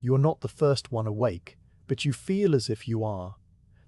You're not the first one awake, but you feel as if you are.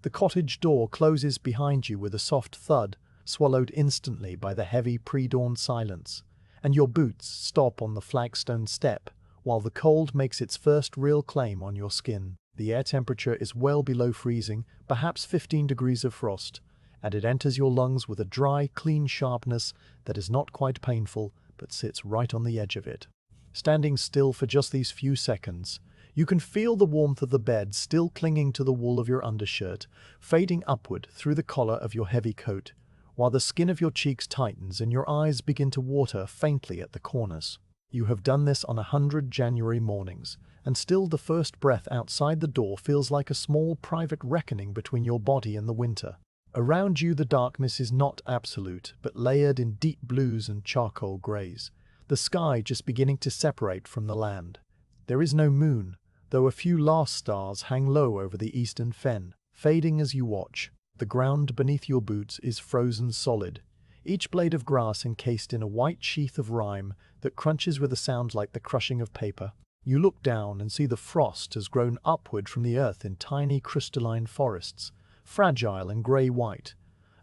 The cottage door closes behind you with a soft thud, swallowed instantly by the heavy pre-dawn silence, and your boots stop on the flagstone step, while the cold makes its first real claim on your skin. The air temperature is well below freezing, perhaps 15 degrees of frost, and it enters your lungs with a dry, clean sharpness that is not quite painful, but sits right on the edge of it. Standing still for just these few seconds, you can feel the warmth of the bed still clinging to the wool of your undershirt, fading upward through the collar of your heavy coat, while the skin of your cheeks tightens and your eyes begin to water faintly at the corners. You have done this on 100 January mornings, and still the first breath outside the door feels like a small private reckoning between your body and the winter. Around you the darkness is not absolute, but layered in deep blues and charcoal greys, the sky just beginning to separate from the land. There is no moon, though a few last stars hang low over the eastern fen, fading as you watch. The ground beneath your boots is frozen solid, each blade of grass encased in a white sheath of rime that crunches with a sound like the crushing of paper. You look down and see the frost has grown upward from the earth in tiny crystalline forests, fragile and grey-white,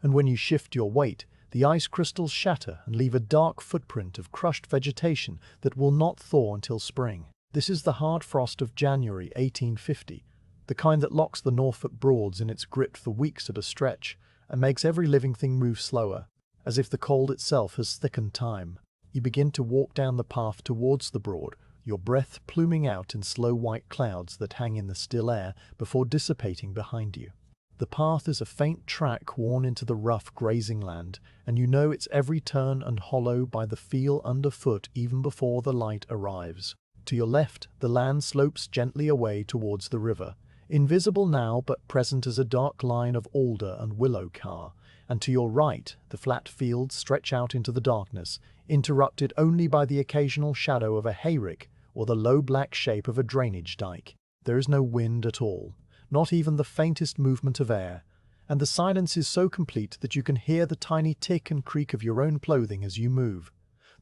and when you shift your weight, the ice crystals shatter and leave a dark footprint of crushed vegetation that will not thaw until spring. This is the hard frost of January 1850, the kind that locks the Norfolk Broads in its grip for weeks at a stretch and makes every living thing move slower, as if the cold itself has thickened time. You begin to walk down the path towards the Broad, your breath pluming out in slow white clouds that hang in the still air before dissipating behind you. The path is a faint track worn into the rough grazing land, and you know its every turn and hollow by the feel underfoot even before the light arrives. To your left, the land slopes gently away towards the river, invisible now but present as a dark line of alder and willow carr, and to your right, the flat fields stretch out into the darkness, interrupted only by the occasional shadow of a hayrick or the low black shape of a drainage dike. There is no wind at all, not even the faintest movement of air, and the silence is so complete that you can hear the tiny tick and creak of your own clothing as you move,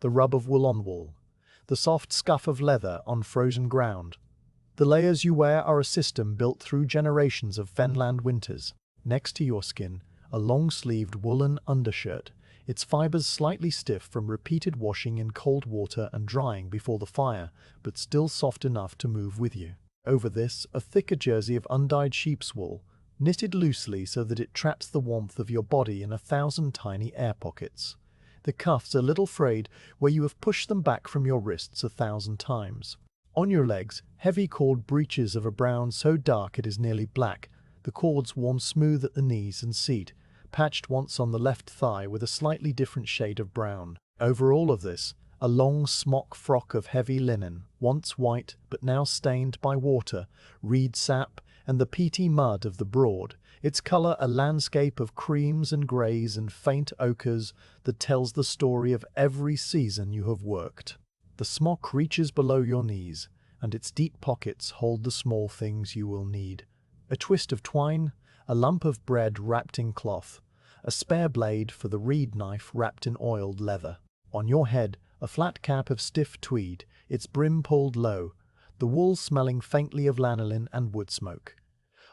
the rub of wool on wool, the soft scuff of leather on frozen ground. The layers you wear are a system built through generations of fenland winters. Next to your skin, a long-sleeved woolen undershirt, its fibers slightly stiff from repeated washing in cold water and drying before the fire, but still soft enough to move with you. Over this, a thicker jersey of undyed sheep's wool, knitted loosely so that it traps the warmth of your body in 1,000 tiny air pockets. The cuffs a little frayed where you have pushed them back from your wrists 1,000 times. On your legs, heavy cord breeches of a brown so dark it is nearly black, the cords worn smooth at the knees and seat, patched once on the left thigh with a slightly different shade of brown. Over all of this, a long smock frock of heavy linen, once white but now stained by water, reed sap, and the peaty mud of the Broad, its colour a landscape of creams and greys and faint ochres that tells the story of every season you have worked. The smock reaches below your knees, and its deep pockets hold the small things you will need. A twist of twine, a lump of bread wrapped in cloth, a spare blade for the reed knife wrapped in oiled leather. On your head, a flat cap of stiff tweed, its brim pulled low, the wool smelling faintly of lanolin and wood smoke.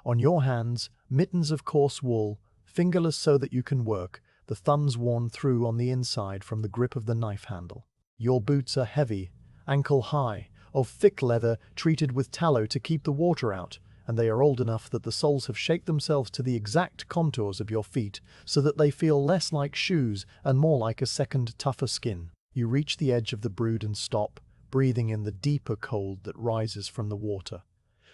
On your hands, mittens of coarse wool, fingerless so that you can work, the thumbs worn through on the inside from the grip of the knife handle. Your boots are heavy, ankle-high, of thick leather treated with tallow to keep the water out, and they are old enough that the soles have shaped themselves to the exact contours of your feet so that they feel less like shoes and more like a second, tougher skin. You reach the edge of the Brood and stop, breathing in the deeper cold that rises from the water.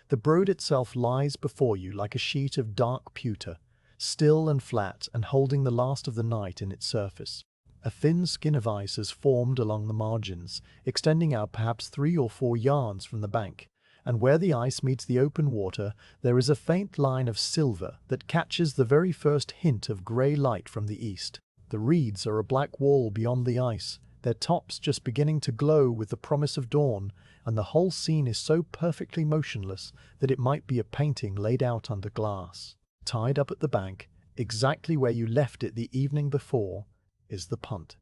The Broad itself lies before you like a sheet of dark pewter, still and flat and holding the last of the night in its surface. A thin skin of ice has formed along the margins, extending out perhaps 3 or 4 yards from the bank, and where the ice meets the open water there is a faint line of silver that catches the very first hint of grey light from the east. The reeds are a black wall beyond the ice, their tops just beginning to glow with the promise of dawn, and the whole scene is so perfectly motionless that it might be a painting laid out under glass. Tied up at the bank, exactly where you left it the evening before, is the punt.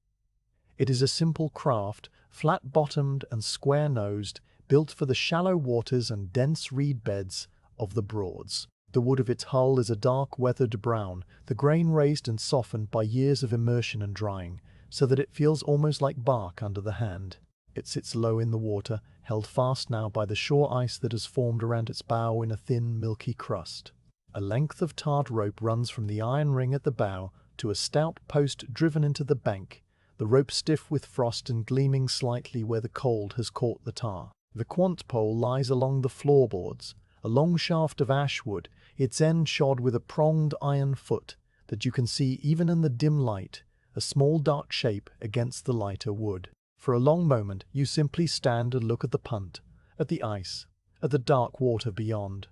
It is a simple craft, flat-bottomed and square-nosed, built for the shallow waters and dense reed beds of the Broads. The wood of its hull is a dark, weathered brown, the grain raised and softened by years of immersion and drying, so that it feels almost like bark under the hand. It sits low in the water, held fast now by the shore ice that has formed around its bow in a thin, milky crust. A length of tarred rope runs from the iron ring at the bow to a stout post driven into the bank, the rope stiff with frost and gleaming slightly where the cold has caught the tar. The quant pole lies along the floorboards, a long shaft of ash wood, its end shod with a pronged iron foot that you can see even in the dim light, a small dark shape against the lighter wood. For a long moment you simply stand and look at the punt, at the ice, at the dark water beyond.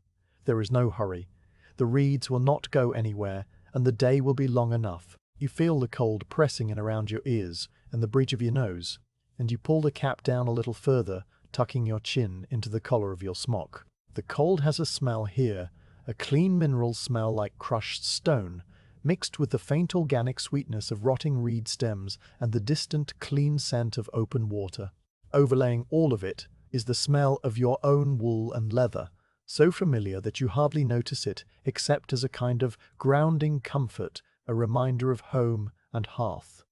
There is no hurry. The reeds will not go anywhere, and the day will be long enough. You feel the cold pressing in around your ears and the bridge of your nose, and you pull the cap down a little further, tucking your chin into the collar of your smock. The cold has a smell here, a clean mineral smell like crushed stone, mixed with the faint organic sweetness of rotting reed stems and the distant clean scent of open water. Overlaying all of it is the smell of your own wool and leather, so familiar that you hardly notice it except as a kind of grounding comfort, a reminder of home and hearth.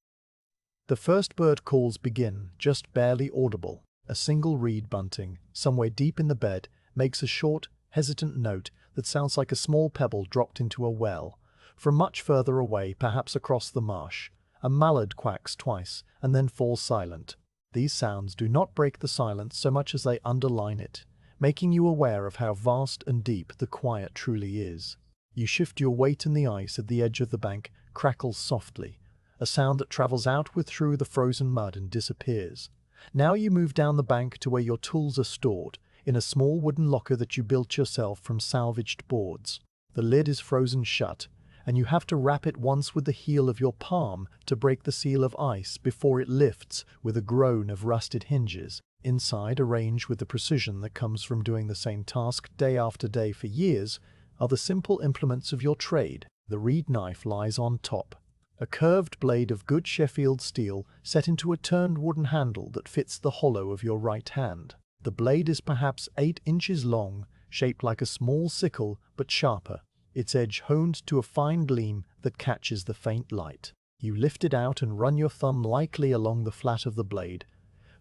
The first bird calls begin, just barely audible. A single reed bunting, somewhere deep in the bed, makes a short, hesitant note that sounds like a small pebble dropped into a well. From much further away, perhaps across the marsh, a mallard quacks twice and then falls silent. These sounds do not break the silence so much as they underline it, making you aware of how vast and deep the quiet truly is. You shift your weight and the ice at the edge of the bank crackles softly, a sound that travels outward through the frozen mud and disappears. Now you move down the bank to where your tools are stored, in a small wooden locker that you built yourself from salvaged boards. The lid is frozen shut, and you have to rap it once with the heel of your palm to break the seal of ice before it lifts with a groan of rusted hinges. Inside, arranged with the precision that comes from doing the same task day after day for years, are the simple implements of your trade. The reed knife lies on top, a curved blade of good Sheffield steel set into a turned wooden handle that fits the hollow of your right hand. The blade is perhaps 8 inches long, shaped like a small sickle but sharper, its edge honed to a fine gleam that catches the faint light. You lift it out and run your thumb lightly along the flat of the blade,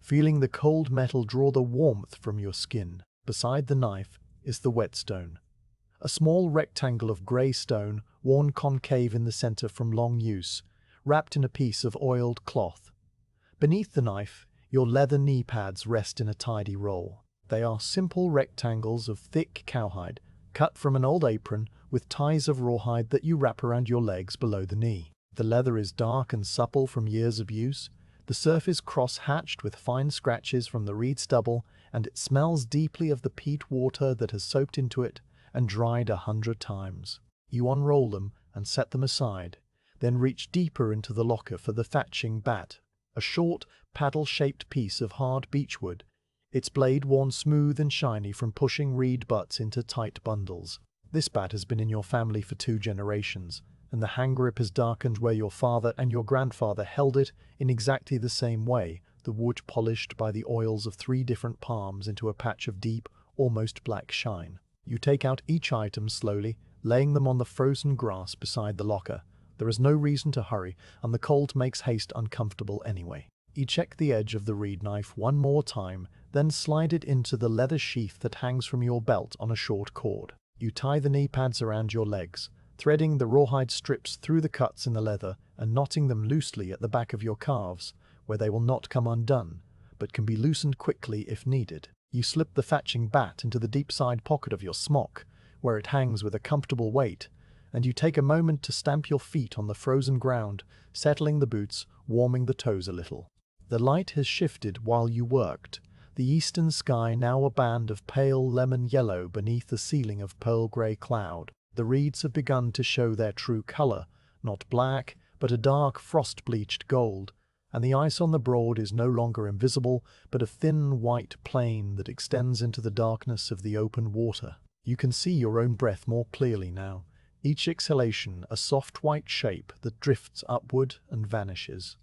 feeling the cold metal draw the warmth from your skin. Beside the knife is the whetstone, a small rectangle of grey stone worn concave in the center from long use, wrapped in a piece of oiled cloth. Beneath the knife, your leather knee pads rest in a tidy roll. They are simple rectangles of thick cowhide, cut from an old apron with ties of rawhide that you wrap around your legs below the knee. The leather is dark and supple from years of use. The surface cross-hatched with fine scratches from the reed stubble, and it smells deeply of the peat water that has soaked into it and dried 100 times. You unroll them and set them aside, then reach deeper into the locker for the thatching bat, a short, paddle-shaped piece of hard beechwood, its blade worn smooth and shiny from pushing reed butts into tight bundles. This bat has been in your family for 2 generations, and the hang grip has darkened where your father and your grandfather held it in exactly the same way, the wood polished by the oils of 3 different palms into a patch of deep, almost black shine. You take out each item slowly, laying them on the frozen grass beside the locker. There is no reason to hurry, and the cold makes haste uncomfortable anyway. You check the edge of the reed knife one more time, then slide it into the leather sheath that hangs from your belt on a short cord. You tie the knee pads around your legs, threading the rawhide strips through the cuts in the leather and knotting them loosely at the back of your calves, where they will not come undone, but can be loosened quickly if needed. You slip the thatching bat into the deep side pocket of your smock, where it hangs with a comfortable weight, and you take a moment to stamp your feet on the frozen ground, settling the boots, warming the toes a little. The light has shifted while you worked, the eastern sky now a band of pale lemon yellow beneath the ceiling of pearl grey cloud. The reeds have begun to show their true colour, not black, but a dark frost-bleached gold, and the ice on the Broad is no longer invisible, but a thin white plain that extends into the darkness of the open water. You can see your own breath more clearly now, each exhalation a soft white shape that drifts upward and vanishes.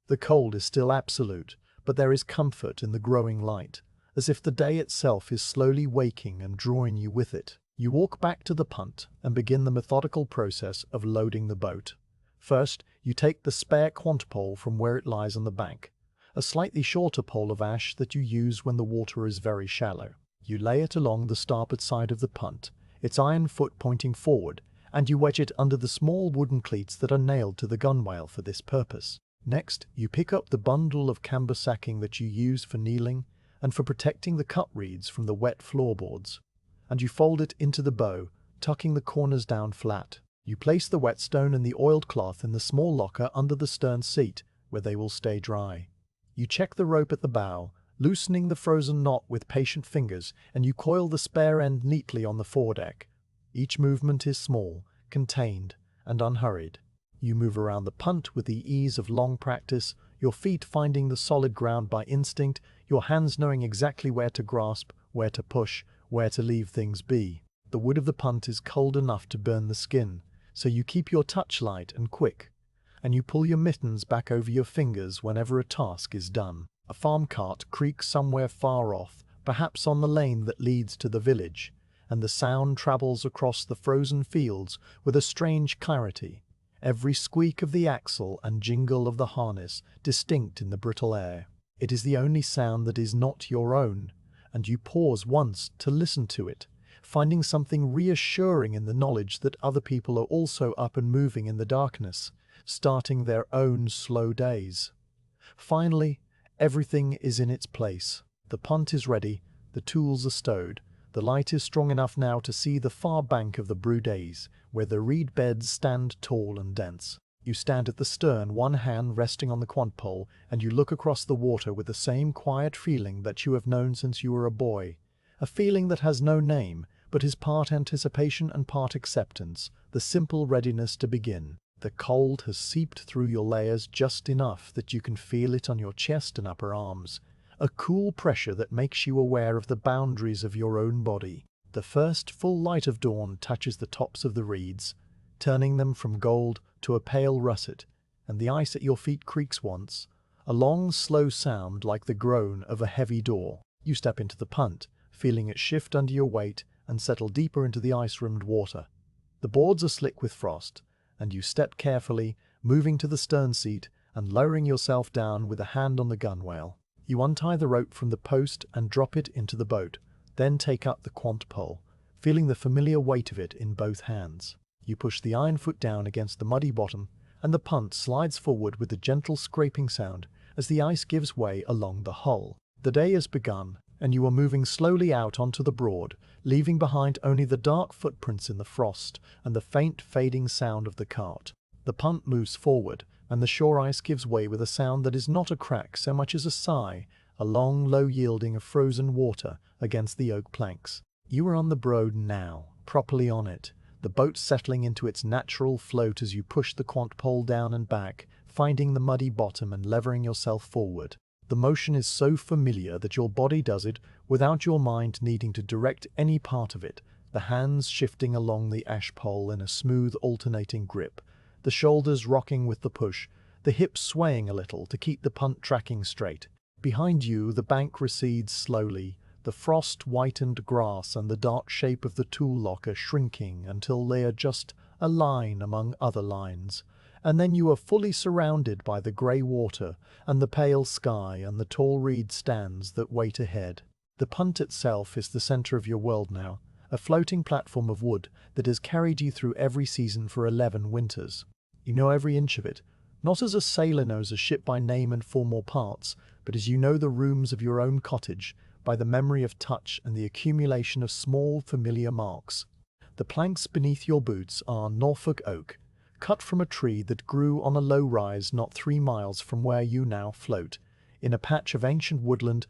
The cold is still absolute, but there is comfort in the growing light, as if the day itself is slowly waking and drawing you with it. You walk back to the punt and begin the methodical process of loading the boat. First, you take the spare quant pole from where it lies on the bank, a slightly shorter pole of ash that you use when the water is very shallow. You lay it along the starboard side of the punt, its iron foot pointing forward, and you wedge it under the small wooden cleats that are nailed to the gunwale for this purpose. Next, you pick up the bundle of camber sacking that you use for kneeling and for protecting the cut reeds from the wet floorboards, and you fold it into the bow, tucking the corners down flat. You place the whetstone and the oiled cloth in the small locker under the stern seat, where they will stay dry. You check the rope at the bow, loosening the frozen knot with patient fingers, and you coil the spare end neatly on the foredeck. Each movement is small, contained, and unhurried. You move around the punt with the ease of long practice, your feet finding the solid ground by instinct, your hands knowing exactly where to grasp, where to push, where to leave things be. The wood of the punt is cold enough to burn the skin, so you keep your touch light and quick, and you pull your mittens back over your fingers whenever a task is done. A farm cart creaks somewhere far off, perhaps on the lane that leads to the village, and the sound travels across the frozen fields with a strange clarity, every squeak of the axle and jingle of the harness distinct in the brittle air. It is the only sound that is not your own, and you pause once to listen to it, finding something reassuring in the knowledge that other people are also up and moving in the darkness, starting their own slow days. Finally, everything is in its place. The punt is ready, the tools are stowed, the light is strong enough now to see the far bank of the Broads, where the reed beds stand tall and dense. You stand at the stern, one hand resting on the quant pole, and you look across the water with the same quiet feeling that you have known since you were a boy. A feeling that has no name, but is part anticipation and part acceptance, the simple readiness to begin. The cold has seeped through your layers just enough that you can feel it on your chest and upper arms, a cool pressure that makes you aware of the boundaries of your own body. The first full light of dawn touches the tops of the reeds, turning them from gold to a pale russet, and the ice at your feet creaks once, a long, slow sound like the groan of a heavy door. You step into the punt, feeling it shift under your weight and settle deeper into the ice-rimmed water. The boards are slick with frost, and you step carefully, moving to the stern seat and lowering yourself down with a hand on the gunwale. You untie the rope from the post and drop it into the boat, then take up the quant pole, feeling the familiar weight of it in both hands. You push the iron foot down against the muddy bottom, and the punt slides forward with a gentle scraping sound as the ice gives way along the hull. The day has begun, and you are moving slowly out onto the Broad, leaving behind only the dark footprints in the frost and the faint fading sound of the cart. The punt moves forward, and the shore ice gives way with a sound that is not a crack so much as a sigh, a long, low yielding of frozen water against the oak planks. You are on the Broad now, properly on it, the boat settling into its natural float as you push the quant pole down and back, finding the muddy bottom and levering yourself forward. The motion is so familiar that your body does it without your mind needing to direct any part of it, the hands shifting along the ash pole in a smooth alternating grip, the shoulders rocking with the push, the hips swaying a little to keep the punt tracking straight. Behind you, the bank recedes slowly, the frost-whitened grass and the dark shape of the tool locker shrinking until they are just a line among other lines, and then you are fully surrounded by the grey water and the pale sky and the tall reed stands that wait ahead. The punt itself is the centre of your world now, a floating platform of wood that has carried you through every season for 11 winters. You know every inch of it, not as a sailor knows a ship by name and formal parts, but as you know the rooms of your own cottage, by the memory of touch and the accumulation of small familiar marks. The planks beneath your boots are Norfolk oak, cut from a tree that grew on a low rise not 3 miles from where you now float, in a patch of ancient woodland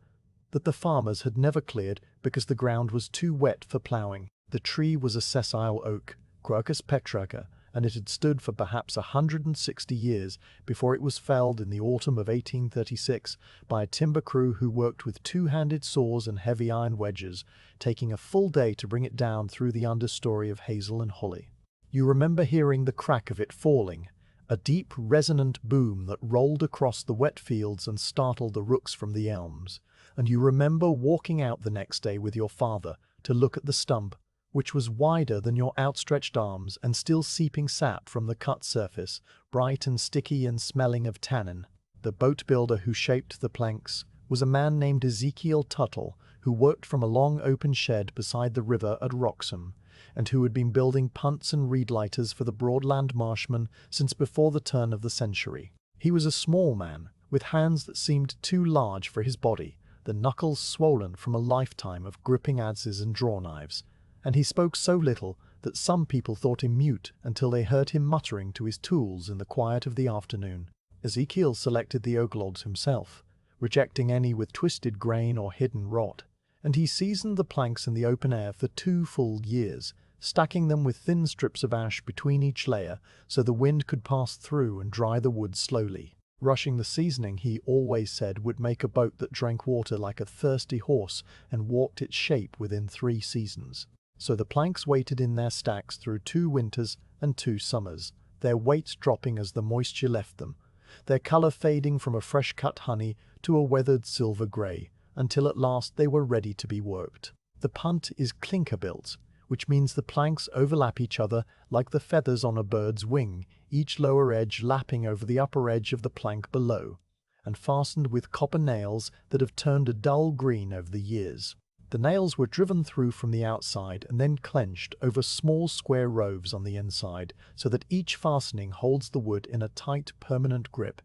that the farmers had never cleared because the ground was too wet for ploughing. The tree was a sessile oak, Quercus petrarca, and it had stood for perhaps 160 years before it was felled in the autumn of 1836 by a timber crew who worked with 2-handed saws and heavy iron wedges, taking a full day to bring it down through the understory of hazel and holly. You remember hearing the crack of it falling, a deep resonant boom that rolled across the wet fields and startled the rooks from the elms, and you remember walking out the next day with your father to look at the stump, which was wider than your outstretched arms and still seeping sap from the cut surface, bright and sticky and smelling of tannin. The boat builder who shaped the planks was a man named Ezekiel Tuttle, who worked from a long open shed beside the river at Wroxham, and who had been building punts and reed lighters for the Broadland marshmen since before the turn of the century. He was a small man, with hands that seemed too large for his body, the knuckles swollen from a lifetime of gripping adzes and draw knives, and he spoke so little that some people thought him mute until they heard him muttering to his tools in the quiet of the afternoon. Ezekiel selected the oak logs himself, rejecting any with twisted grain or hidden rot, and he seasoned the planks in the open air for 2 full years, stacking them with thin strips of ash between each layer so the wind could pass through and dry the wood slowly. Rushing the seasoning, he always said, would make a boat that drank water like a thirsty horse and walked its shape within 3 seasons. So the planks waited in their stacks through 2 winters and 2 summers, their weights dropping as the moisture left them, their colour fading from a fresh-cut honey to a weathered silver grey, until at last they were ready to be worked. The punt is clinker-built, which means the planks overlap each other like the feathers on a bird's wing, each lower edge lapping over the upper edge of the plank below, and fastened with copper nails that have turned a dull green over the years. The nails were driven through from the outside and then clenched over small square rows on the inside, so that each fastening holds the wood in a tight, permanent grip,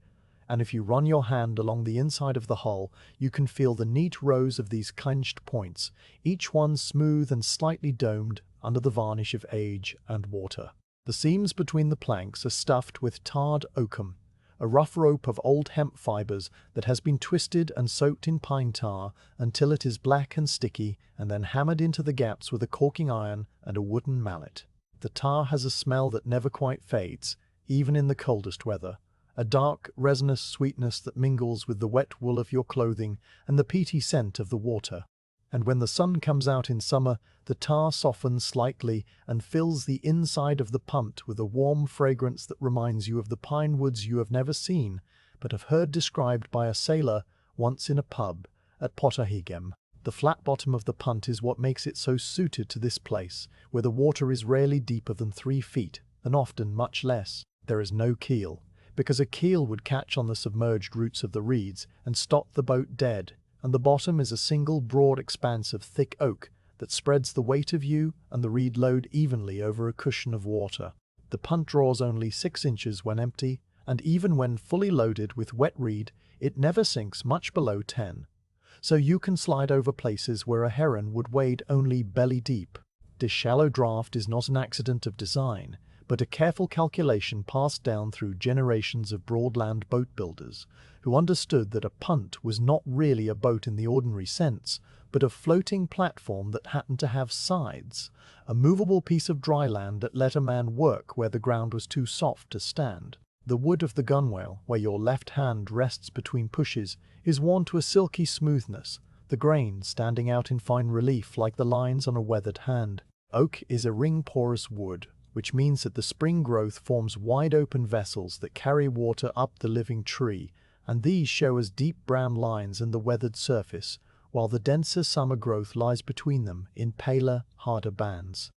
and if you run your hand along the inside of the hull, you can feel the neat rows of these clenched points, each one smooth and slightly domed under the varnish of age and water. The seams between the planks are stuffed with tarred oakum, a rough rope of old hemp fibers that has been twisted and soaked in pine tar until it is black and sticky, and then hammered into the gaps with a caulking iron and a wooden mallet. The tar has a smell that never quite fades, even in the coldest weather, a dark, resinous sweetness that mingles with the wet wool of your clothing and the peaty scent of the water. And when the sun comes out in summer, the tar softens slightly and fills the inside of the punt with a warm fragrance that reminds you of the pine woods you have never seen, but have heard described by a sailor once in a pub at Potterhegem. The flat bottom of the punt is what makes it so suited to this place, where the water is rarely deeper than 3 feet, and often much less. There is no keel, because a keel would catch on the submerged roots of the reeds and stop the boat dead, and the bottom is a single broad expanse of thick oak that spreads the weight of you and the reed load evenly over a cushion of water. The punt draws only 6 inches when empty, and even when fully loaded with wet reed, it never sinks much below 10. So you can slide over places where a heron would wade only belly deep. This shallow draft is not an accident of design, but a careful calculation passed down through generations of Broadland boat builders, who understood that a punt was not really a boat in the ordinary sense, but a floating platform that happened to have sides, a movable piece of dry land that let a man work where the ground was too soft to stand. The wood of the gunwale, where your left hand rests between pushes, is worn to a silky smoothness, the grain standing out in fine relief like the lines on a weathered hand. Oak is a ring-porous wood, which means that the spring growth forms wide-open vessels that carry water up the living tree, and these show as deep brown lines in the weathered surface, while the denser summer growth lies between them in paler, harder bands.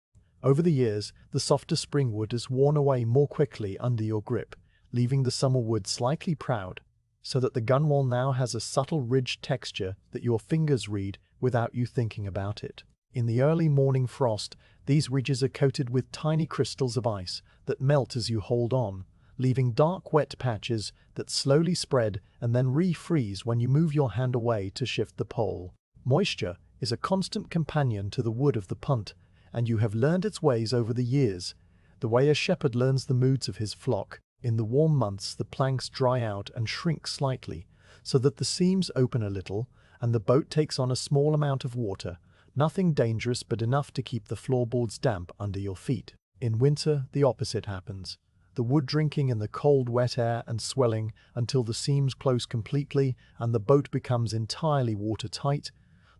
Over the years, the softer spring wood is worn away more quickly under your grip, leaving the summer wood slightly proud, so that the gunwale now has a subtle ridged texture that your fingers read without you thinking about it. In the early morning frost, these ridges are coated with tiny crystals of ice that melt as you hold on, leaving dark wet patches that slowly spread and then refreeze when you move your hand away to shift the pole. Moisture is a constant companion to the wood of the punt, and you have learned its ways over the years, the way a shepherd learns the moods of his flock. In the warm months, the planks dry out and shrink slightly, so that the seams open a little, and the boat takes on a small amount of water, nothing dangerous but enough to keep the floorboards damp under your feet. In winter, the opposite happens, the wood drinking in the cold, wet air and swelling until the seams close completely and the boat becomes entirely watertight,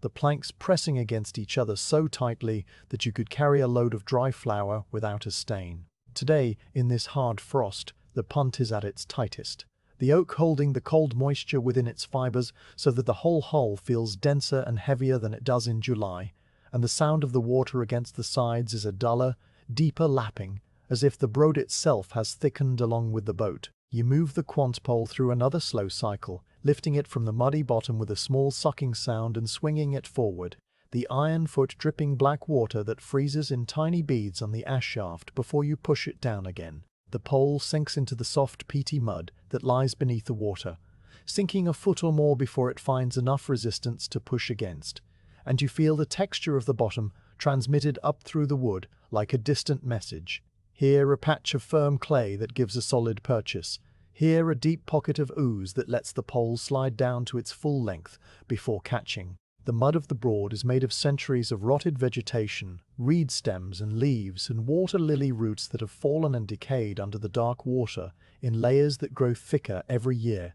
the planks pressing against each other so tightly that you could carry a load of dry flour without a stain. Today, in this hard frost, the punt is at its tightest. the oak holding the cold moisture within its fibers so that the whole hull feels denser and heavier than it does in July, and the sound of the water against the sides is a duller, deeper lapping, as if the Broad itself has thickened along with the boat. You move the quant pole through another slow cycle, lifting it from the muddy bottom with a small sucking sound and swinging it forward, the iron foot dripping black water that freezes in tiny beads on the ash shaft before you push it down again. The pole sinks into the soft peaty mud that lies beneath the water, sinking a foot or more before it finds enough resistance to push against, and you feel the texture of the bottom transmitted up through the wood like a distant message. Here a patch of firm clay that gives a solid purchase, here a deep pocket of ooze that lets the pole slide down to its full length before catching. The mud of the Broad is made of centuries of rotted vegetation, reed stems and leaves and water lily roots that have fallen and decayed under the dark water in layers that grow thicker every year,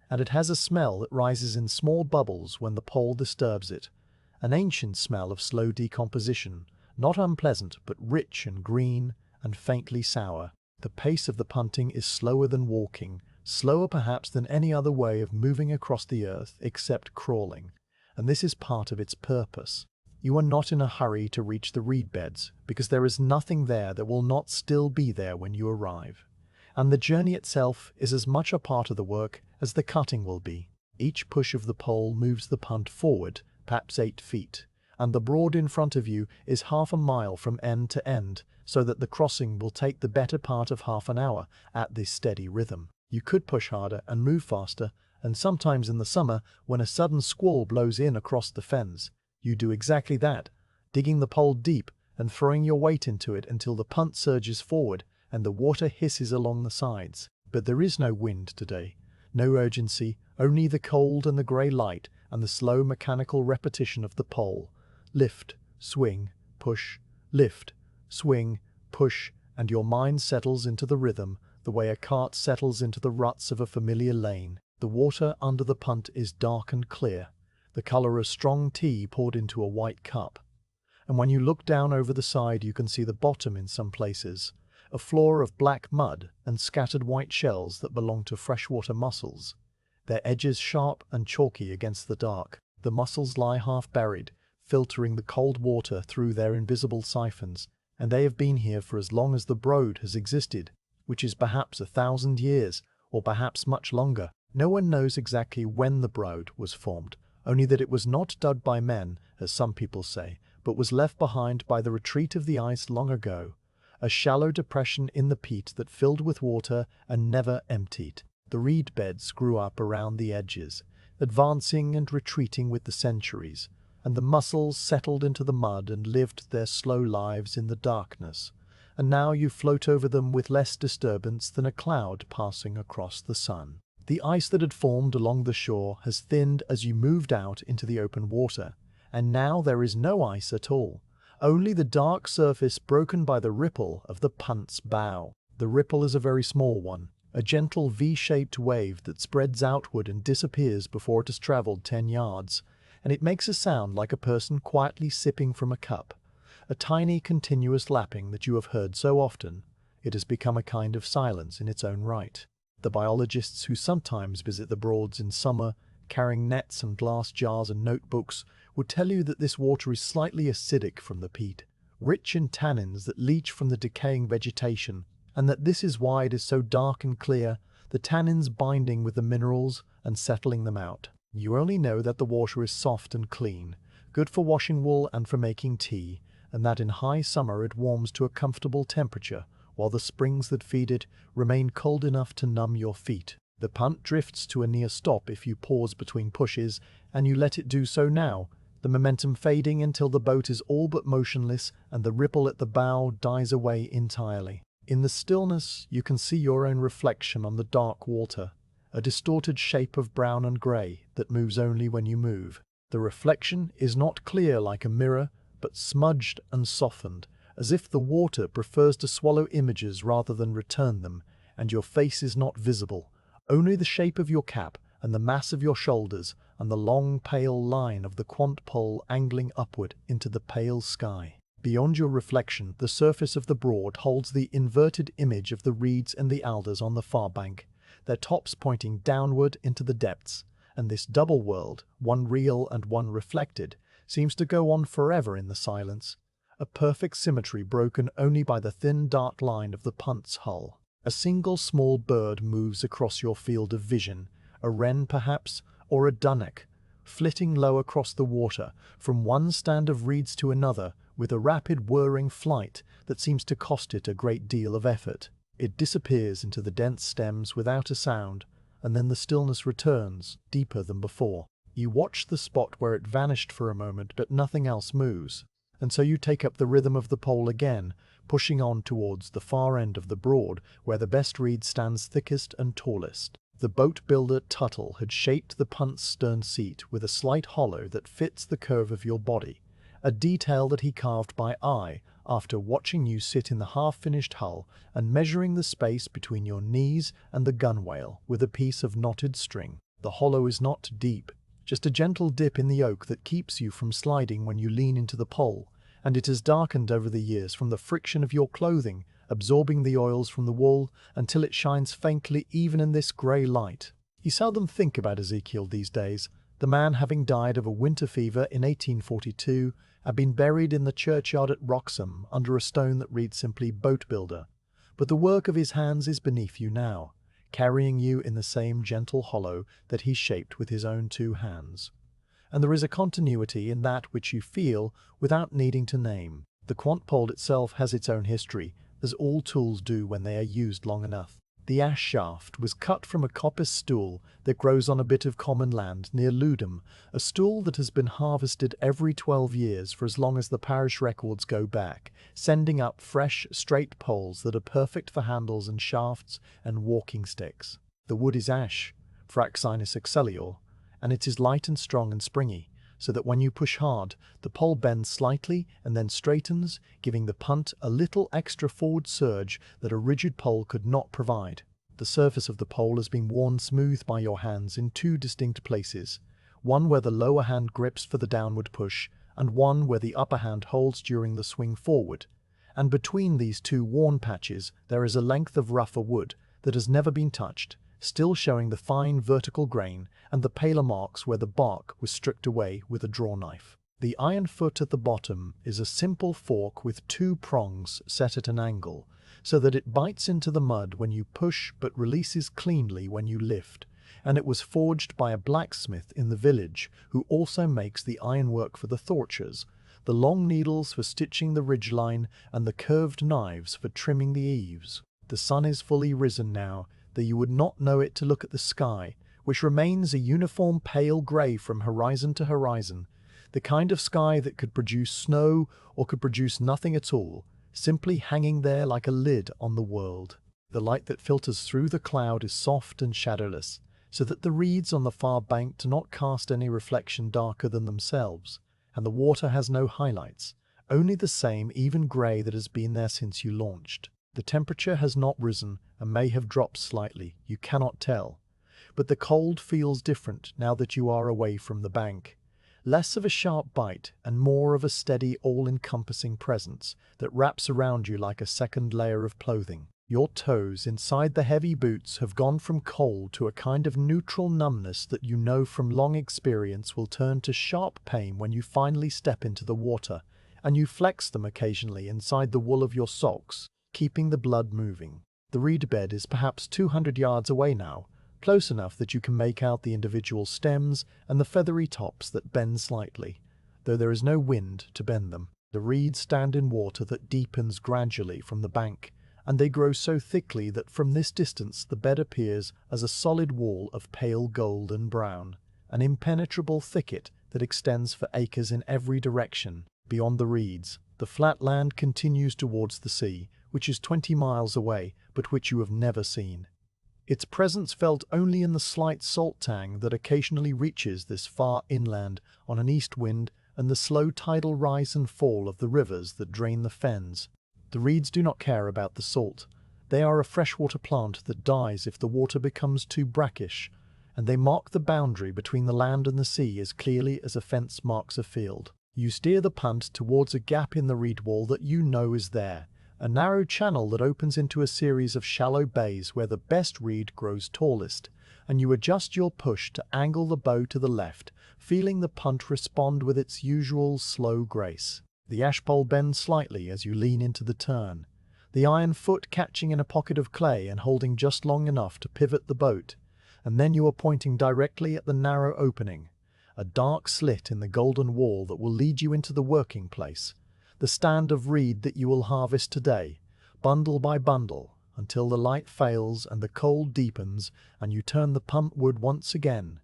and it has a smell that rises in small bubbles when the pole disturbs it, an ancient smell of slow decomposition, not unpleasant but rich and green and faintly sour. The pace of the punting is slower than walking, slower perhaps than any other way of moving across the earth except crawling. And this is part of its purpose. You are not in a hurry to reach the reed beds, because there is nothing there that will not still be there when you arrive. And the journey itself is as much a part of the work as the cutting will be. Each push of the pole moves the punt forward, perhaps 8 feet, and the Broad in front of you is half a mile from end to end, so that the crossing will take the better part of half an hour at this steady rhythm. You could push harder and move faster, and sometimes in the summer, when a sudden squall blows in across the fens, you do exactly that, digging the pole deep and throwing your weight into it until the punt surges forward and the water hisses along the sides. But there is no wind today, no urgency, only the cold and the grey light and the slow mechanical repetition of the pole. Lift, swing, push, lift, swing, push, and your mind settles into the rhythm the way a cart settles into the ruts of a familiar lane. The water under the punt is dark and clear, the colour of strong tea poured into a white cup. And when you look down over the side you can see the bottom in some places, a floor of black mud and scattered white shells that belong to freshwater mussels, their edges sharp and chalky against the dark. The mussels lie half buried, filtering the cold water through their invisible siphons, and they have been here for as long as the Broad has existed, which is perhaps 1,000 years, or perhaps much longer. No one knows exactly when the Broad was formed, only that it was not dug by men, as some people say, but was left behind by the retreat of the ice long ago, a shallow depression in the peat that filled with water and never emptied. The reed beds grew up around the edges, advancing and retreating with the centuries, and the mussels settled into the mud and lived their slow lives in the darkness, and now you float over them with less disturbance than a cloud passing across the sun. The ice that had formed along the shore has thinned as you moved out into the open water, and now there is no ice at all, only the dark surface broken by the ripple of the punt's bow. The ripple is a very small one, a gentle V-shaped wave that spreads outward and disappears before it has travelled 10 yards, and it makes a sound like a person quietly sipping from a cup, a tiny continuous lapping that you have heard so often, it has become a kind of silence in its own right. The biologists who sometimes visit the Broads in summer, carrying nets and glass jars and notebooks, would tell you that this water is slightly acidic from the peat, rich in tannins that leach from the decaying vegetation, and that this is why it is so dark and clear, the tannins binding with the minerals and settling them out. You only know that the water is soft and clean, good for washing wool and for making tea, and that in high summer it warms to a comfortable temperature, while the springs that feed it remain cold enough to numb your feet. The punt drifts to a near stop if you pause between pushes, and you let it do so now, the momentum fading until the boat is all but motionless and the ripple at the bow dies away entirely. In the stillness you can see your own reflection on the dark water, a distorted shape of brown and grey that moves only when you move. The reflection is not clear like a mirror, but smudged and softened, as if the water prefers to swallow images rather than return them, and your face is not visible, only the shape of your cap and the mass of your shoulders and the long pale line of the quant pole angling upward into the pale sky. Beyond your reflection, the surface of the Broad holds the inverted image of the reeds and the alders on the far bank, their tops pointing downward into the depths, and this double world, one real and one reflected, seems to go on forever in the silence, a perfect symmetry broken only by the thin dark line of the punt's hull. A single small bird moves across your field of vision, a wren perhaps, or a dunnock, flitting low across the water from one stand of reeds to another with a rapid whirring flight that seems to cost it a great deal of effort. It disappears into the dense stems without a sound, and then the stillness returns, deeper than before. You watch the spot where it vanished for a moment, but nothing else moves, and so you take up the rhythm of the pole again, pushing on towards the far end of the Broad where the best reed stands thickest and tallest. The boat builder Tuttle had shaped the punt's stern seat with a slight hollow that fits the curve of your body, a detail that he carved by eye after watching you sit in the half-finished hull and measuring the space between your knees and the gunwale with a piece of knotted string. The hollow is not deep, just a gentle dip in the oak that keeps you from sliding when you lean into the pole, and it has darkened over the years from the friction of your clothing, absorbing the oils from the wool until it shines faintly even in this grey light. You seldom think about Ezekiel these days, the man having died of a winter fever in 1842 and been buried in the churchyard at Wroxham under a stone that reads simply boat builder. But the work of his hands is beneath you now, carrying you in the same gentle hollow that he shaped with his own two hands. And there is a continuity in that which you feel without needing to name. The quant pole itself has its own history, as all tools do when they are used long enough. The ash shaft was cut from a coppice stool that grows on a bit of common land near Ludham, a stool that has been harvested every 12 years for as long as the parish records go back, sending up fresh, straight poles that are perfect for handles and shafts and walking sticks. The wood is ash, Fraxinus excellior, and it is light and strong and springy, so that when you push hard, the pole bends slightly and then straightens, giving the punt a little extra forward surge that a rigid pole could not provide. The surface of the pole has been worn smooth by your hands in two distinct places, one where the lower hand grips for the downward push, and one where the upper hand holds during the swing forward. And between these two worn patches there is a length of rougher wood that has never been touched, still showing the fine vertical grain and the paler marks where the bark was stripped away with a draw knife. The iron foot at the bottom is a simple fork with two prongs set at an angle, so that it bites into the mud when you push but releases cleanly when you lift, and it was forged by a blacksmith in the village who also makes the ironwork for the thorches, the long needles for stitching the ridgeline and the curved knives for trimming the eaves. The sun is fully risen now, that you would not know it to look at the sky, which remains a uniform pale grey from horizon to horizon, the kind of sky that could produce snow or could produce nothing at all, simply hanging there like a lid on the world. The light that filters through the cloud is soft and shadowless, so that the reeds on the far bank do not cast any reflection darker than themselves, and the water has no highlights, only the same even grey that has been there since you launched. The temperature has not risen and may have dropped slightly, you cannot tell, but the cold feels different now that you are away from the bank. Less of a sharp bite and more of a steady, all-encompassing presence that wraps around you like a second layer of clothing. Your toes inside the heavy boots have gone from cold to a kind of neutral numbness that you know from long experience will turn to sharp pain when you finally step into the water, and you flex them occasionally inside the wool of your socks, keeping the blood moving. The reed bed is perhaps 200 yards away now, close enough that you can make out the individual stems and the feathery tops that bend slightly, though there is no wind to bend them. The reeds stand in water that deepens gradually from the bank, and they grow so thickly that from this distance the bed appears as a solid wall of pale gold and brown, an impenetrable thicket that extends for acres in every direction. Beyond the reeds, the flat land continues towards the sea, which is 20 miles away, but which you have never seen. Its presence felt only in the slight salt tang that occasionally reaches this far inland on an east wind and the slow tidal rise and fall of the rivers that drain the fens. The reeds do not care about the salt. They are a freshwater plant that dies if the water becomes too brackish, and they mark the boundary between the land and the sea as clearly as a fence marks a field. You steer the punt towards a gap in the reed wall that you know is there, a narrow channel that opens into a series of shallow bays where the best reed grows tallest, and you adjust your push to angle the bow to the left, feeling the punt respond with its usual slow grace. The ashpole bends slightly as you lean into the turn, the iron foot catching in a pocket of clay and holding just long enough to pivot the boat, and then you are pointing directly at the narrow opening, a dark slit in the golden wall that will lead you into the working place, the stand of reed that you will harvest today, bundle by bundle, until the light fails and the cold deepens and you turn the pump wood once again,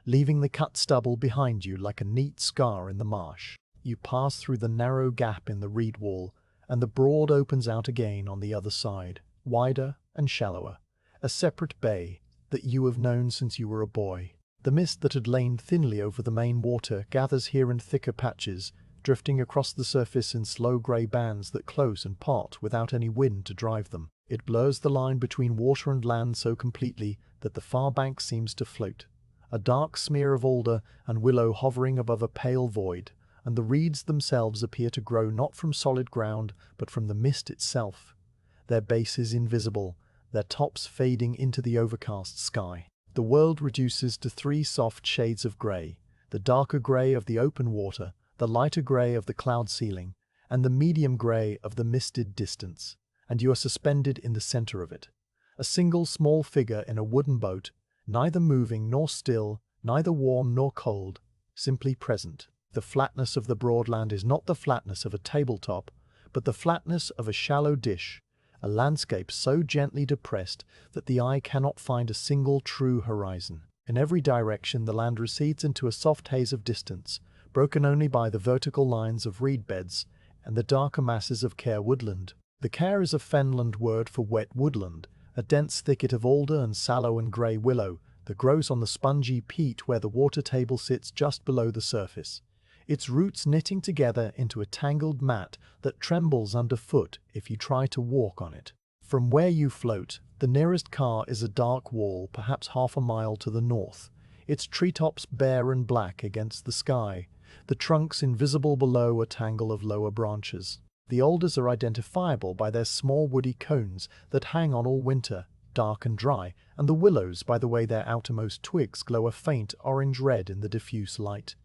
leaving the cut stubble behind you like a neat scar in the marsh. You pass through the narrow gap in the reed wall, and the Broad opens out again on the other side, wider and shallower, a separate bay that you have known since you were a boy. The mist that had lain thinly over the main water gathers here in thicker patches, drifting across the surface in slow grey bands that close and part without any wind to drive them. It blurs the line between water and land so completely that the far bank seems to float, a dark smear of alder and willow hovering above a pale void, and the reeds themselves appear to grow not from solid ground but from the mist itself, their bases invisible, their tops fading into the overcast sky. The world reduces to three soft shades of grey, the darker grey of the open water, the lighter grey of the cloud ceiling, and the medium grey of the misted distance, and you are suspended in the centre of it, a single small figure in a wooden boat, neither moving nor still, neither warm nor cold, simply present. The flatness of the Broadland is not the flatness of a tabletop, but the flatness of a shallow dish, a landscape so gently depressed that the eye cannot find a single true horizon. In every direction the land recedes into a soft haze of distance, broken only by the vertical lines of reed beds and the darker masses of care woodland. The care is a fenland word for wet woodland, a dense thicket of alder and sallow and grey willow that grows on the spongy peat where the water table sits just below the surface, its roots knitting together into a tangled mat that trembles underfoot if you try to walk on it. From where you float, the nearest car is a dark wall perhaps half a mile to the north, its treetops bare and black against the sky, the trunks invisible below a tangle of lower branches. The alders are identifiable by their small woody cones that hang on all winter, dark and dry, and the willows by the way their outermost twigs glow a faint orange-red in the diffuse light,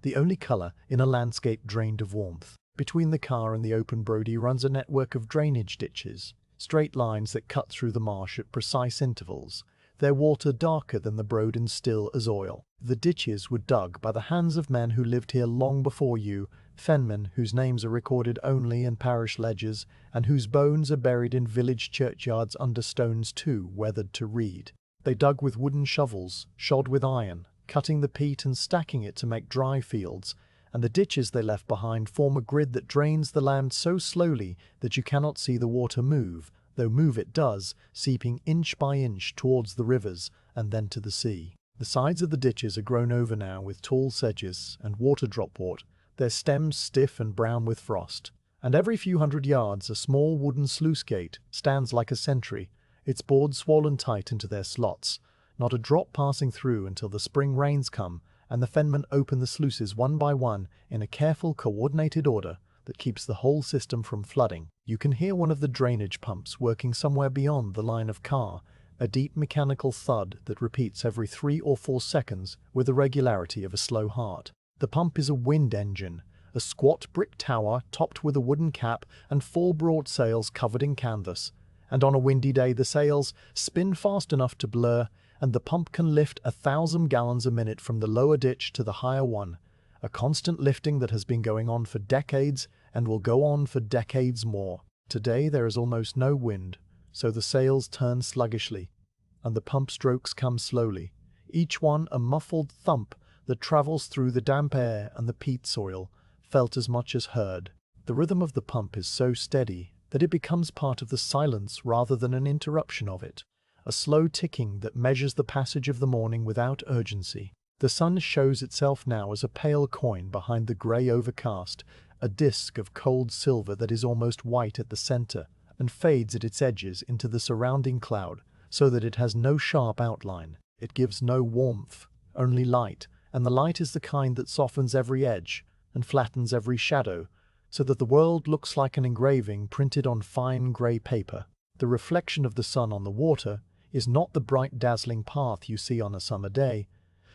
the only colour in a landscape drained of warmth. Between the car and the open Brody runs a network of drainage ditches, straight lines that cut through the marsh at precise intervals, their water darker than the Broad and still as oil. The ditches were dug by the hands of men who lived here long before you, fenmen whose names are recorded only in parish ledgers and whose bones are buried in village churchyards under stones too weathered to read. They dug with wooden shovels, shod with iron, cutting the peat and stacking it to make dry fields, and the ditches they left behind form a grid that drains the land so slowly that you cannot see the water move, though move it does, seeping inch by inch towards the rivers and then to the sea. The sides of the ditches are grown over now with tall sedges and water dropwort, their stems stiff and brown with frost, and every few hundred yards a small wooden sluice gate stands like a sentry, its boards swollen tight into their slots, not a drop passing through until the spring rains come and the fenmen open the sluices one by one in a careful coordinated order that keeps the whole system from flooding. You can hear one of the drainage pumps working somewhere beyond the line of car, a deep mechanical thud that repeats every 3 or 4 seconds with the regularity of a slow heart. The pump is a wind engine, a squat brick tower topped with a wooden cap and 4 broad sails covered in canvas, and on a windy day the sails spin fast enough to blur, and the pump can lift 1,000 gallons a minute from the lower ditch to the higher one, a constant lifting that has been going on for decades and will go on for decades more. Today there is almost no wind, so the sails turn sluggishly, and the pump strokes come slowly, each one a muffled thump that travels through the damp air and the peat soil, felt as much as heard. The rhythm of the pump is so steady that it becomes part of the silence rather than an interruption of it, a slow ticking that measures the passage of the morning without urgency. The sun shows itself now as a pale coin behind the grey overcast, a disk of cold silver that is almost white at the centre, and fades at its edges into the surrounding cloud, so that it has no sharp outline. It gives no warmth, only light, and the light is the kind that softens every edge and flattens every shadow, so that the world looks like an engraving printed on fine grey paper. The reflection of the sun on the water is not the bright dazzling path you see on a summer day,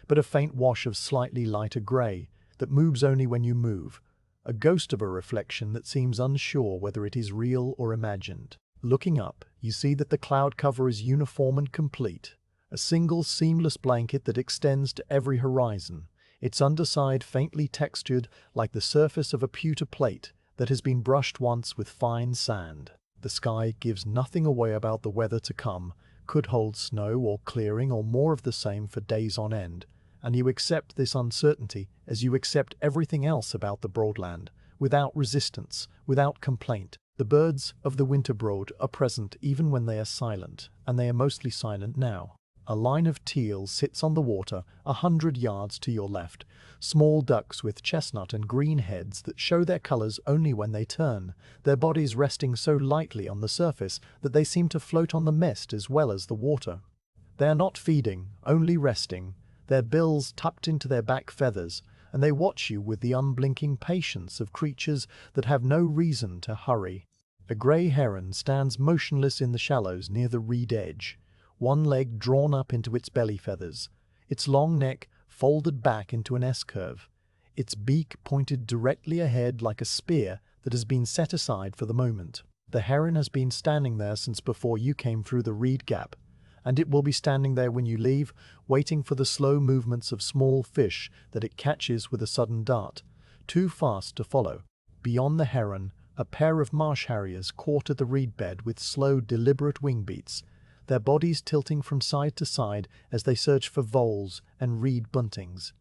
but a faint wash of slightly lighter grey that moves only when you move, a ghost of a reflection that seems unsure whether it is real or imagined. Looking up, you see that the cloud cover is uniform and complete, a single seamless blanket that extends to every horizon, its underside faintly textured like the surface of a pewter plate that has been brushed once with fine sand. The sky gives nothing away about the weather to come, could hold snow or clearing or more of the same for days on end, and you accept this uncertainty as you accept everything else about the Broadland, without resistance, without complaint. The birds of the winter broad are present even when they are silent, and they are mostly silent now. A line of teal sits on the water 100 yards to your left, small ducks with chestnut and green heads that show their colors only when they turn, their bodies resting so lightly on the surface that they seem to float on the mist as well as the water. They are not feeding, only resting, their bills tucked into their back feathers, and they watch you with the unblinking patience of creatures that have no reason to hurry. A grey heron stands motionless in the shallows near the reed edge, one leg drawn up into its belly feathers, its long neck folded back into an S-curve, its beak pointed directly ahead like a spear that has been set aside for the moment. The heron has been standing there since before you came through the reed gap, and it will be standing there when you leave, waiting for the slow movements of small fish that it catches with a sudden dart, too fast to follow. Beyond the heron, a pair of marsh harriers court at the reed bed with slow, deliberate wing beats, their bodies tilting from side to side as they search for voles and reed buntings,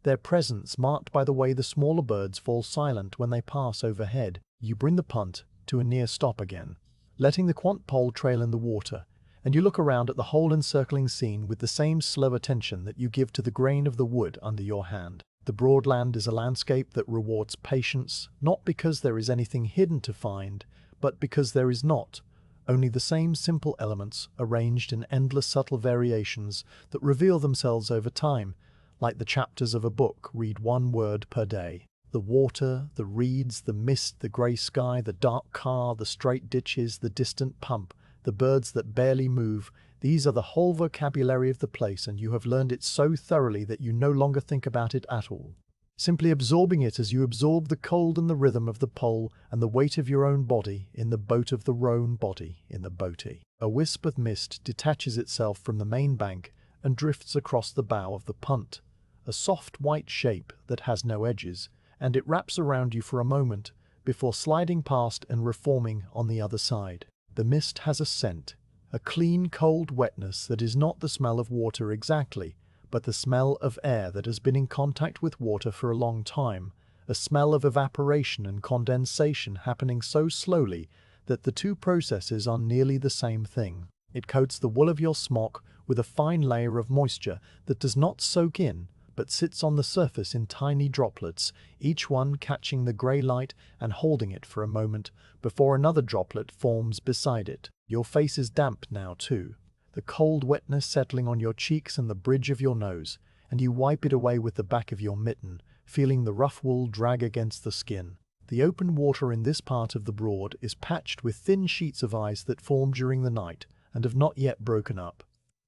their presence marked by the way the smaller birds fall silent when they pass overhead. You bring the punt to a near stop again, letting the quant pole trail in the water, and you look around at the whole encircling scene with the same slow attention that you give to the grain of the wood under your hand. The Broadland is a landscape that rewards patience, not because there is anything hidden to find, but because there is not. Only the same simple elements arranged in endless subtle variations that reveal themselves over time, like the chapters of a book read one word per day. The water, the reeds, the mist, the grey sky, the dark car, the straight ditches, the distant pump, the birds that barely move, these are the whole vocabulary of the place, and you have learned it so thoroughly that you no longer think about it at all, simply absorbing it as you absorb the cold and the rhythm of the pole and the weight of your own body in the boat of the roan body in the boatie. A wisp of mist detaches itself from the main bank and drifts across the bow of the punt, a soft white shape that has no edges, and it wraps around you for a moment before sliding past and reforming on the other side. The mist has a scent, a clean, cold wetness that is not the smell of water exactly, but the smell of air that has been in contact with water for a long time, a smell of evaporation and condensation happening so slowly that the two processes are nearly the same thing. It coats the wool of your smock with a fine layer of moisture that does not soak in, but sits on the surface in tiny droplets, each one catching the grey light and holding it for a moment before another droplet forms beside it. Your face is damp now too, the cold wetness settling on your cheeks and the bridge of your nose, and you wipe it away with the back of your mitten, feeling the rough wool drag against the skin. The open water in this part of the Broad is patched with thin sheets of ice that form during the night and have not yet broken up.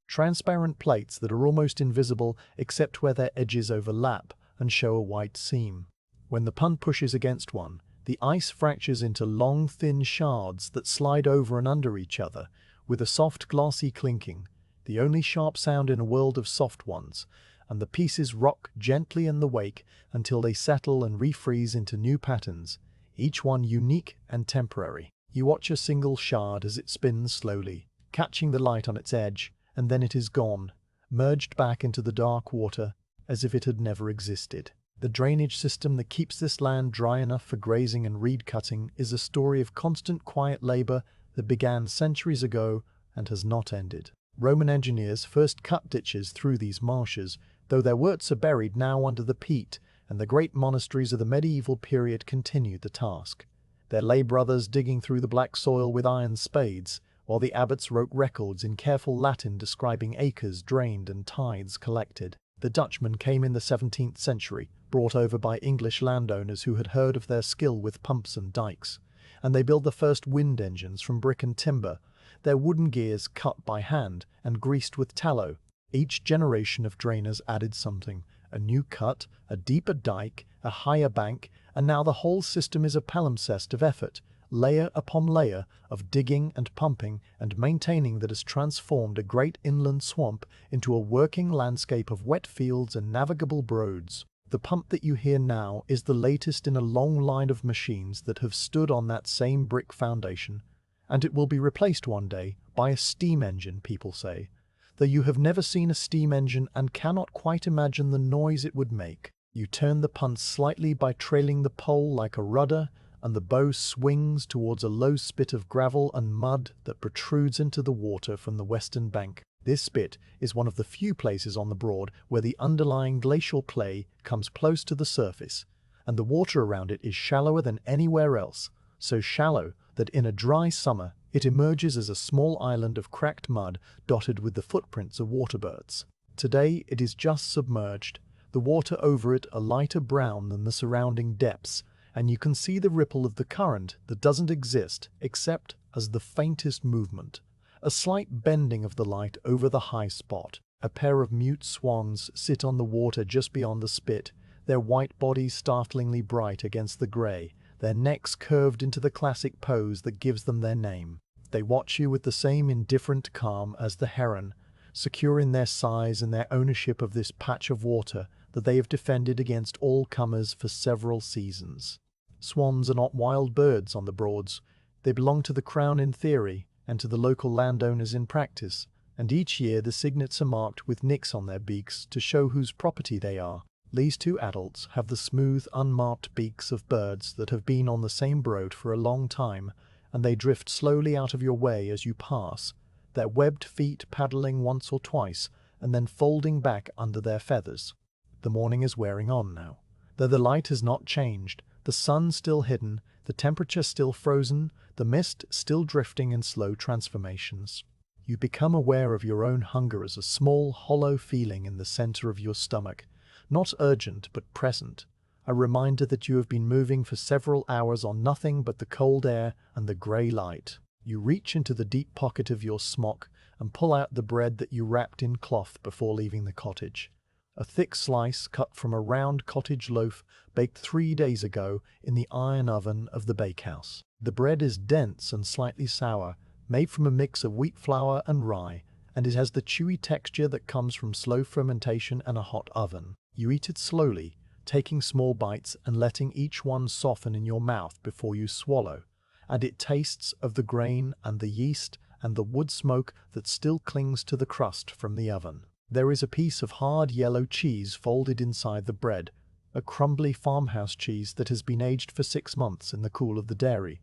Transparent plates that are almost invisible except where their edges overlap and show a white seam. When the punt pushes against one, the ice fractures into long, thin shards that slide over and under each other, with a soft, glossy clinking, the only sharp sound in a world of soft ones, and the pieces rock gently in the wake until they settle and refreeze into new patterns, each one unique and temporary. You watch a single shard as it spins slowly, catching the light on its edge, and then it is gone, merged back into the dark water as if it had never existed. The drainage system that keeps this land dry enough for grazing and reed cutting is a story of constant quiet labor that began centuries ago and has not ended. Roman engineers first cut ditches through these marshes, though their works are buried now under the peat, and the great monasteries of the medieval period continued the task, their lay brothers digging through the black soil with iron spades, while the abbots wrote records in careful Latin describing acres drained and tithes collected. The Dutchmen came in the 17th century, brought over by English landowners who had heard of their skill with pumps and dikes, and they built the first wind engines from brick and timber, their wooden gears cut by hand and greased with tallow. Each generation of drainers added something: a new cut, a deeper dike, a higher bank, and now the whole system is a palimpsest of effort, layer upon layer of digging and pumping and maintaining, that has transformed a great inland swamp into a working landscape of wet fields and navigable broads. The pump that you hear now is the latest in a long line of machines that have stood on that same brick foundation, and it will be replaced one day by a steam engine, people say, though you have never seen a steam engine and cannot quite imagine the noise it would make. You turn the punt slightly by trailing the pole like a rudder, and the bow swings towards a low spit of gravel and mud that protrudes into the water from the western bank. This spit is one of the few places on the Broad where the underlying glacial clay comes close to the surface, and the water around it is shallower than anywhere else, so shallow that in a dry summer it emerges as a small island of cracked mud dotted with the footprints of waterbirds. Today it is just submerged, the water over it a lighter brown than the surrounding depths, and you can see the ripple of the current that doesn't exist except as the faintest movement, a slight bending of the light over the high spot. A pair of mute swans sit on the water just beyond the spit, their white bodies startlingly bright against the grey, their necks curved into the classic pose that gives them their name. They watch you with the same indifferent calm as the heron, secure in their size and their ownership of this patch of water that they have defended against all comers for several seasons. Swans are not wild birds on the Broads. They belong to the Crown in theory and to the local landowners in practice, and each year the cygnets are marked with nicks on their beaks to show whose property they are. These two adults have the smooth, unmarked beaks of birds that have been on the same Broad for a long time, and they drift slowly out of your way as you pass, their webbed feet paddling once or twice and then folding back under their feathers. The morning is wearing on now. Though the light has not changed, the sun still hidden, the temperature still frozen, the mist still drifting in slow transformations. You become aware of your own hunger as a small, hollow feeling in the center of your stomach, not urgent but present, a reminder that you have been moving for several hours on nothing but the cold air and the grey light. You reach into the deep pocket of your smock and pull out the bread that you wrapped in cloth before leaving the cottage. A thick slice cut from a round cottage loaf baked 3 days ago in the iron oven of the bakehouse. The bread is dense and slightly sour, made from a mix of wheat flour and rye, and it has the chewy texture that comes from slow fermentation and a hot oven. You eat it slowly, taking small bites and letting each one soften in your mouth before you swallow, and it tastes of the grain and the yeast and the wood smoke that still clings to the crust from the oven. There is a piece of hard yellow cheese folded inside the bread, a crumbly farmhouse cheese that has been aged for 6 months in the cool of the dairy,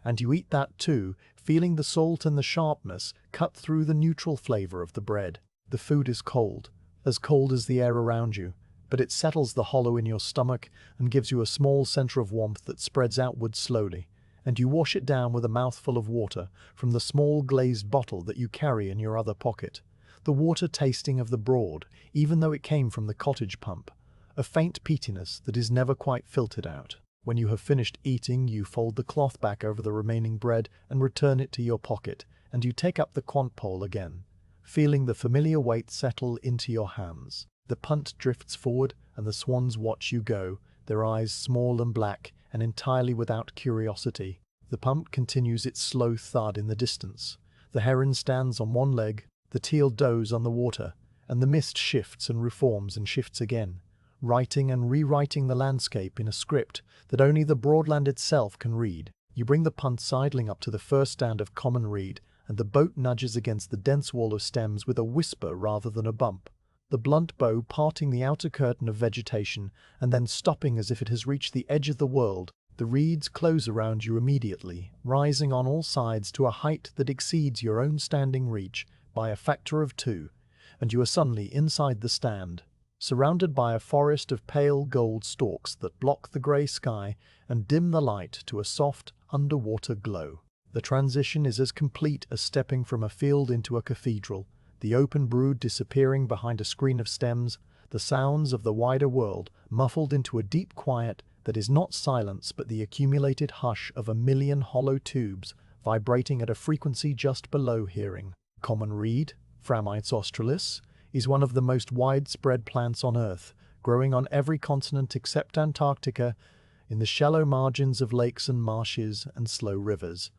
and you eat that too, feeling the salt and the sharpness cut through the neutral flavor of the bread. The food is cold as the air around you, but it settles the hollow in your stomach and gives you a small center of warmth that spreads outward slowly, and you wash it down with a mouthful of water from the small glazed bottle that you carry in your other pocket. The water tasting of the Broad, even though it came from the cottage pump, a faint peatiness that is never quite filtered out. When you have finished eating, you fold the cloth back over the remaining bread and return it to your pocket, and you take up the quant pole again, feeling the familiar weight settle into your hands. The punt drifts forward, and the swans watch you go, their eyes small and black and entirely without curiosity. The pump continues its slow thud in the distance. The heron stands on one leg, the teal does on the water, and the mist shifts and reforms and shifts again, writing and rewriting the landscape in a script that only the Broadland itself can read. You bring the punt sidling up to the first stand of common reed, and the boat nudges against the dense wall of stems with a whisper rather than a bump, the blunt bow parting the outer curtain of vegetation and then stopping as if it has reached the edge of the world. The reeds close around you immediately, rising on all sides to a height that exceeds your own standing reach by a factor of 2, and you are suddenly inside the stand, surrounded by a forest of pale gold stalks that block the grey sky and dim the light to a soft, underwater glow. The transition is as complete as stepping from a field into a cathedral, the open Brood disappearing behind a screen of stems, the sounds of the wider world muffled into a deep quiet that is not silence but the accumulated hush of a million hollow tubes vibrating at a frequency just below hearing. Common reed, Phragmites australis, is one of the most widespread plants on Earth, growing on every continent except Antarctica, in the shallow margins of lakes and marshes and slow rivers.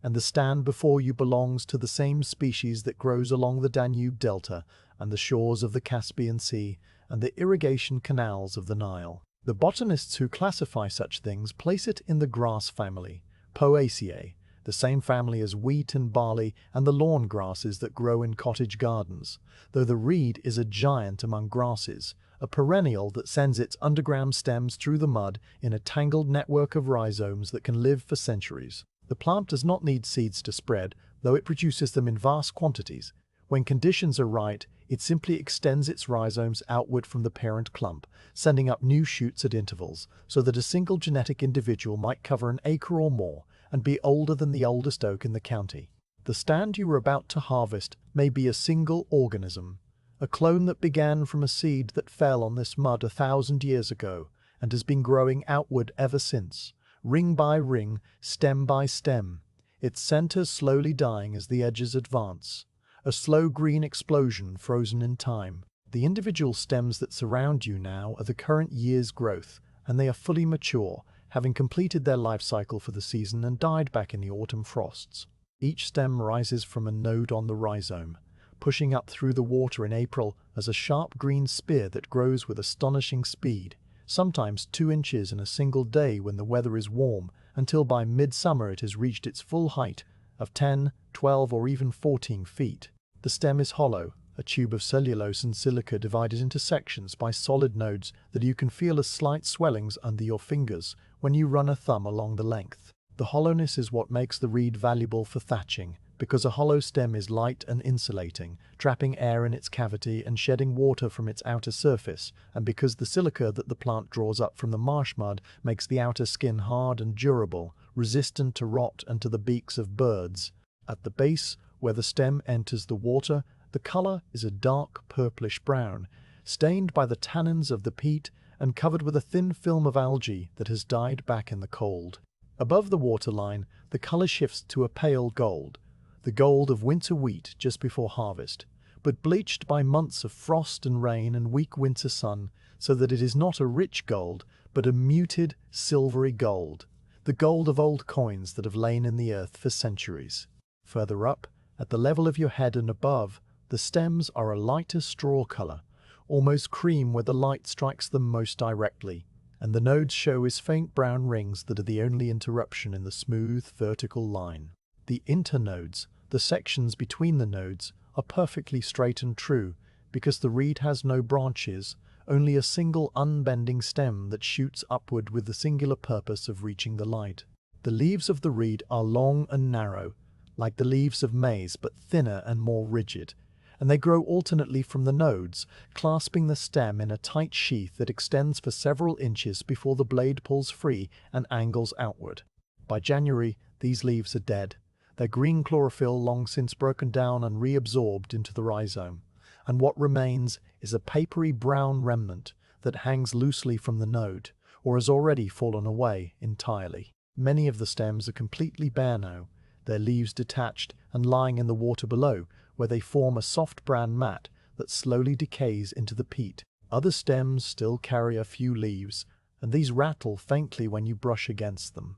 And the stand before you belongs to the same species that grows along the Danube Delta and the shores of the Caspian Sea and the irrigation canals of the Nile. The botanists who classify such things place it in the grass family, Poaceae, the same family as wheat and barley and the lawn grasses that grow in cottage gardens, though the reed is a giant among grasses, a perennial that sends its underground stems through the mud in a tangled network of rhizomes that can live for centuries. The plant does not need seeds to spread, though it produces them in vast quantities. When conditions are right, it simply extends its rhizomes outward from the parent clump, sending up new shoots at intervals, so that a single genetic individual might cover an acre or more and be older than the oldest oak in the county. The stand you are about to harvest may be a single organism, a clone that began from a seed that fell on this mud 1,000 years ago and has been growing outward ever since, ring by ring, stem by stem, its centers slowly dying as the edges advance. A slow green explosion frozen in time. The individual stems that surround you now are the current year's growth, and they are fully mature, having completed their life cycle for the season and died back in the autumn frosts. Each stem rises from a node on the rhizome, pushing up through the water in April as a sharp green spear that grows with astonishing speed, sometimes 2 inches in a single day when the weather is warm, until by midsummer it has reached its full height of 10, 12, or even 14 feet. The stem is hollow, a tube of cellulose and silica divided into sections by solid nodes that you can feel as slight swellings under your fingers when you run a thumb along the length. The hollowness is what makes the reed valuable for thatching, because a hollow stem is light and insulating, trapping air in its cavity and shedding water from its outer surface, and because the silica that the plant draws up from the marsh mud makes the outer skin hard and durable, resistant to rot and to the beaks of birds. At the base, where the stem enters the water, the color is a dark purplish-brown, stained by the tannins of the peat and covered with a thin film of algae that has died back in the cold. Above the waterline, the color shifts to a pale gold, the gold of winter wheat just before harvest, but bleached by months of frost and rain and weak winter sun, so that it is not a rich gold, but a muted, silvery gold, the gold of old coins that have lain in the earth for centuries. Further up, at the level of your head and above, the stems are a lighter straw color, almost cream where the light strikes them most directly, and the nodes show as faint brown rings that are the only interruption in the smooth, vertical line. The internodes, the sections between the nodes, are perfectly straight and true, because the reed has no branches, only a single unbending stem that shoots upward with the singular purpose of reaching the light. The leaves of the reed are long and narrow, like the leaves of maize, but thinner and more rigid, and they grow alternately from the nodes, clasping the stem in a tight sheath that extends for several inches before the blade pulls free and angles outward. By January, these leaves are dead, their green chlorophyll long since broken down and reabsorbed into the rhizome, and what remains is a papery brown remnant that hangs loosely from the node, or has already fallen away entirely. Many of the stems are completely bare now, their leaves detached and lying in the water below, where they form a soft brown mat that slowly decays into the peat. Other stems still carry a few leaves, and these rattle faintly when you brush against them,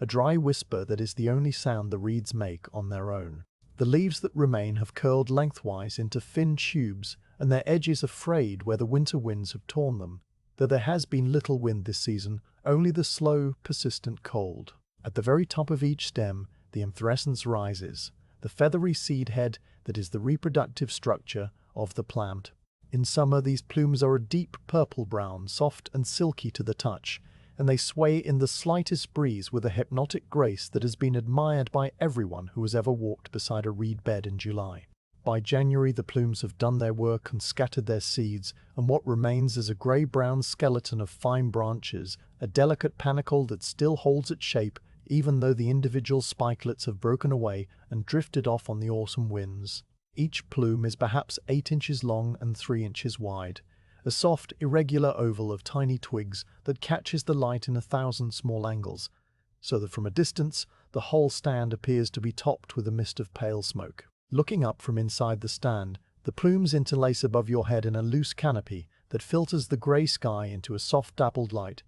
a dry whisper that is the only sound the reeds make on their own. The leaves that remain have curled lengthwise into thin tubes, and their edges are frayed where the winter winds have torn them. Though there has been little wind this season, only the slow, persistent cold. At the very top of each stem, the inflorescence rises, the feathery seed head that is the reproductive structure of the plant. In summer, these plumes are a deep purple-brown, soft and silky to the touch, and they sway in the slightest breeze with a hypnotic grace that has been admired by everyone who has ever walked beside a reed bed in July. By January, the plumes have done their work and scattered their seeds, and what remains is a grey-brown skeleton of fine branches, a delicate panicle that still holds its shape even though the individual spikelets have broken away and drifted off on the autumn winds. Each plume is perhaps 8 inches long and 3 inches wide, a soft, irregular oval of tiny twigs that catches the light in 1,000 small angles, so that from a distance the whole stand appears to be topped with a mist of pale smoke. Looking up from inside the stand, the plumes interlace above your head in a loose canopy that filters the grey sky into a soft dappled light,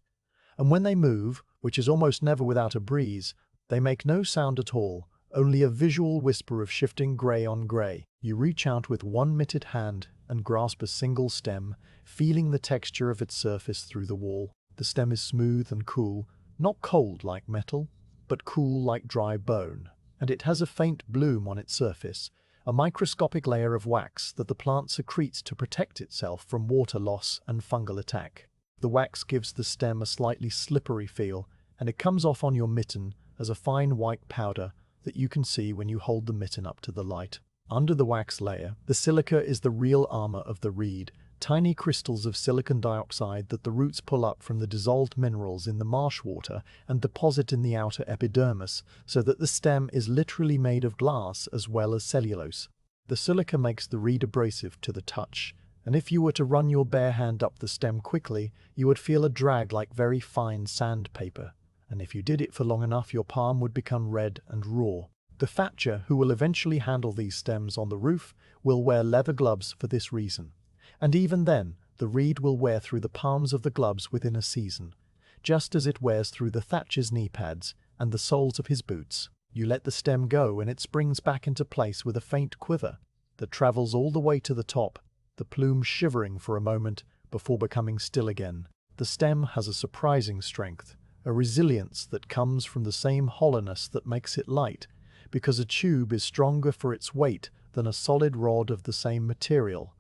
and when they move, which is almost never without a breeze, they make no sound at all, only a visual whisper of shifting grey on grey. You reach out with one mitted hand and grasp a single stem, feeling the texture of its surface through the wall. The stem is smooth and cool, not cold like metal, but cool like dry bone, and it has a faint bloom on its surface, a microscopic layer of wax that the plant secretes to protect itself from water loss and fungal attack. The wax gives the stem a slightly slippery feel, and it comes off on your mitten as a fine white powder that you can see when you hold the mitten up to the light. Under the wax layer, the silica is the real armor of the reed, tiny crystals of silicon dioxide that the roots pull up from the dissolved minerals in the marsh water and deposit in the outer epidermis, so that the stem is literally made of glass as well as cellulose. The silica makes the reed abrasive to the touch, and if you were to run your bare hand up the stem quickly, you would feel a drag like very fine sandpaper, and if you did it for long enough, your palm would become red and raw. The thatcher, who will eventually handle these stems on the roof, will wear leather gloves for this reason. And even then, the reed will wear through the palms of the gloves within a season, just as it wears through the thatcher's knee pads and the soles of his boots. You let the stem go and it springs back into place with a faint quiver that travels all the way to the top, the plume shivering for a moment before becoming still again. The stem has a surprising strength, a resilience that comes from the same hollowness that makes it light, because a tube is stronger for its weight than a solid rod of the same material,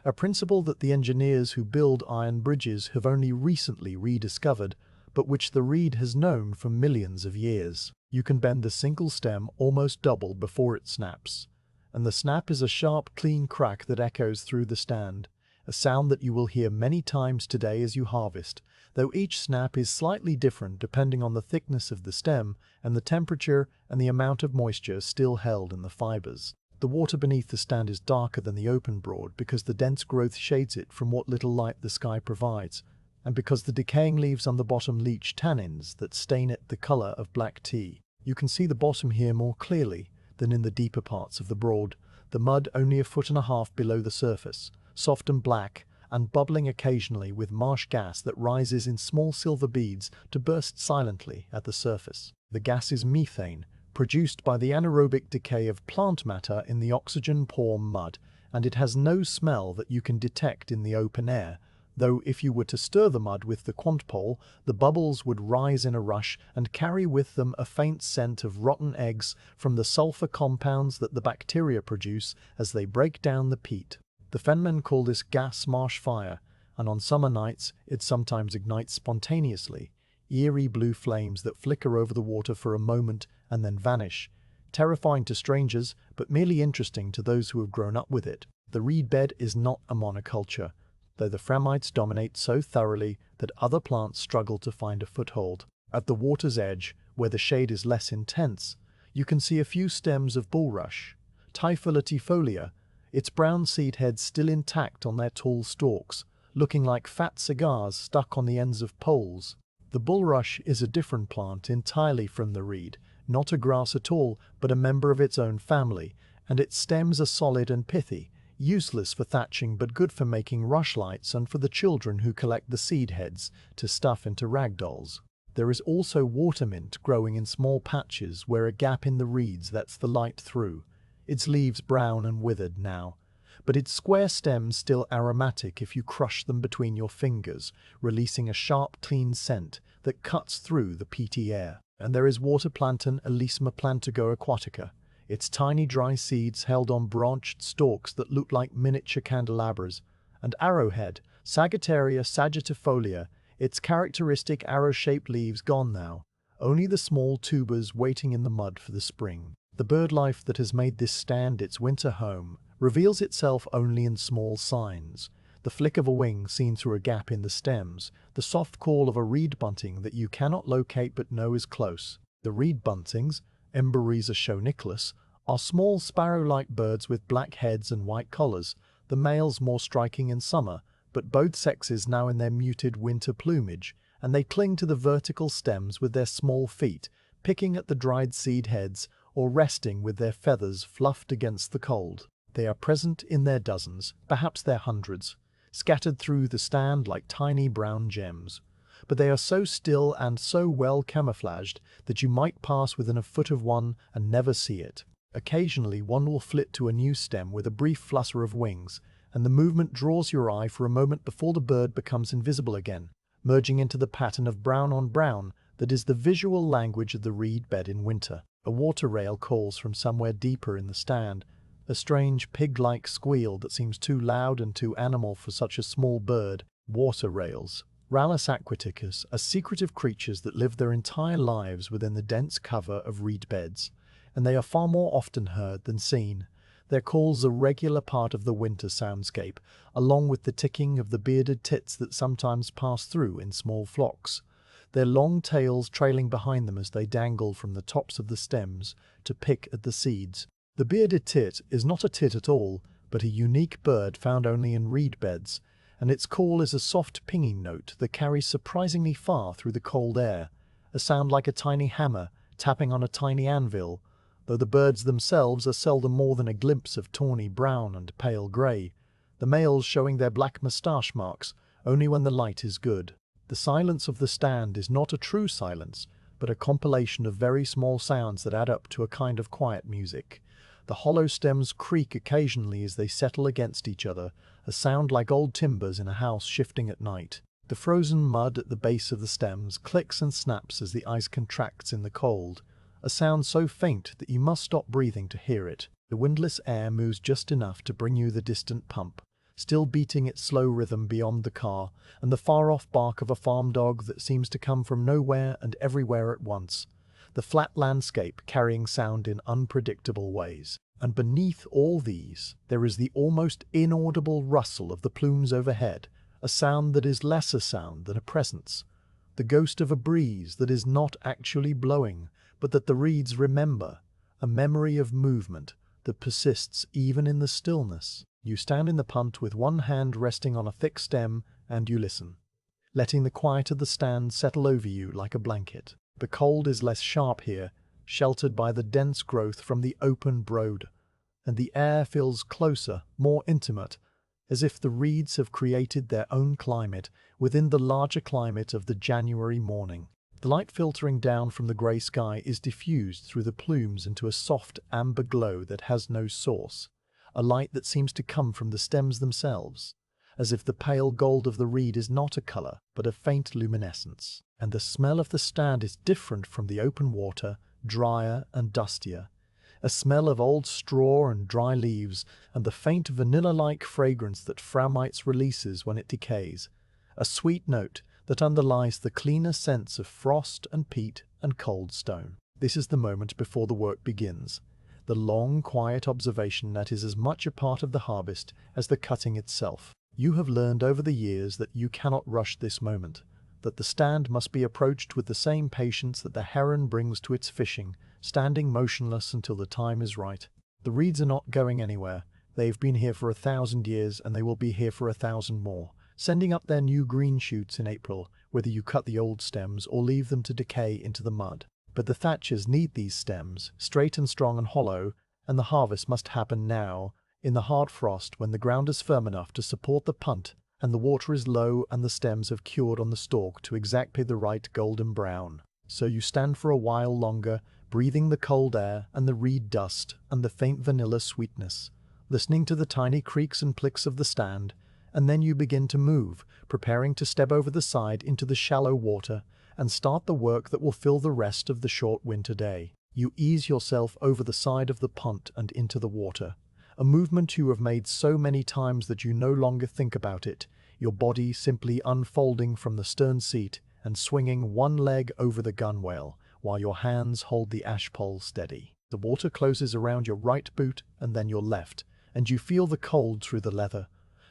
a principle that the engineers who build iron bridges have only recently rediscovered, but which the reed has known for millions of years. You can bend the single stem almost double before it snaps, and the snap is a sharp, clean crack that echoes through the stand, a sound that you will hear many times today as you harvest, though each snap is slightly different depending on the thickness of the stem and the temperature and the amount of moisture still held in the fibers. The water beneath the stand is darker than the open broad because the dense growth shades it from what little light the sky provides, and because the decaying leaves on the bottom leach tannins that stain it the color of black tea. You can see the bottom here more clearly than in the deeper parts of the broad, the mud only 1.5 feet below the surface, soft and black, and bubbling occasionally with marsh gas that rises in small silver beads to burst silently at the surface. The gas is methane, produced by the anaerobic decay of plant matter in the oxygen-poor mud, and it has no smell that you can detect in the open air, though if you were to stir the mud with the quant pole, the bubbles would rise in a rush and carry with them a faint scent of rotten eggs from the sulfur compounds that the bacteria produce as they break down the peat. The fenmen call this gas marsh fire, and on summer nights it sometimes ignites spontaneously, eerie blue flames that flicker over the water for a moment and then vanish, terrifying to strangers but merely interesting to those who have grown up with it. The reed bed is not a monoculture, though the Phragmites dominate so thoroughly that other plants struggle to find a foothold. At the water's edge, where the shade is less intense, you can see a few stems of bulrush, Typha latifolia, its brown seed heads still intact on their tall stalks, looking like fat cigars stuck on the ends of poles. The bulrush is a different plant entirely from the reed, not a grass at all, but a member of its own family, and its stems are solid and pithy, useless for thatching but good for making rushlights and for the children who collect the seed heads to stuff into rag dolls. There is also watermint growing in small patches where a gap in the reeds lets the light through, its leaves brown and withered now, but its square stems still aromatic if you crush them between your fingers, releasing a sharp, clean scent that cuts through the peaty air. And there is water plantain Alisma plantago aquatica, its tiny dry seeds held on branched stalks that look like miniature candelabras, and arrowhead Sagittaria sagittarifolia, its characteristic arrow-shaped leaves gone now, only the small tubers waiting in the mud for the spring. The bird life that has made this stand its winter home reveals itself only in small signs: the flick of a wing seen through a gap in the stems, the soft call of a reed bunting that you cannot locate but know is close. The reed buntings, Emberiza schoeniculus, are small sparrow-like birds with black heads and white collars, the males more striking in summer, but both sexes now in their muted winter plumage, and they cling to the vertical stems with their small feet, picking at the dried seed heads or resting with their feathers fluffed against the cold. They are present in their dozens, perhaps their hundreds, scattered through the stand like tiny brown gems. But they are so still and so well camouflaged that you might pass within a foot of one and never see it. Occasionally one will flit to a new stem with a brief flutter of wings, and the movement draws your eye for a moment before the bird becomes invisible again, merging into the pattern of brown on brown that is the visual language of the reed bed in winter. A water rail calls from somewhere deeper in the stand, a strange pig-like squeal that seems too loud and too animal for such a small bird. Water rails, Rallus aquaticus, are secretive creatures that live their entire lives within the dense cover of reed beds, and they are far more often heard than seen. Their calls are a regular part of the winter soundscape, along with the ticking of the bearded tits that sometimes pass through in small flocks, their long tails trailing behind them as they dangle from the tops of the stems to pick at the seeds. The bearded tit is not a tit at all, but a unique bird found only in reed beds, and its call is a soft pinging note that carries surprisingly far through the cold air, a sound like a tiny hammer tapping on a tiny anvil, though the birds themselves are seldom more than a glimpse of tawny brown and pale grey, the males showing their black moustache marks only when the light is good. The silence of the stand is not a true silence, but a compilation of very small sounds that add up to a kind of quiet music. The hollow stems creak occasionally as they settle against each other, a sound like old timbers in a house shifting at night. The frozen mud at the base of the stems clicks and snaps as the ice contracts in the cold, a sound so faint that you must stop breathing to hear it. The windless air moves just enough to bring you the distant pump, still beating its slow rhythm beyond the car, and the far-off bark of a farm dog that seems to come from nowhere and everywhere at once. The flat landscape carrying sound in unpredictable ways. And beneath all these, there is the almost inaudible rustle of the plumes overhead, a sound that is less a sound than a presence, the ghost of a breeze that is not actually blowing, but that the reeds remember, a memory of movement that persists even in the stillness. You stand in the punt with one hand resting on a thick stem, and you listen, letting the quiet of the stand settle over you like a blanket. The cold is less sharp here, sheltered by the dense growth from the open broad, and the air feels closer, more intimate, as if the reeds have created their own climate within the larger climate of the January morning. The light filtering down from the grey sky is diffused through the plumes into a soft amber glow that has no source, a light that seems to come from the stems themselves, as if the pale gold of the reed is not a colour, but a faint luminescence. And the smell of the stand is different from the open water, drier and dustier, a smell of old straw and dry leaves, and the faint vanilla-like fragrance that Fraumites releases when it decays, a sweet note that underlies the cleaner scents of frost and peat and cold stone. This is the moment before the work begins, the long, quiet observation that is as much a part of the harvest as the cutting itself. You have learned over the years that you cannot rush this moment, that the stand must be approached with the same patience that the heron brings to its fishing, standing motionless until the time is right. The reeds are not going anywhere. They've been here for 1,000 years, and they will be here for 1,000 more, sending up their new green shoots in April, whether you cut the old stems or leave them to decay into the mud. But the thatchers need these stems, straight and strong and hollow, and the harvest must happen now, in the hard frost when the ground is firm enough to support the punt, and the water is low and the stems have cured on the stalk to exactly the right golden brown. So you stand for a while longer, breathing the cold air and the reed dust and the faint vanilla sweetness, listening to the tiny creaks and clicks of the stand, and then you begin to move, preparing to step over the side into the shallow water and start the work that will fill the rest of the short winter day. You ease yourself over the side of the punt and into the water, a movement you have made so many times that you no longer think about it, your body simply unfolding from the stern seat and swinging one leg over the gunwale while your hands hold the ash pole steady. The water closes around your right boot and then your left, and you feel the cold through the leather,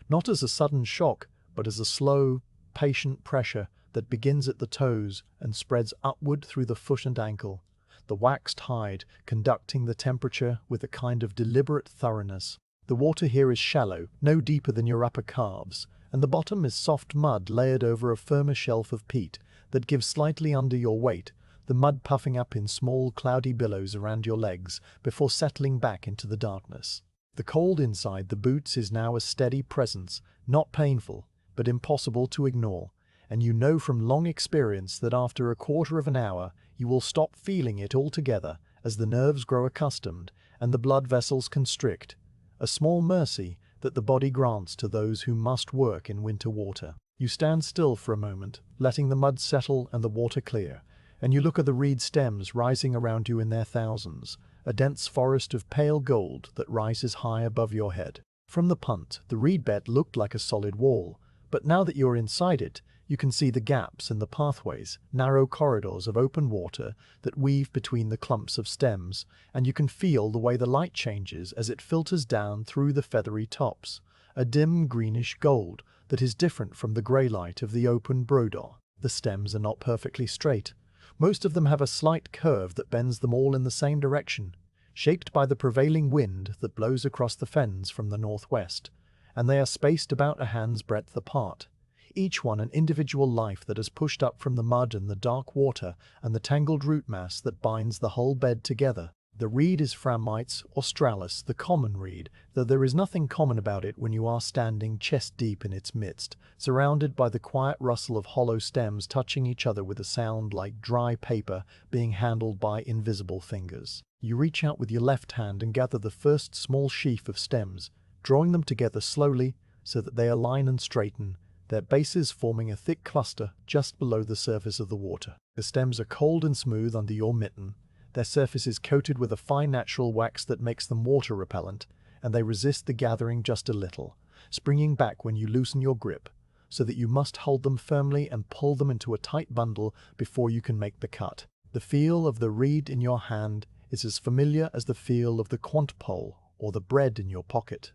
not as a sudden shock, but as a slow, patient pressure that begins at the toes and spreads upward through the foot and ankle, the waxed hide conducting the temperature with a kind of deliberate thoroughness. The water here is shallow, no deeper than your upper calves, and the bottom is soft mud layered over a firmer shelf of peat that gives slightly under your weight, the mud puffing up in small cloudy billows around your legs before settling back into the darkness. The cold inside the boots is now a steady presence, not painful, but impossible to ignore, and you know from long experience that after a quarter of an hour you will stop feeling it altogether as the nerves grow accustomed and the blood vessels constrict, a small mercy that the body grants to those who must work in winter water. You stand still for a moment, letting the mud settle and the water clear, and you look at the reed stems rising around you in their thousands, a dense forest of pale gold that rises high above your head. From the punt, the reed bed looked like a solid wall, but now that you're inside it, you can see the gaps in the pathways, narrow corridors of open water that weave between the clumps of stems, and you can feel the way the light changes as it filters down through the feathery tops, a dim greenish gold that is different from the grey light of the open brodor. The stems are not perfectly straight. Most of them have a slight curve that bends them all in the same direction, shaped by the prevailing wind that blows across the fens from the northwest, and they are spaced about a hand's breadth apart, each one an individual life that has pushed up from the mud and the dark water and the tangled root mass that binds the whole bed together. The reed is Phragmites australis, the common reed, though there is nothing common about it when you are standing chest-deep in its midst, surrounded by the quiet rustle of hollow stems touching each other with a sound like dry paper being handled by invisible fingers. You reach out with your left hand and gather the first small sheaf of stems, drawing them together slowly so that they align and straighten, their bases forming a thick cluster just below the surface of the water. The stems are cold and smooth under your mitten, their surface is coated with a fine natural wax that makes them water repellent, and they resist the gathering just a little, springing back when you loosen your grip, so that you must hold them firmly and pull them into a tight bundle before you can make the cut. The feel of the reed in your hand is as familiar as the feel of the quant pole or the bread in your pocket.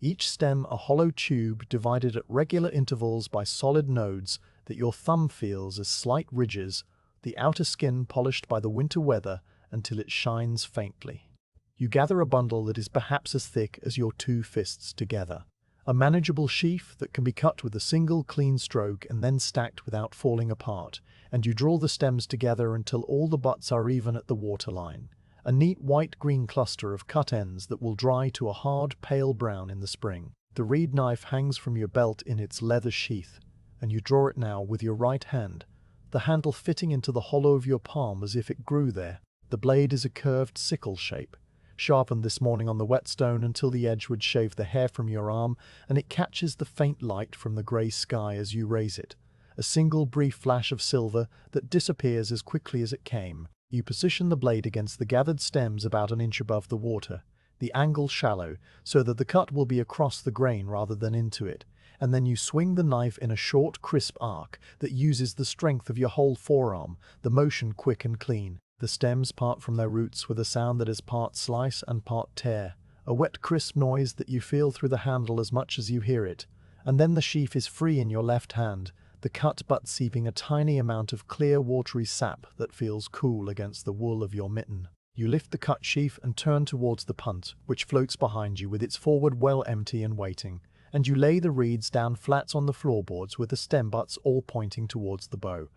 Each stem a hollow tube divided at regular intervals by solid nodes that your thumb feels as slight ridges, the outer skin polished by the winter weather until it shines faintly. You gather a bundle that is perhaps as thick as your two fists together, a manageable sheaf that can be cut with a single clean stroke and then stacked without falling apart, and you draw the stems together until all the butts are even at the waterline, a neat white-green cluster of cut ends that will dry to a hard pale brown in the spring. The reed knife hangs from your belt in its leather sheath, and you draw it now with your right hand, the handle fitting into the hollow of your palm as if it grew there. The blade is a curved sickle shape, sharpened this morning on the whetstone until the edge would shave the hair from your arm, and it catches the faint light from the grey sky as you raise it, a single brief flash of silver that disappears as quickly as it came. You position the blade against the gathered stems about an inch above the water, the angle shallow, so that the cut will be across the grain rather than into it, and then you swing the knife in a short, crisp arc that uses the strength of your whole forearm, the motion quick and clean. The stems part from their roots with a sound that is part slice and part tear, a wet, crisp noise that you feel through the handle as much as you hear it, and then the sheaf is free in your left hand, the cut butt seeping a tiny amount of clear, watery sap that feels cool against the wool of your mitten. You lift the cut sheaf and turn towards the punt, which floats behind you with its forward well empty and waiting, and you lay the reeds down flat on the floorboards with the stem butts all pointing towards the bow.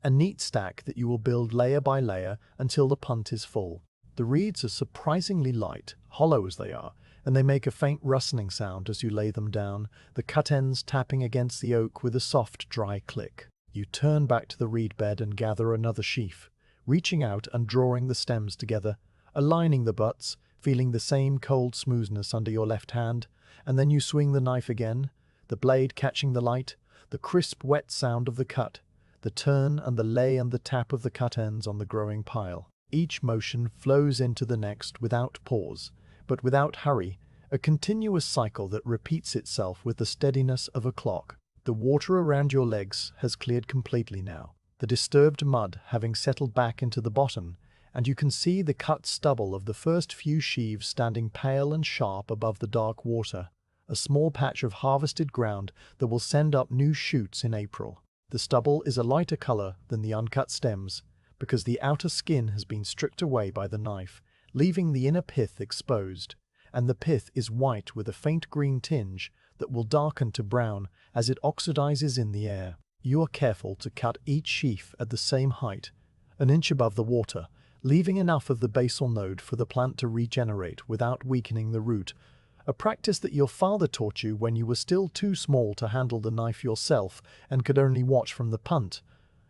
A neat stack that you will build layer by layer until the punt is full. The reeds are surprisingly light, hollow as they are, and they make a faint rustling sound as you lay them down, the cut ends tapping against the oak with a soft, dry click. You turn back to the reed bed and gather another sheaf, reaching out and drawing the stems together, aligning the butts, feeling the same cold smoothness under your left hand, and then you swing the knife again, the blade catching the light, the crisp, wet sound of the cut, the turn and the lay and the tap of the cut ends on the growing pile. Each motion flows into the next without pause, but without hurry, a continuous cycle that repeats itself with the steadiness of a clock. The water around your legs has cleared completely now, the disturbed mud having settled back into the bottom, and you can see the cut stubble of the first few sheaves standing pale and sharp above the dark water, a small patch of harvested ground that will send up new shoots in April. The stubble is a lighter color than the uncut stems, because the outer skin has been stripped away by the knife, leaving the inner pith exposed, and the pith is white with a faint green tinge that will darken to brown as it oxidizes in the air. You are careful to cut each sheaf at the same height, an inch above the water, leaving enough of the basal node for the plant to regenerate without weakening the root, a practice that your father taught you when you were still too small to handle the knife yourself and could only watch from the punt,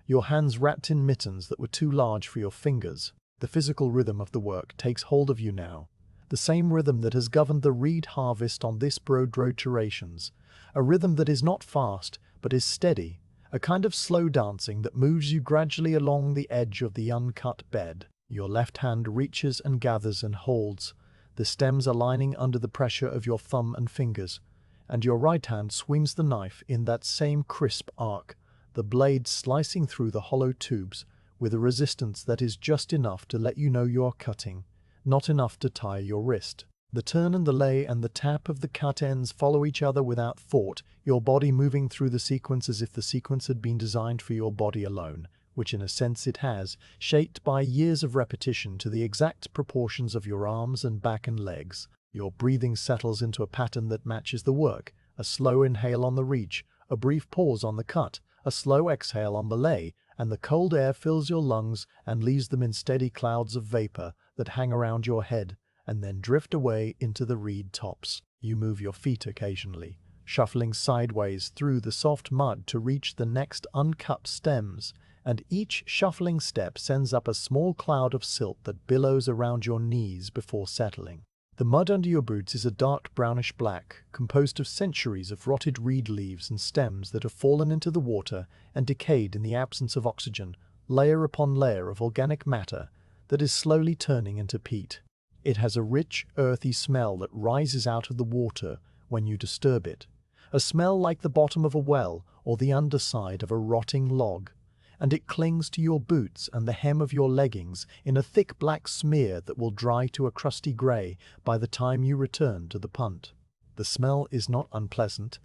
your hands wrapped in mittens that were too large for your fingers. The physical rhythm of the work takes hold of you now, the same rhythm that has governed the reed harvest on this broad road durations, a rhythm that is not fast but is steady, a kind of slow dancing that moves you gradually along the edge of the uncut bed. Your left hand reaches and gathers and holds, the stems aligning under the pressure of your thumb and fingers, and your right hand swings the knife in that same crisp arc, the blade slicing through the hollow tubes with a resistance that is just enough to let you know you are cutting, not enough to tire your wrist. The turn and the lay and the tap of the cut ends follow each other without thought, your body moving through the sequence as if the sequence had been designed for your body alone, which in a sense it has, shaped by years of repetition to the exact proportions of your arms and back and legs. Your breathing settles into a pattern that matches the work, a slow inhale on the reach, a brief pause on the cut, a slow exhale on the lay, and the cold air fills your lungs and leaves them in steady clouds of vapor that hang around your head and then drift away into the reed tops. You move your feet occasionally, shuffling sideways through the soft mud to reach the next uncut stems, and each shuffling step sends up a small cloud of silt that billows around your knees before settling. The mud under your boots is a dark brownish black, composed of centuries of rotted reed leaves and stems that have fallen into the water and decayed in the absence of oxygen, layer upon layer of organic matter that is slowly turning into peat. It has a rich, earthy smell that rises out of the water when you disturb it, a smell like the bottom of a well or the underside of a rotting log, and it clings to your boots and the hem of your leggings in a thick black smear that will dry to a crusty grey by the time you return to the punt. The smell is not unpleasant.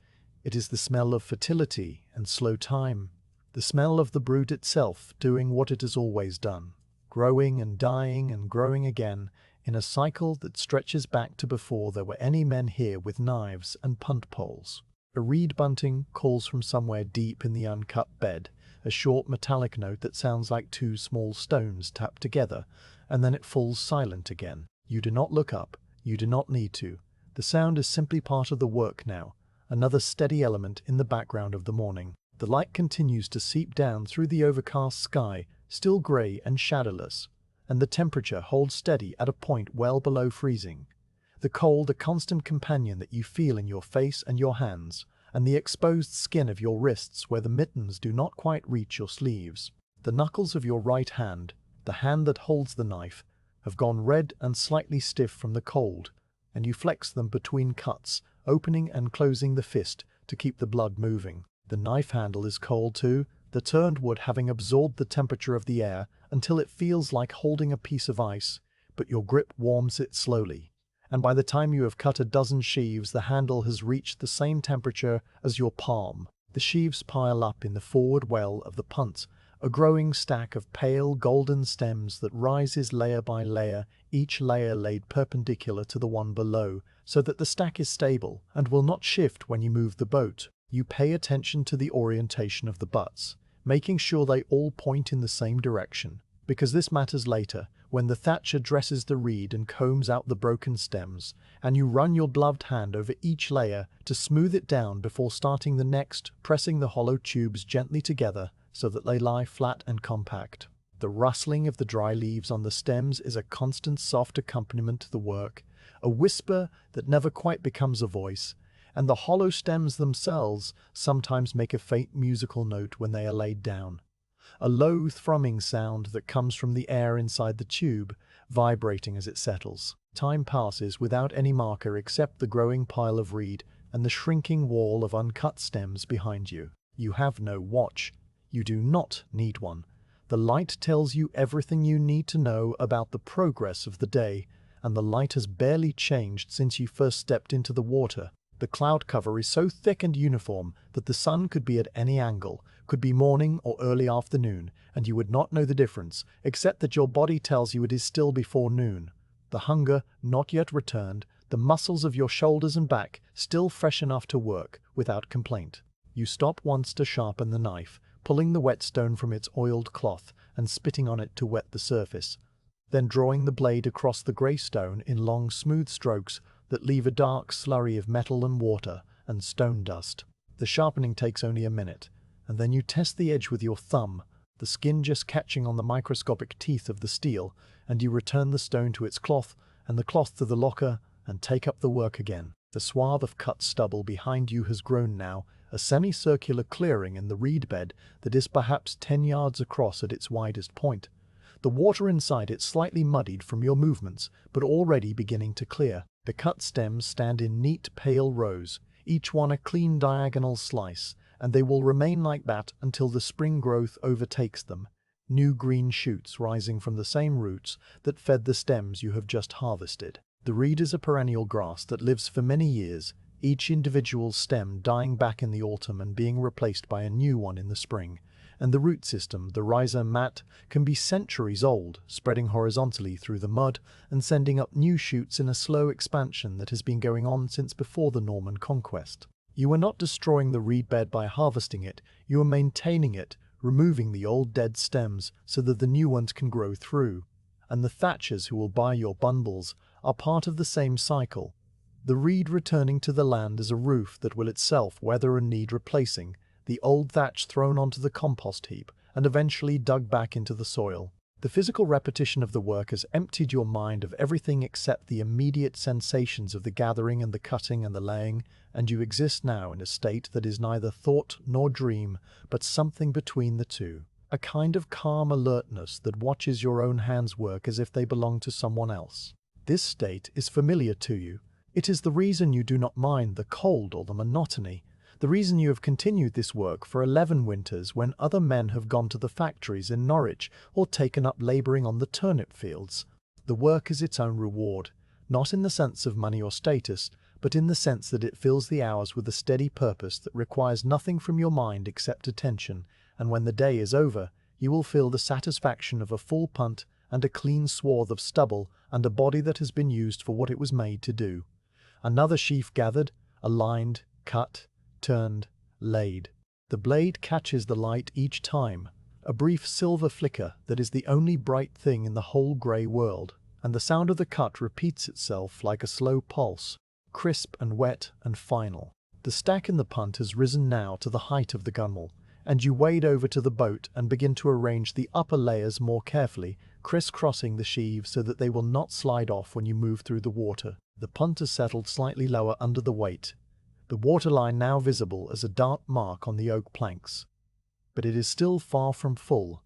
It is the smell of fertility and slow time, the smell of the brood itself doing what it has always done, growing and dying and growing again in a cycle that stretches back to before there were any men here with knives and punt poles. A reed bunting calls from somewhere deep in the uncut bed, a short metallic note that sounds like two small stones tapped together, and then it falls silent again. You do not look up. You do not need to. The sound is simply part of the work now, another steady element in the background of the morning. The light continues to seep down through the overcast sky, still grey and shadowless, and the temperature holds steady at a point well below freezing. The cold, a constant companion that you feel in your face and your hands, and the exposed skin of your wrists where the mittens do not quite reach your sleeves. The knuckles of your right hand, the hand that holds the knife, have gone red and slightly stiff from the cold, and you flex them between cuts, opening and closing the fist to keep the blood moving. The knife handle is cold too, the turned wood having absorbed the temperature of the air until it feels like holding a piece of ice, but your grip warms it slowly, and by the time you have cut a dozen sheaves, the handle has reached the same temperature as your palm. The sheaves pile up in the forward well of the punt, a growing stack of pale golden stems that rises layer by layer, each layer laid perpendicular to the one below, so that the stack is stable and will not shift when you move the boat. You pay attention to the orientation of the butts, making sure they all point in the same direction, because this matters later, when the thatcher dresses the reed and combs out the broken stems, and you run your gloved hand over each layer to smooth it down before starting the next, pressing the hollow tubes gently together so that they lie flat and compact. The rustling of the dry leaves on the stems is a constant soft accompaniment to the work, a whisper that never quite becomes a voice, and the hollow stems themselves sometimes make a faint musical note when they are laid down. A low thrumming sound that comes from the air inside the tube, vibrating as it settles. Time passes without any marker except the growing pile of reed and the shrinking wall of uncut stems behind you. You have no watch. You do not need one. The light tells you everything you need to know about the progress of the day, and the light has barely changed since you first stepped into the water. The cloud cover is so thick and uniform that the sun could be at any angle, could be morning or early afternoon, and you would not know the difference, except that your body tells you it is still before noon. The hunger, not yet returned, the muscles of your shoulders and back still fresh enough to work without complaint. You stop once to sharpen the knife, pulling the whetstone from its oiled cloth and spitting on it to wet the surface, then drawing the blade across the grey stone in long smooth strokes that leave a dark slurry of metal and water and stone dust. The sharpening takes only a minute, and then you test the edge with your thumb, the skin just catching on the microscopic teeth of the steel, and you return the stone to its cloth and the cloth to the locker and take up the work again. The swath of cut stubble behind you has grown now, a semicircular clearing in the reed bed that is perhaps 10 yards across at its widest point. The water inside it slightly muddied from your movements, but already beginning to clear. The cut stems stand in neat pale rows, each one a clean diagonal slice, and they will remain like that until the spring growth overtakes them, new green shoots rising from the same roots that fed the stems you have just harvested. The reed is a perennial grass that lives for many years, each individual stem dying back in the autumn and being replaced by a new one in the spring, and the root system, the rhizome mat, can be centuries old, spreading horizontally through the mud and sending up new shoots in a slow expansion that has been going on since before the Norman conquest. You are not destroying the reed bed by harvesting it, you are maintaining it, removing the old dead stems so that the new ones can grow through. And the thatchers who will buy your bundles are part of the same cycle. The reed returning to the land as a roof that will itself weather and need replacing, the old thatch thrown onto the compost heap and eventually dug back into the soil. The physical repetition of the work has emptied your mind of everything except the immediate sensations of the gathering and the cutting and the laying, and you exist now in a state that is neither thought nor dream, but something between the two. A kind of calm alertness that watches your own hands work as if they belong to someone else. This state is familiar to you. It is the reason you do not mind the cold or the monotony, the reason you have continued this work for 11 winters when other men have gone to the factories in Norwich or taken up labouring on the turnip fields. The work is its own reward, not in the sense of money or status, but in the sense that it fills the hours with a steady purpose that requires nothing from your mind except attention, and when the day is over, you will feel the satisfaction of a full punt and a clean swath of stubble and a body that has been used for what it was made to do. Another sheaf gathered, aligned, cut, turned, laid. The blade catches the light each time, a brief silver flicker that is the only bright thing in the whole grey world, and the sound of the cut repeats itself like a slow pulse, crisp and wet and final. The stack in the punt has risen now to the height of the gunwale, and you wade over to the boat and begin to arrange the upper layers more carefully, criss-crossing the sheaves so that they will not slide off when you move through the water. The punt is settled slightly lower under the weight, the waterline now visible as a dark mark on the oak planks. But it is still far from full,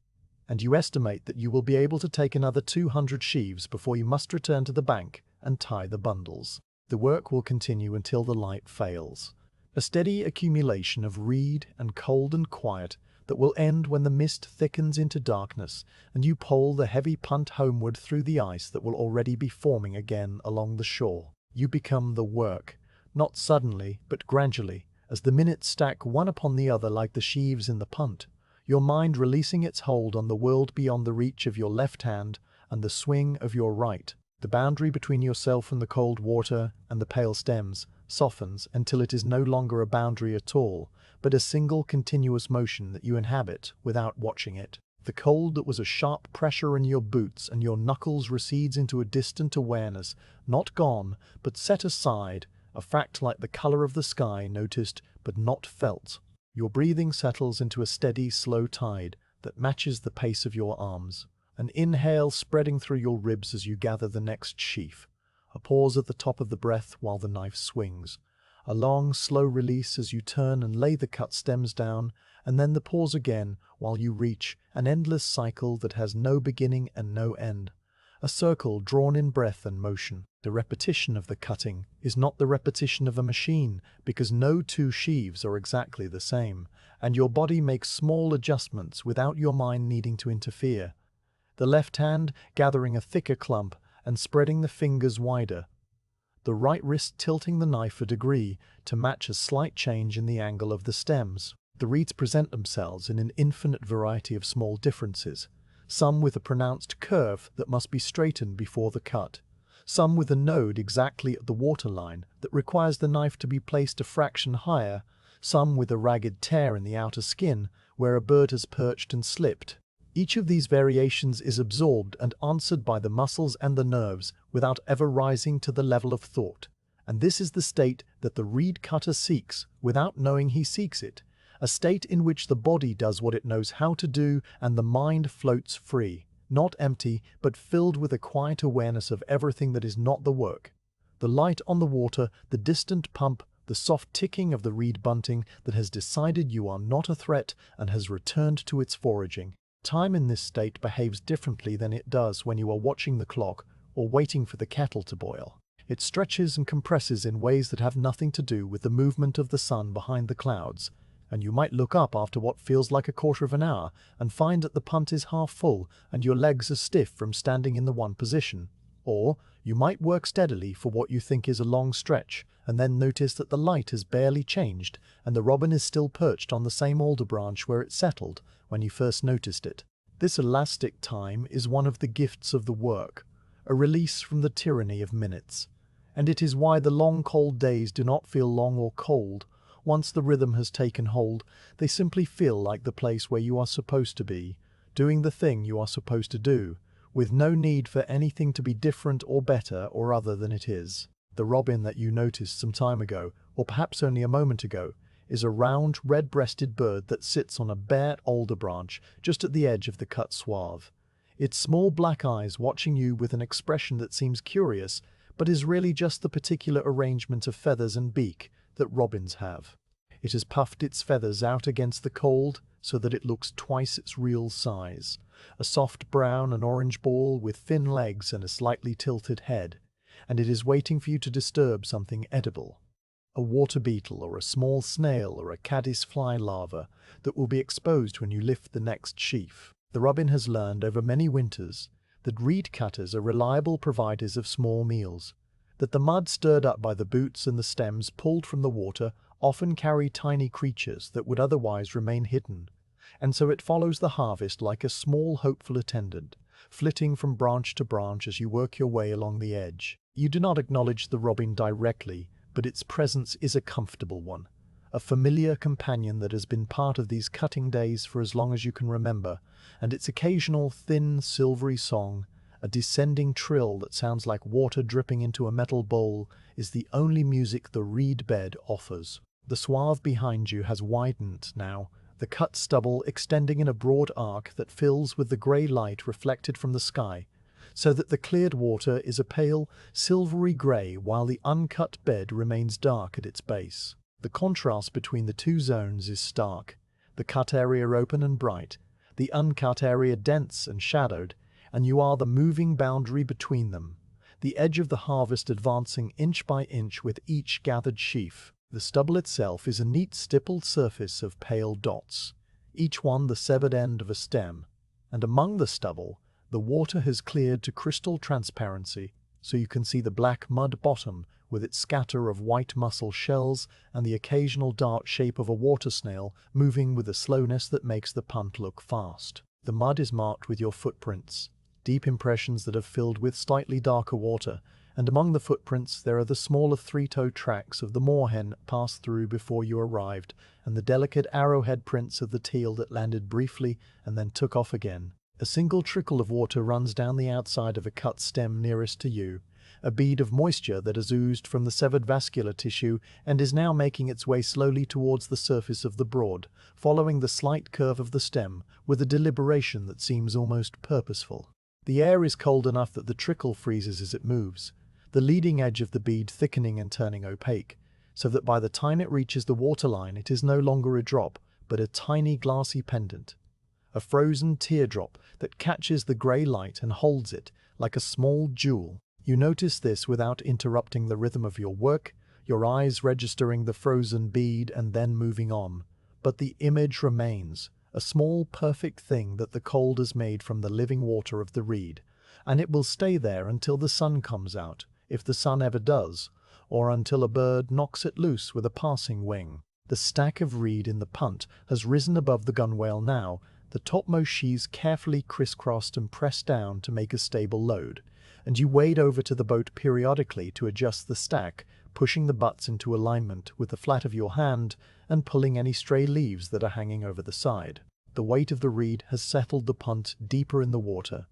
and you estimate that you will be able to take another 200 sheaves before you must return to the bank and tie the bundles. The work will continue until the light fails, a steady accumulation of reed and cold and quiet that will end when the mist thickens into darkness and you pole the heavy punt homeward through the ice that will already be forming again along the shore. You become the work, not suddenly but gradually, as the minutes stack one upon the other like the sheaves in the punt, your mind releasing its hold on the world beyond the reach of your left hand and the swing of your right. The boundary between yourself and the cold water and the pale stems softens until it is no longer a boundary at all, but a single continuous motion that you inhabit without watching it. The cold that was a sharp pressure in your boots and your knuckles recedes into a distant awareness, not gone, but set aside, a fact like the colour of the sky noticed but not felt. Your breathing settles into a steady, slow tide that matches the pace of your arms. An inhale spreading through your ribs as you gather the next sheaf, a pause at the top of the breath while the knife swings, a long, slow release as you turn and lay the cut stems down, and then the pause again while you reach an endless cycle that has no beginning and no end, a circle drawn in breath and motion. The repetition of the cutting is not the repetition of a machine, because no two sheaves are exactly the same, and your body makes small adjustments without your mind needing to interfere. The left hand gathering a thicker clump and spreading the fingers wider, the right wrist tilting the knife a degree to match a slight change in the angle of the stems. The reeds present themselves in an infinite variety of small differences, some with a pronounced curve that must be straightened before the cut, some with a node exactly at the waterline that requires the knife to be placed a fraction higher, some with a ragged tear in the outer skin where a bird has perched and slipped. Each of these variations is absorbed and answered by the muscles and the nerves without ever rising to the level of thought. And this is the state that the reed cutter seeks without knowing he seeks it, a state in which the body does what it knows how to do and the mind floats free, not empty, but filled with a quiet awareness of everything that is not the work. The light on the water, the distant pump, the soft ticking of the reed bunting that has decided you are not a threat and has returned to its foraging. Time in this state behaves differently than it does when you are watching the clock or waiting for the kettle to boil. It stretches and compresses in ways that have nothing to do with the movement of the sun behind the clouds, and you might look up after what feels like a quarter of an hour and find that the punt is half full and your legs are stiff from standing in the one position. Or you might work steadily for what you think is a long stretch and then notice that the light has barely changed and the robin is still perched on the same alder branch where it settled when you first noticed it. This elastic time is one of the gifts of the work, a release from the tyranny of minutes. And it is why the long cold days do not feel long or cold. Once the rhythm has taken hold, they simply feel like the place where you are supposed to be, doing the thing you are supposed to do, with no need for anything to be different or better or other than it is. The robin that you noticed some time ago, or perhaps only a moment ago, is a round, red-breasted bird that sits on a bare alder branch just at the edge of the cut swath. Its small black eyes watching you with an expression that seems curious, but is really just the particular arrangement of feathers and beak that robins have. It has puffed its feathers out against the cold so that it looks twice its real size, a soft brown and orange ball with thin legs and a slightly tilted head, and it is waiting for you to disturb something edible. A water beetle or a small snail or a caddisfly larva that will be exposed when you lift the next sheaf. The robin has learned over many winters that reed cutters are reliable providers of small meals, that the mud stirred up by the boots and the stems pulled from the water often carry tiny creatures that would otherwise remain hidden, and so it follows the harvest like a small hopeful attendant, flitting from branch to branch as you work your way along the edge. You do not acknowledge the robin directly, but its presence is a comfortable one, a familiar companion that has been part of these cutting days for as long as you can remember, and its occasional thin, silvery song, a descending trill that sounds like water dripping into a metal bowl, is the only music the reed bed offers. The swath behind you has widened now, the cut stubble extending in a broad arc that fills with the grey light reflected from the sky, so that the cleared water is a pale, silvery grey while the uncut bed remains dark at its base. The contrast between the two zones is stark, the cut area open and bright, the uncut area dense and shadowed, and you are the moving boundary between them, the edge of the harvest advancing inch by inch with each gathered sheaf. The stubble itself is a neat stippled surface of pale dots, each one the severed end of a stem, and among the stubble, the water has cleared to crystal transparency, so you can see the black mud bottom with its scatter of white mussel shells and the occasional dark shape of a water snail moving with a slowness that makes the punt look fast. The mud is marked with your footprints, deep impressions that have filled with slightly darker water, and among the footprints there are the smaller three-toe tracks of the moorhen passed through before you arrived, and the delicate arrowhead prints of the teal that landed briefly and then took off again. A single trickle of water runs down the outside of a cut stem nearest to you, a bead of moisture that has oozed from the severed vascular tissue and is now making its way slowly towards the surface of the broad, following the slight curve of the stem with a deliberation that seems almost purposeful. The air is cold enough that the trickle freezes as it moves, the leading edge of the bead thickening and turning opaque, so that by the time it reaches the waterline it is no longer a drop, but a tiny glassy pendant, a frozen teardrop that catches the grey light and holds it like a small jewel. You notice this without interrupting the rhythm of your work, your eyes registering the frozen bead and then moving on, but the image remains, a small perfect thing that the cold has made from the living water of the reed, and it will stay there until the sun comes out, if the sun ever does, or until a bird knocks it loose with a passing wing. The stack of reed in the punt has risen above the gunwale now, the topmost sheaves carefully crisscrossed and pressed down to make a stable load, and you wade over to the boat periodically to adjust the stack, pushing the butts into alignment with the flat of your hand and pulling any stray leaves that are hanging over the side. The weight of the reed has settled the punt deeper in the water,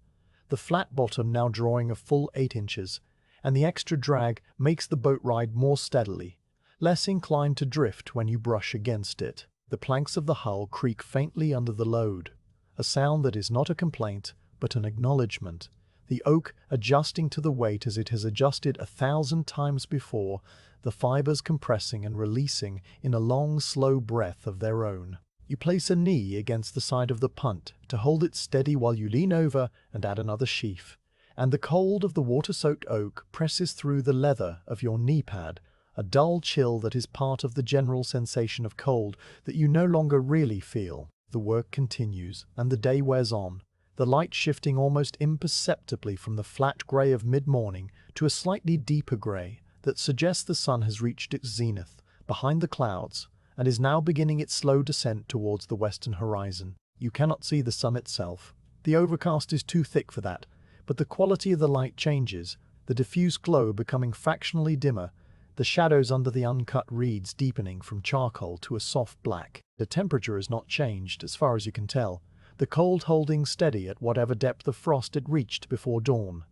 the flat bottom now drawing a full 8 inches, and the extra drag makes the boat ride more steadily, less inclined to drift when you brush against it. The planks of the hull creak faintly under the load, a sound that is not a complaint, but an acknowledgement, the oak adjusting to the weight as it has adjusted 1,000 times before, the fibers compressing and releasing in a long, slow breath of their own. You place a knee against the side of the punt to hold it steady while you lean over and add another sheaf, and the cold of the water-soaked oak presses through the leather of your knee pad, a dull chill that is part of the general sensation of cold that you no longer really feel. The work continues, and the day wears on, the light shifting almost imperceptibly from the flat grey of mid-morning to a slightly deeper grey that suggests the sun has reached its zenith behind the clouds and is now beginning its slow descent towards the western horizon. You cannot see the sun itself. The overcast is too thick for that, but the quality of the light changes, the diffuse glow becoming fractionally dimmer, the shadows under the uncut reeds deepening from charcoal to a soft black. The temperature has not changed as far as you can tell, the cold holding steady at whatever depth of frost it reached before dawn.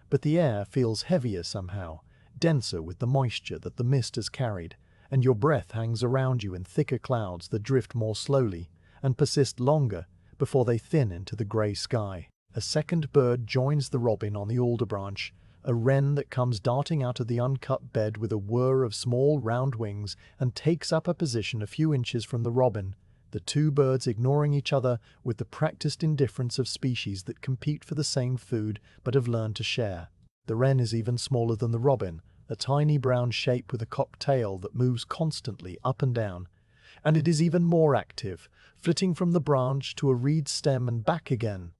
But the air feels heavier somehow, denser with the moisture that the mist has carried, and your breath hangs around you in thicker clouds that drift more slowly and persist longer before they thin into the grey sky. A second bird joins the robin on the alder branch, a wren that comes darting out of the uncut bed with a whir of small round wings and takes up a position a few inches from the robin, the two birds ignoring each other with the practiced indifference of species that compete for the same food but have learned to share. The wren is even smaller than the robin, a tiny brown shape with a cocked tail that moves constantly up and down, and it is even more active, flitting from the branch to a reed stem and back again,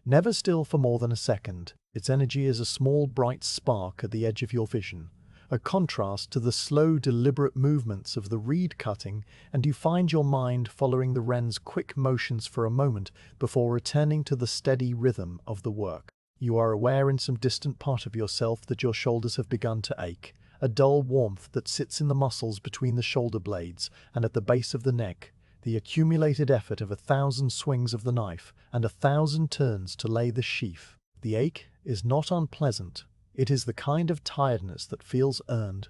never still for more than a second. Its energy is a small bright spark at the edge of your vision, a contrast to the slow, deliberate movements of the reed cutting, and you find your mind following the wren's quick motions for a moment before returning to the steady rhythm of the work. You are aware in some distant part of yourself that your shoulders have begun to ache, a dull warmth that sits in the muscles between the shoulder blades and at the base of the neck, the accumulated effort of 1,000 swings of the knife and 1,000 turns to lay the sheaf. The ache is not unpleasant. It is the kind of tiredness that feels earned,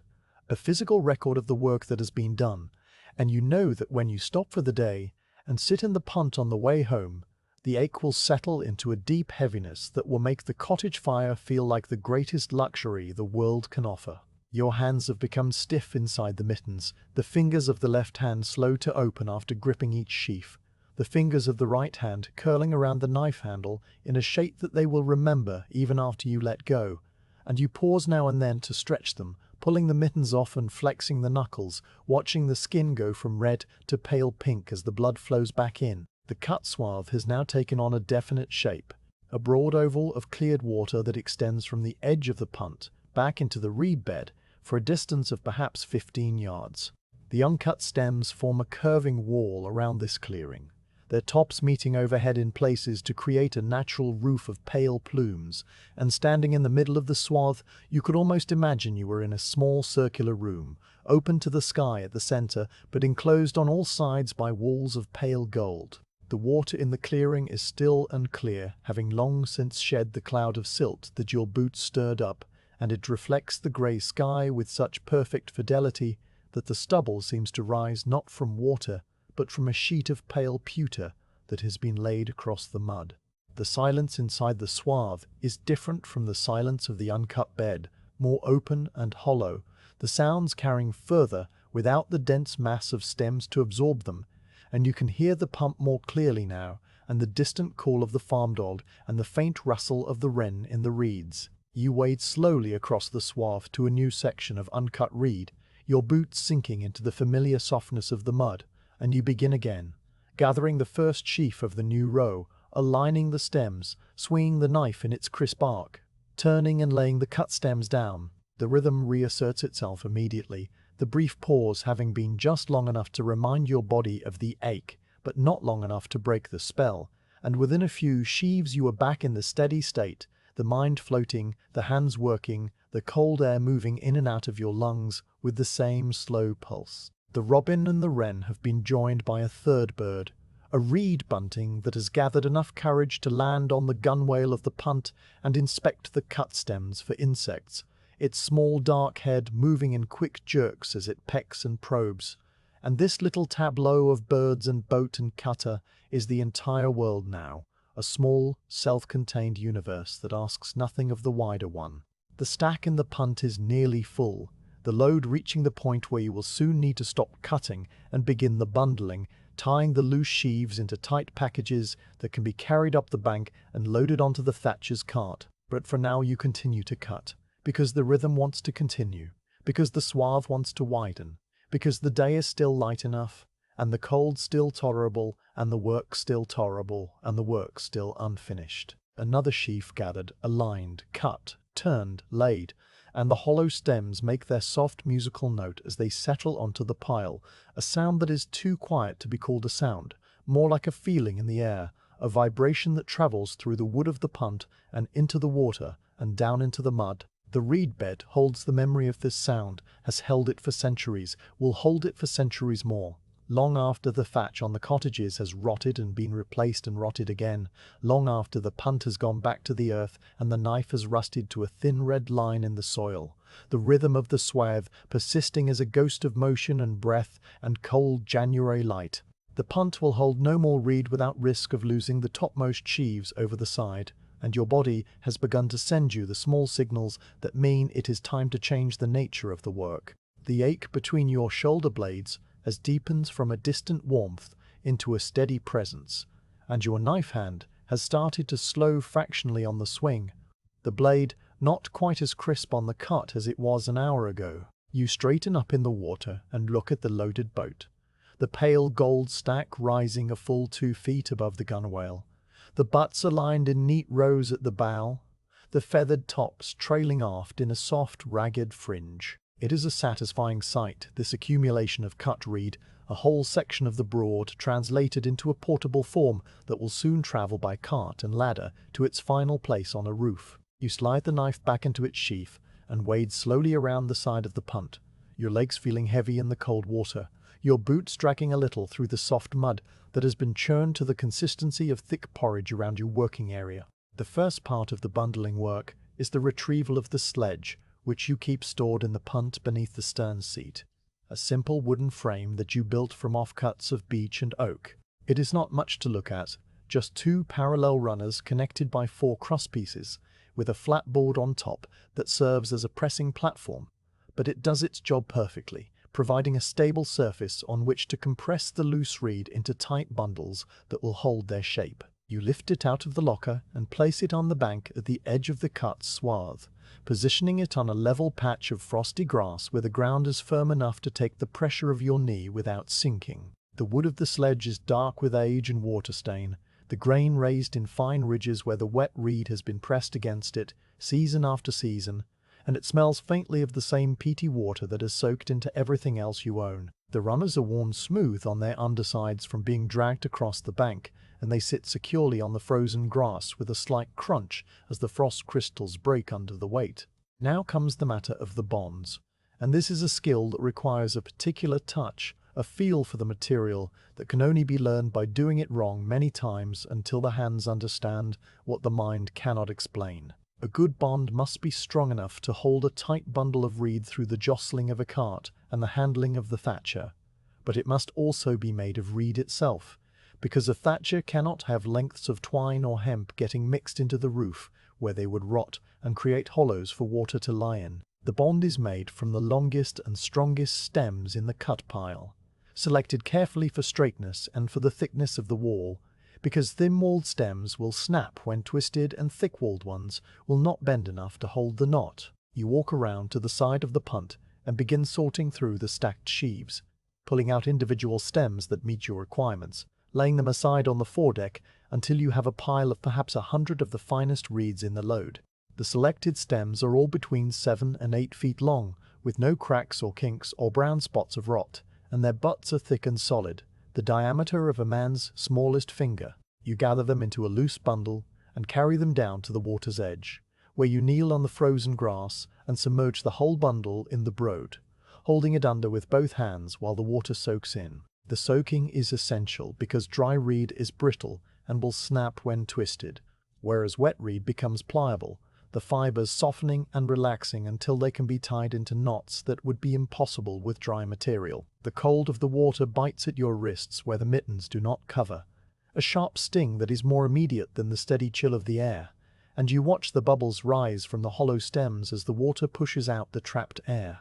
a physical record of the work that has been done, and you know that when you stop for the day and sit in the punt on the way home, the ache will settle into a deep heaviness that will make the cottage fire feel like the greatest luxury the world can offer. Your hands have become stiff inside the mittens, the fingers of the left hand slow to open after gripping each sheaf, the fingers of the right hand curling around the knife handle in a shape that they will remember even after you let go, and you pause now and then to stretch them, pulling the mittens off and flexing the knuckles, watching the skin go from red to pale pink as the blood flows back in. The cut swath has now taken on a definite shape, a broad oval of cleared water that extends from the edge of the punt back into the reed bed for a distance of perhaps 15 yards. The uncut stems form a curving wall around this clearing, their tops meeting overhead in places to create a natural roof of pale plumes, and standing in the middle of the swath, you could almost imagine you were in a small circular room, open to the sky at the center, but enclosed on all sides by walls of pale gold. The water in the clearing is still and clear, having long since shed the cloud of silt that your boots stirred up, and it reflects the grey sky with such perfect fidelity that the stubble seems to rise not from water, but from a sheet of pale pewter that has been laid across the mud. The silence inside the swath is different from the silence of the uncut bed, more open and hollow, the sounds carrying further without the dense mass of stems to absorb them, and you can hear the pump more clearly now, and the distant call of the farm dog and the faint rustle of the wren in the reeds. You wade slowly across the swath to a new section of uncut reed, your boots sinking into the familiar softness of the mud, and you begin again, gathering the first sheaf of the new row, aligning the stems, swinging the knife in its crisp arc, turning and laying the cut stems down. The rhythm reasserts itself immediately, the brief pause having been just long enough to remind your body of the ache, but not long enough to break the spell, and within a few sheaves you are back in the steady state the mind floating, the hands working, the cold air moving in and out of your lungs with the same slow pulse. The robin and the wren have been joined by a third bird, a reed bunting that has gathered enough courage to land on the gunwale of the punt and inspect the cut stems for insects, its small dark head moving in quick jerks as it pecks and probes. And this little tableau of birds and boat and cutter is the entire world now, a small, self-contained universe that asks nothing of the wider one. The stack in the punt is nearly full, the load reaching the point where you will soon need to stop cutting and begin the bundling, tying the loose sheaves into tight packages that can be carried up the bank and loaded onto the thatcher's cart. But for now you continue to cut, because the rhythm wants to continue, because the swath wants to widen, because the day is still light enough, and the cold still tolerable, and the work still tolerable, and the work still unfinished. Another sheaf gathered, aligned, cut, turned, laid, and the hollow stems make their soft musical note as they settle onto the pile, a sound that is too quiet to be called a sound, more like a feeling in the air, a vibration that travels through the wood of the punt and into the water and down into the mud. The reed bed holds the memory of this sound, has held it for centuries, will hold it for centuries more. Long after the thatch on the cottages has rotted and been replaced and rotted again, long after the punt has gone back to the earth and the knife has rusted to a thin red line in the soil, the rhythm of the swath persisting as a ghost of motion and breath and cold January light. The punt will hold no more reed without risk of losing the topmost sheaves over the side, and your body has begun to send you the small signals that mean it is time to change the nature of the work. The ache between your shoulder blades as deepens from a distant warmth into a steady presence, and your knife hand has started to slow fractionally on the swing, the blade not quite as crisp on the cut as it was an hour ago. You straighten up in the water and look at the loaded boat, the pale gold stack rising a full 2 feet above the gunwale, the butts aligned in neat rows at the bow, the feathered tops trailing aft in a soft, ragged fringe. It is a satisfying sight, this accumulation of cut reed, a whole section of the Broad translated into a portable form that will soon travel by cart and ladder to its final place on a roof. You slide the knife back into its sheath and wade slowly around the side of the punt, your legs feeling heavy in the cold water, your boots dragging a little through the soft mud that has been churned to the consistency of thick porridge around your working area. The first part of the bundling work is the retrieval of the sledge, which you keep stored in the punt beneath the stern seat, a simple wooden frame that you built from offcuts of beech and oak. It is not much to look at, just 2 parallel runners connected by 4 cross pieces, with a flat board on top that serves as a pressing platform, but it does its job perfectly, providing a stable surface on which to compress the loose reed into tight bundles that will hold their shape. You lift it out of the locker and place it on the bank at the edge of the cut swath, positioning it on a level patch of frosty grass where the ground is firm enough to take the pressure of your knee without sinking. The wood of the sledge is dark with age and water stain, the grain raised in fine ridges where the wet reed has been pressed against it, season after season, and it smells faintly of the same peaty water that has soaked into everything else you own. The runners are worn smooth on their undersides from being dragged across the bank, and they sit securely on the frozen grass with a slight crunch as the frost crystals break under the weight. Now comes the matter of the bonds, and this is a skill that requires a particular touch, a feel for the material that can only be learned by doing it wrong many times until the hands understand what the mind cannot explain. A good bond must be strong enough to hold a tight bundle of reed through the jostling of a cart and the handling of the thatcher, but it must also be made of reed itself, because a thatcher cannot have lengths of twine or hemp getting mixed into the roof where they would rot and create hollows for water to lie in. The bond is made from the longest and strongest stems in the cut pile, selected carefully for straightness and for the thickness of the wall, because thin-walled stems will snap when twisted and thick-walled ones will not bend enough to hold the knot. You walk around to the side of the punt and begin sorting through the stacked sheaves, pulling out individual stems that meet your requirements, laying them aside on the foredeck until you have a pile of perhaps 100 of the finest reeds in the load. The selected stems are all between 7 and 8 feet long, with no cracks or kinks or brown spots of rot, and their butts are thick and solid, the diameter of a man's smallest finger. You gather them into a loose bundle and carry them down to the water's edge, where you kneel on the frozen grass and submerge the whole bundle in the broad, holding it under with both hands while the water soaks in. The soaking is essential because dry reed is brittle and will snap when twisted, whereas wet reed becomes pliable, the fibers softening and relaxing until they can be tied into knots that would be impossible with dry material. The cold of the water bites at your wrists where the mittens do not cover, a sharp sting that is more immediate than the steady chill of the air, and you watch the bubbles rise from the hollow stems as the water pushes out the trapped air,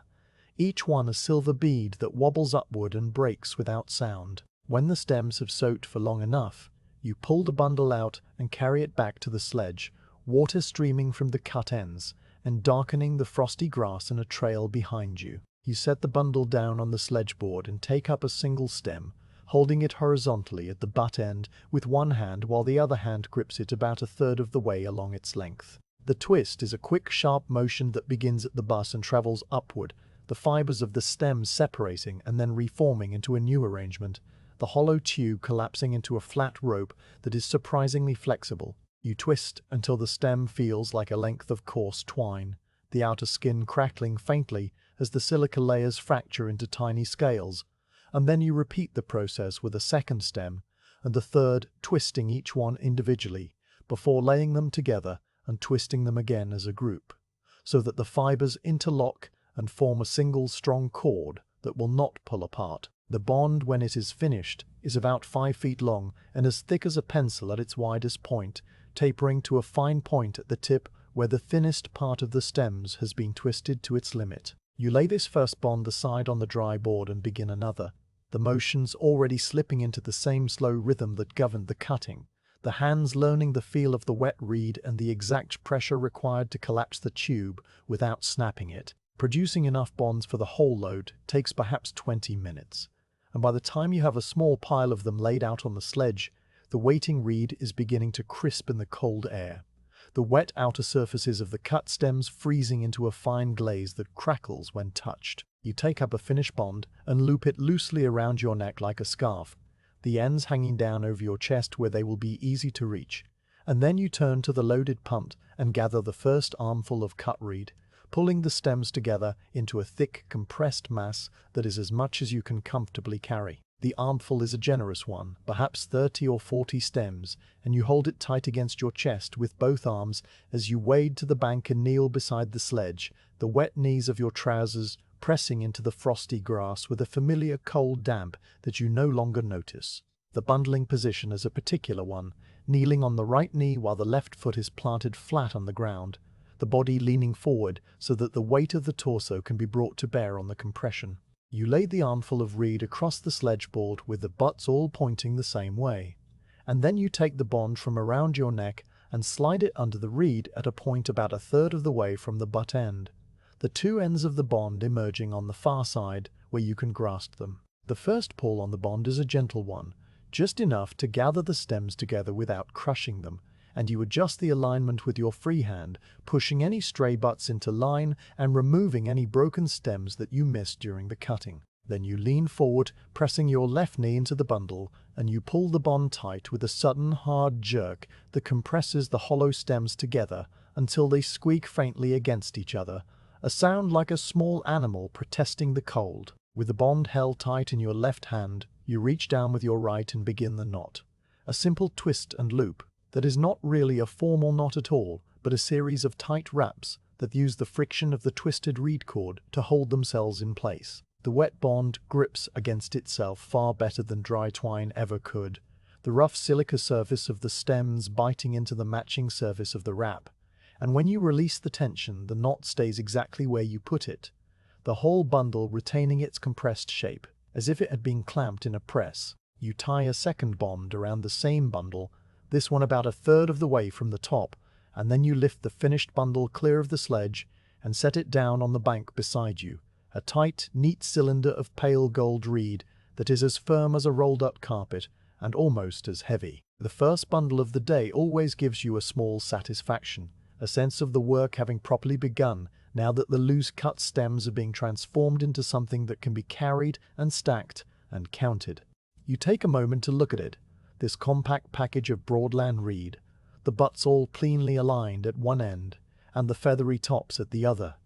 each one a silver bead that wobbles upward and breaks without sound. When the stems have soaked for long enough, you pull the bundle out and carry it back to the sledge, water streaming from the cut ends and darkening the frosty grass in a trail behind you. You set the bundle down on the sledge board and take up a single stem, holding it horizontally at the butt end with one hand while the other hand grips it about a third of the way along its length. The twist is a quick, sharp motion that begins at the butt and travels upward, the fibers of the stem separating and then reforming into a new arrangement, the hollow tube collapsing into a flat rope that is surprisingly flexible. You twist until the stem feels like a length of coarse twine, the outer skin crackling faintly as the silica layers fracture into tiny scales, and then you repeat the process with a second stem and the third, twisting each one individually before laying them together and twisting them again as a group, so that the fibers interlock and form a single strong cord that will not pull apart. The bond, when it is finished, is about 5 feet long and as thick as a pencil at its widest point, tapering to a fine point at the tip where the thinnest part of the stems has been twisted to its limit. You lay this first bond aside on the dry board and begin another, the motions already slipping into the same slow rhythm that governed the cutting, the hands learning the feel of the wet reed and the exact pressure required to collapse the tube without snapping it. Producing enough bonds for the whole load takes perhaps 20 minutes, and by the time you have a small pile of them laid out on the sledge, the waiting reed is beginning to crisp in the cold air, the wet outer surfaces of the cut stems freezing into a fine glaze that crackles when touched. You take up a finished bond and loop it loosely around your neck like a scarf, the ends hanging down over your chest where they will be easy to reach, and then you turn to the loaded punt and gather the first armful of cut reed, pulling the stems together into a thick, compressed mass that is as much as you can comfortably carry. The armful is a generous one, perhaps 30 or 40 stems, and you hold it tight against your chest with both arms as you wade to the bank and kneel beside the sledge, the wet knees of your trousers pressing into the frosty grass with a familiar cold damp that you no longer notice. The bundling position is a particular one, kneeling on the right knee while the left foot is planted flat on the ground, the body leaning forward so that the weight of the torso can be brought to bear on the compression. You lay the armful of reed across the sledge board with the butts all pointing the same way, and then you take the bond from around your neck and slide it under the reed at a point about a third of the way from the butt end, the two ends of the bond emerging on the far side where you can grasp them. The first pull on the bond is a gentle one, just enough to gather the stems together without crushing them, and you adjust the alignment with your free hand, pushing any stray butts into line and removing any broken stems that you missed during the cutting. Then you lean forward, pressing your left knee into the bundle, and you pull the bond tight with a sudden, hard jerk that compresses the hollow stems together until they squeak faintly against each other, a sound like a small animal protesting the cold. With the bond held tight in your left hand, you reach down with your right and begin the knot, a simple twist and loop that is not really a formal knot at all, but a series of tight wraps that use the friction of the twisted reed cord to hold themselves in place. The wet bond grips against itself far better than dry twine ever could, the rough silica surface of the stems biting into the matching surface of the wrap, and when you release the tension, the knot stays exactly where you put it, the whole bundle retaining its compressed shape, as if it had been clamped in a press. You tie a second bond around the same bundle, this one about a third of the way from the top, and then you lift the finished bundle clear of the sledge and set it down on the bank beside you, a tight, neat cylinder of pale gold reed that is as firm as a rolled-up carpet and almost as heavy. The first bundle of the day always gives you a small satisfaction, a sense of the work having properly begun now that the loose-cut stems are being transformed into something that can be carried and stacked and counted. You take a moment to look at it, this compact package of broadland reed, the butts all cleanly aligned at one end, and the feathery tops at the other,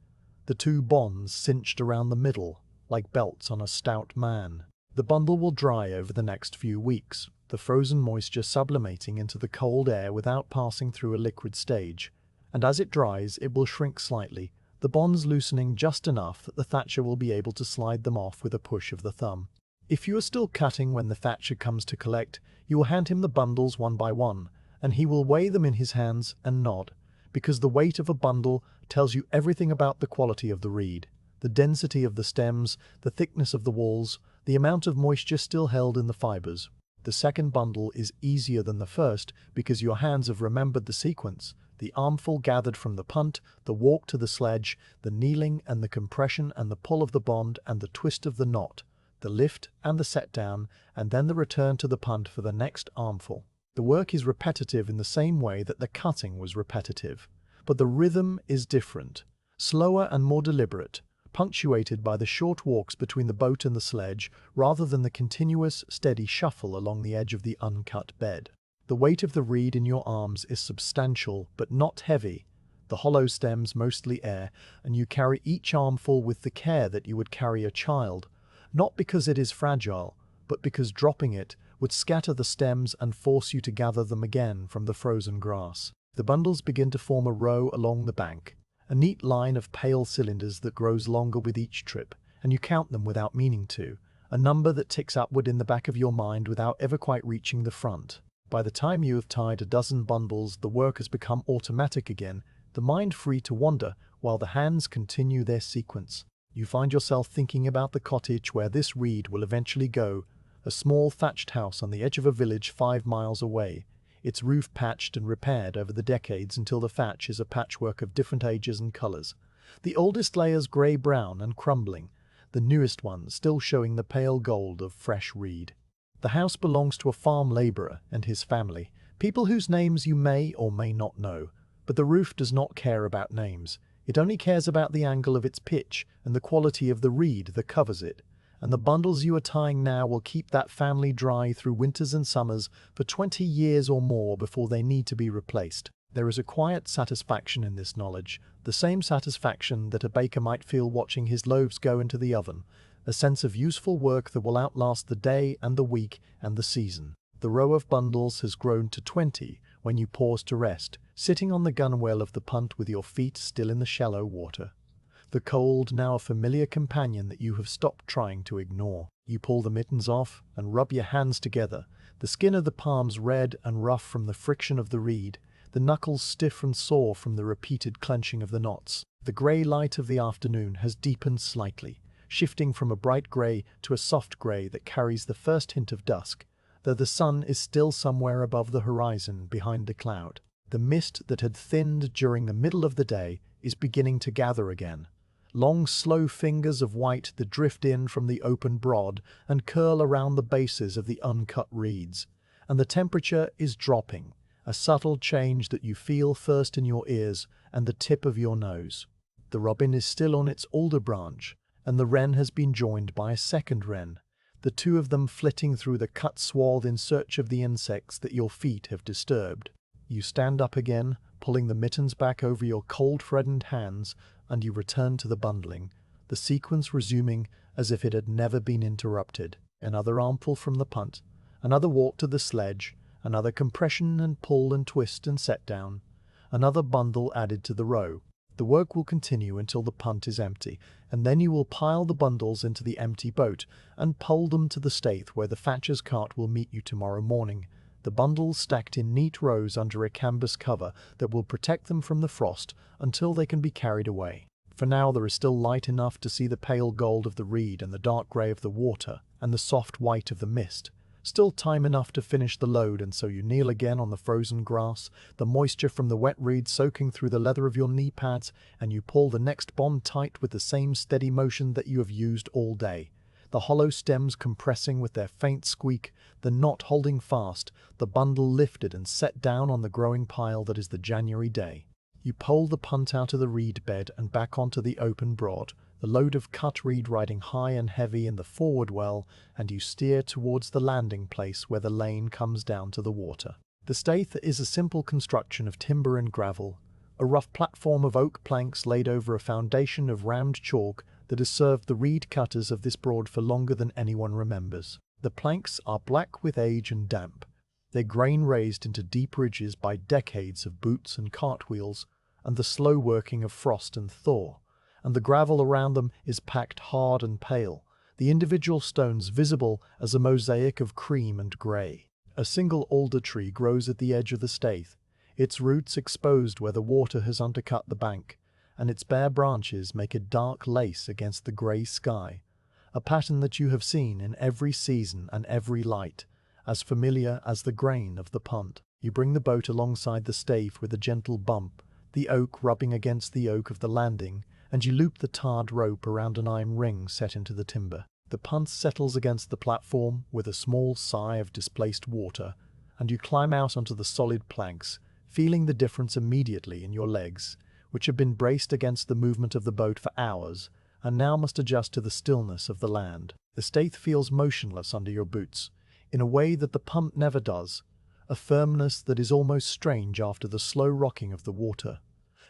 the two bonds cinched around the middle, like belts on a stout man. The bundle will dry over the next few weeks, the frozen moisture sublimating into the cold air without passing through a liquid stage, and as it dries it will shrink slightly, the bonds loosening just enough that the thatcher will be able to slide them off with a push of the thumb. If you are still cutting when the thatcher comes to collect, you will hand him the bundles one by one, and he will weigh them in his hands and nod, because the weight of a bundle tells you everything about the quality of the reed, the density of the stems, the thickness of the walls, the amount of moisture still held in the fibers. The second bundle is easier than the first because your hands have remembered the sequence: the armful gathered from the punt, the walk to the sledge, the kneeling and the compression and the pull of the bond and the twist of the knot, the lift and the set down, and then the return to the punt for the next armful. The work is repetitive in the same way that the cutting was repetitive, but the rhythm is different, slower and more deliberate, punctuated by the short walks between the boat and the sledge rather than the continuous, steady shuffle along the edge of the uncut bed. The weight of the reed in your arms is substantial but not heavy, the hollow stems mostly air, and you carry each armful with the care that you would carry a child, not because it is fragile, but because dropping it would scatter the stems and force you to gather them again from the frozen grass. The bundles begin to form a row along the bank, a neat line of pale cylinders that grows longer with each trip, and you count them without meaning to, a number that ticks upward in the back of your mind without ever quite reaching the front. By the time you have tied a dozen bundles, the work has become automatic again, the mind free to wander while the hands continue their sequence. You find yourself thinking about the cottage where this reed will eventually go, a small thatched house on the edge of a village 5 miles away, its roof patched and repaired over the decades until the thatch is a patchwork of different ages and colors. The oldest layers grey-brown and crumbling, the newest ones still showing the pale gold of fresh reed. The house belongs to a farm laborer and his family, people whose names you may or may not know, but the roof does not care about names. It only cares about the angle of its pitch and the quality of the reed that covers it, and the bundles you are tying now will keep that family dry through winters and summers for 20 years or more before they need to be replaced. There is a quiet satisfaction in this knowledge, the same satisfaction that a baker might feel watching his loaves go into the oven, a sense of useful work that will outlast the day and the week and the season. The row of bundles has grown to 20 when you pause to rest, sitting on the gunwale of the punt with your feet still in the shallow water. The cold, now a familiar companion that you have stopped trying to ignore. You pull the mittens off and rub your hands together, the skin of the palms red and rough from the friction of the reed, the knuckles stiff and sore from the repeated clenching of the knots. The grey light of the afternoon has deepened slightly, shifting from a bright grey to a soft grey that carries the first hint of dusk, though the sun is still somewhere above the horizon behind the cloud. The mist that had thinned during the middle of the day is beginning to gather again. Long, slow fingers of white that drift in from the open broad and curl around the bases of the uncut reeds, and the temperature is dropping, a subtle change that you feel first in your ears and the tip of your nose. The robin is still on its alder branch, and the wren has been joined by a second wren, the two of them flitting through the cut sward in search of the insects that your feet have disturbed. You stand up again, pulling the mittens back over your cold-freddened hands, and you return to the bundling, the sequence resuming as if it had never been interrupted. Another armful from the punt, another walk to the sledge, another compression and pull and twist and set down, another bundle added to the row. The work will continue until the punt is empty, and then you will pile the bundles into the empty boat and pole them to the staith where the thatcher's cart will meet you tomorrow morning, the bundles stacked in neat rows under a canvas cover that will protect them from the frost until they can be carried away. For now there is still light enough to see the pale gold of the reed and the dark grey of the water and the soft white of the mist. Still time enough to finish the load, and so you kneel again on the frozen grass, the moisture from the wet reed soaking through the leather of your knee pads, and you pull the next bond tight with the same steady motion that you have used all day. The hollow stems compressing with their faint squeak, the knot holding fast, the bundle lifted and set down on the growing pile that is the January day. You pole the punt out of the reed bed and back onto the open broad, the load of cut reed riding high and heavy in the forward well, and you steer towards the landing place where the lane comes down to the water. The staith is a simple construction of timber and gravel, a rough platform of oak planks laid over a foundation of rammed chalk that has served the reed cutters of this Broad for longer than anyone remembers. The planks are black with age and damp, their grain raised into deep ridges by decades of boots and cartwheels and the slow working of frost and thaw, and the gravel around them is packed hard and pale, the individual stones visible as a mosaic of cream and grey. A single alder tree grows at the edge of the Staithe, its roots exposed where the water has undercut the bank, and its bare branches make a dark lace against the grey sky, a pattern that you have seen in every season and every light, as familiar as the grain of the punt. You bring the boat alongside the Staithe with a gentle bump, the oak rubbing against the oak of the landing, and you loop the tarred rope around an iron ring set into the timber. The punt settles against the platform with a small sigh of displaced water, and you climb out onto the solid planks, feeling the difference immediately in your legs, which have been braced against the movement of the boat for hours, and now must adjust to the stillness of the land. The Staithe feels motionless under your boots, in a way that the punt never does, a firmness that is almost strange after the slow rocking of the water.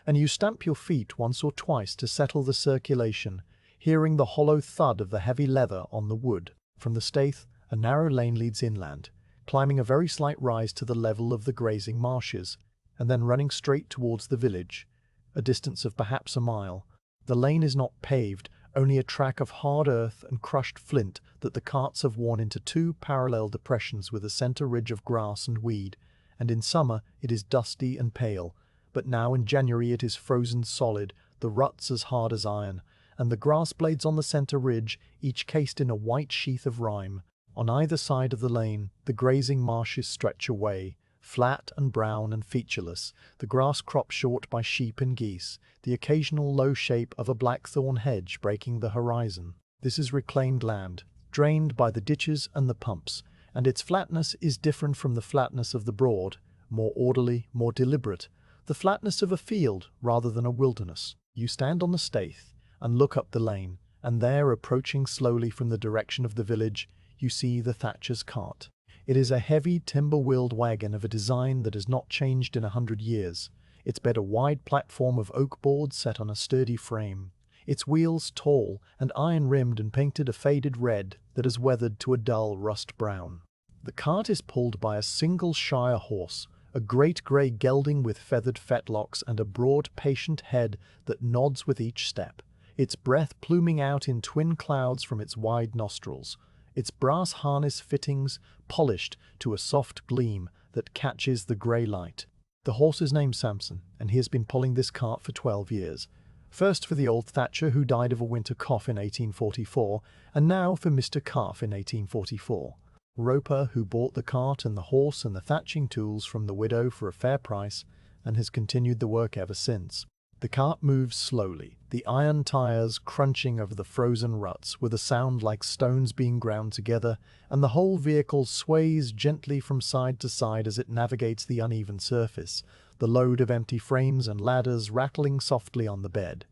And you stamp your feet once or twice to settle the circulation, hearing the hollow thud of the heavy leather on the wood. From the Staithe, a narrow lane leads inland, climbing a very slight rise to the level of the grazing marshes, and then running straight towards the village, a distance of perhaps a mile. The lane is not paved, only a track of hard earth and crushed flint that the carts have worn into two parallel depressions with a centre ridge of grass and weed, and in summer it is dusty and pale, but now in January it is frozen solid, the ruts as hard as iron, and the grass blades on the centre ridge, each cased in a white sheath of rime. On either side of the lane, the grazing marshes stretch away, flat and brown and featureless, the grass cropped short by sheep and geese, the occasional low shape of a blackthorn hedge breaking the horizon. This is reclaimed land, drained by the ditches and the pumps, and its flatness is different from the flatness of the Broad, more orderly, more deliberate, the flatness of a field rather than a wilderness. You stand on the Staithe and look up the lane, and there, approaching slowly from the direction of the village, you see the thatcher's cart. It is a heavy timber-wheeled wagon of a design that has not changed in 100 years, its bed a wide platform of oak boards set on a sturdy frame, its wheels tall and iron-rimmed and painted a faded red that has weathered to a dull rust brown. The cart is pulled by a single shire horse, a great grey gelding with feathered fetlocks and a broad, patient head that nods with each step, its breath pluming out in twin clouds from its wide nostrils, its brass harness fittings polished to a soft gleam that catches the grey light. The horse is named Samson, and he has been pulling this cart for 12 years. First for the old thatcher who died of a winter cough in 1844, and now for Mr. Calf in 1844. Roper, who bought the cart and the horse and the thatching tools from the widow for a fair price, and has continued the work ever since. The cart moves slowly, the iron tires crunching over the frozen ruts with a sound like stones being ground together, and the whole vehicle sways gently from side to side as it navigates the uneven surface, the load of empty frames and ladders rattling softly on the bed.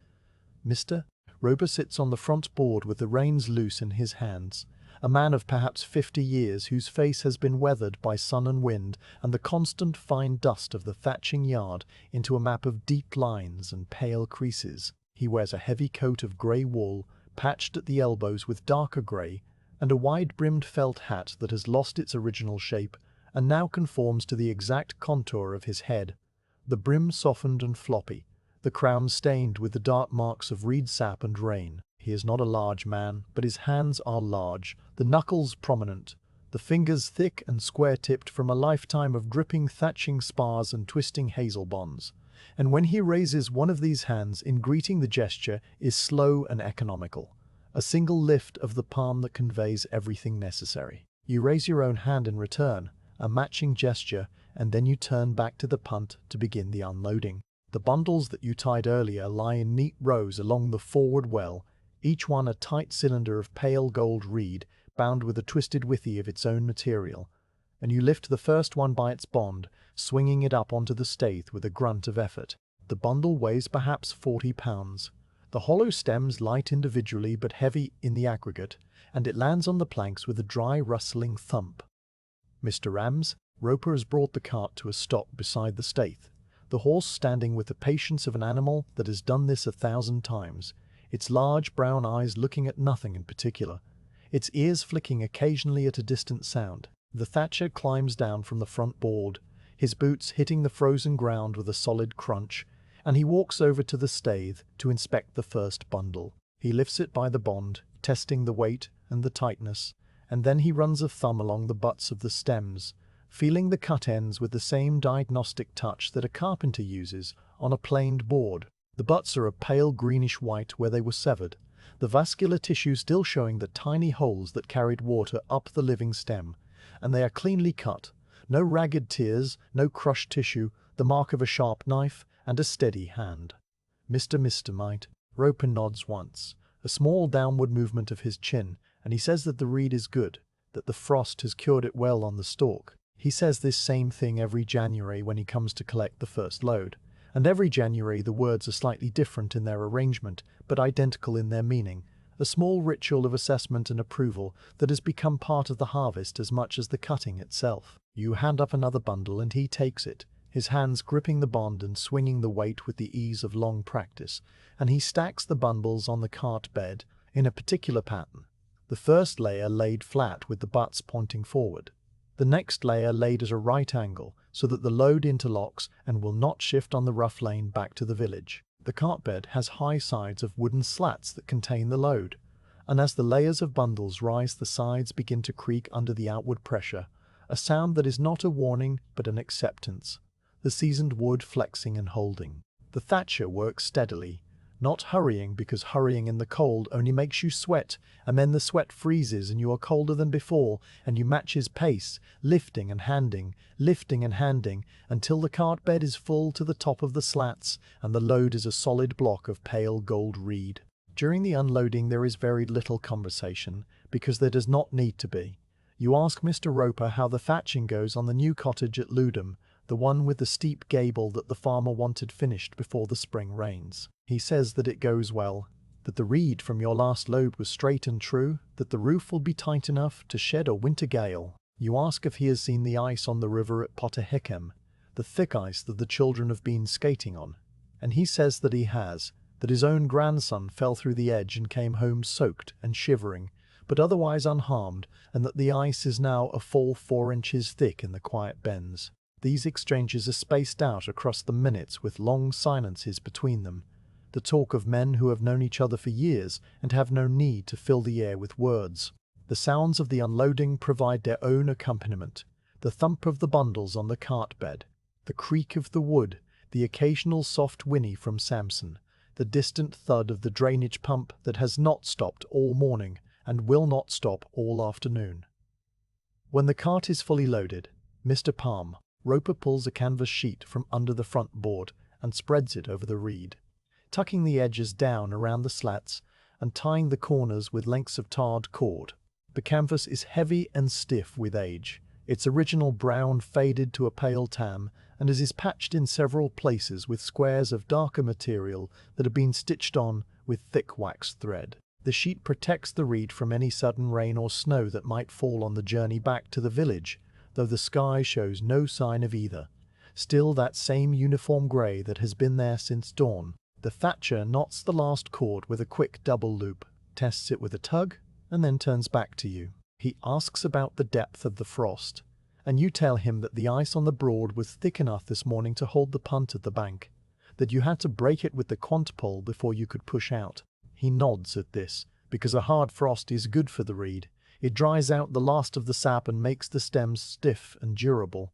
Mr. Roper sits on the front board with the reins loose in his hands, a man of perhaps 50 years whose face has been weathered by sun and wind and the constant fine dust of the thatching yard into a map of deep lines and pale creases. He wears a heavy coat of grey wool, patched at the elbows with darker grey, and a wide-brimmed felt hat that has lost its original shape and now conforms to the exact contour of his head, the brim softened and floppy, the crown stained with the dark marks of reed sap and rain. He is not a large man, but his hands are large, the knuckles prominent, the fingers thick and square-tipped from a lifetime of gripping thatching spars and twisting hazel bonds. And when he raises one of these hands in greeting, the gesture is slow and economical, a single lift of the palm that conveys everything necessary. You raise your own hand in return, a matching gesture, and then you turn back to the punt to begin the unloading. The bundles that you tied earlier lie in neat rows along the forward well, each one a tight cylinder of pale gold reed, bound with a twisted withe of its own material, and you lift the first one by its bond, swinging it up onto the Staithe with a grunt of effort. The bundle weighs perhaps 40 pounds. The hollow stems light individually but heavy in the aggregate, and it lands on the planks with a dry rustling thump. Mr. Rams, Roper has brought the cart to a stop beside the Staithe. the horse standing with the patience of an animal that has done this 1,000 times, its large brown eyes looking at nothing in particular, its ears flicking occasionally at a distant sound. The thatcher climbs down from the front board, his boots hitting the frozen ground with a solid crunch, and he walks over to the stave to inspect the first bundle. He lifts it by the bond, testing the weight and the tightness, and then he runs a thumb along the butts of the stems, feeling the cut ends with the same diagnostic touch that a carpenter uses on a planed board. The butts are a pale greenish white where they were severed, the vascular tissue still showing the tiny holes that carried water up the living stem, and they are cleanly cut. No ragged tears, no crushed tissue, the mark of a sharp knife and a steady hand. Mr. Might. Roper nods once, a small downward movement of his chin, and he says that the reed is good, that the frost has cured it well on the stalk. He says this same thing every January when he comes to collect the first load, and every January the words are slightly different in their arrangement, but identical in their meaning, a small ritual of assessment and approval that has become part of the harvest as much as the cutting itself. You hand up another bundle and he takes it, his hands gripping the bond and swinging the weight with the ease of long practice, and he stacks the bundles on the cart bed in a particular pattern. The first layer laid flat with the butts pointing forward. The next layer laid at a right angle so that the load interlocks and will not shift on the rough lane back to the village. The cart bed has high sides of wooden slats that contain the load, and as the layers of bundles rise the sides begin to creak under the outward pressure, a sound that is not a warning but an acceptance, the seasoned wood flexing and holding. The thatcher works steadily, not hurrying because hurrying in the cold only makes you sweat, and then the sweat freezes and you are colder than before, and you match his pace, lifting and handing, until the cart bed is full to the top of the slats and the load is a solid block of pale gold reed. During the unloading there is very little conversation, because there does not need to be. You ask Mr. Roper how the thatching goes on the new cottage at Ludham, the one with the steep gable that the farmer wanted finished before the spring rains. He says that it goes well, that the reed from your last load was straight and true, that the roof will be tight enough to shed a winter gale. You ask if he has seen the ice on the river at Potterhickham, the thick ice that the children have been skating on, and he says that he has, that his own grandson fell through the edge and came home soaked and shivering, but otherwise unharmed, and that the ice is now a full 4 inches thick in the quiet bends. These exchanges are spaced out across the minutes with long silences between them, the talk of men who have known each other for years and have no need to fill the air with words. The sounds of the unloading provide their own accompaniment, the thump of the bundles on the cart bed, the creak of the wood, the occasional soft whinny from Samson, the distant thud of the drainage pump that has not stopped all morning and will not stop all afternoon. When the cart is fully loaded, Mr. Palm, Roper pulls a canvas sheet from under the front board and spreads it over the reed, tucking the edges down around the slats and tying the corners with lengths of tarred cord. The canvas is heavy and stiff with age, its original brown faded to a pale tan, and is patched in several places with squares of darker material that have been stitched on with thick waxed thread. The sheet protects the reed from any sudden rain or snow that might fall on the journey back to the village, though the sky shows no sign of either, still that same uniform grey that has been there since dawn. The thatcher knots the last cord with a quick double loop, tests it with a tug, and then turns back to you. He asks about the depth of the frost, and you tell him that the ice on the Broad was thick enough this morning to hold the punt at the bank, that you had to break it with the quant pole before you could push out. He nods at this, because a hard frost is good for the reed. It dries out the last of the sap and makes the stems stiff and durable.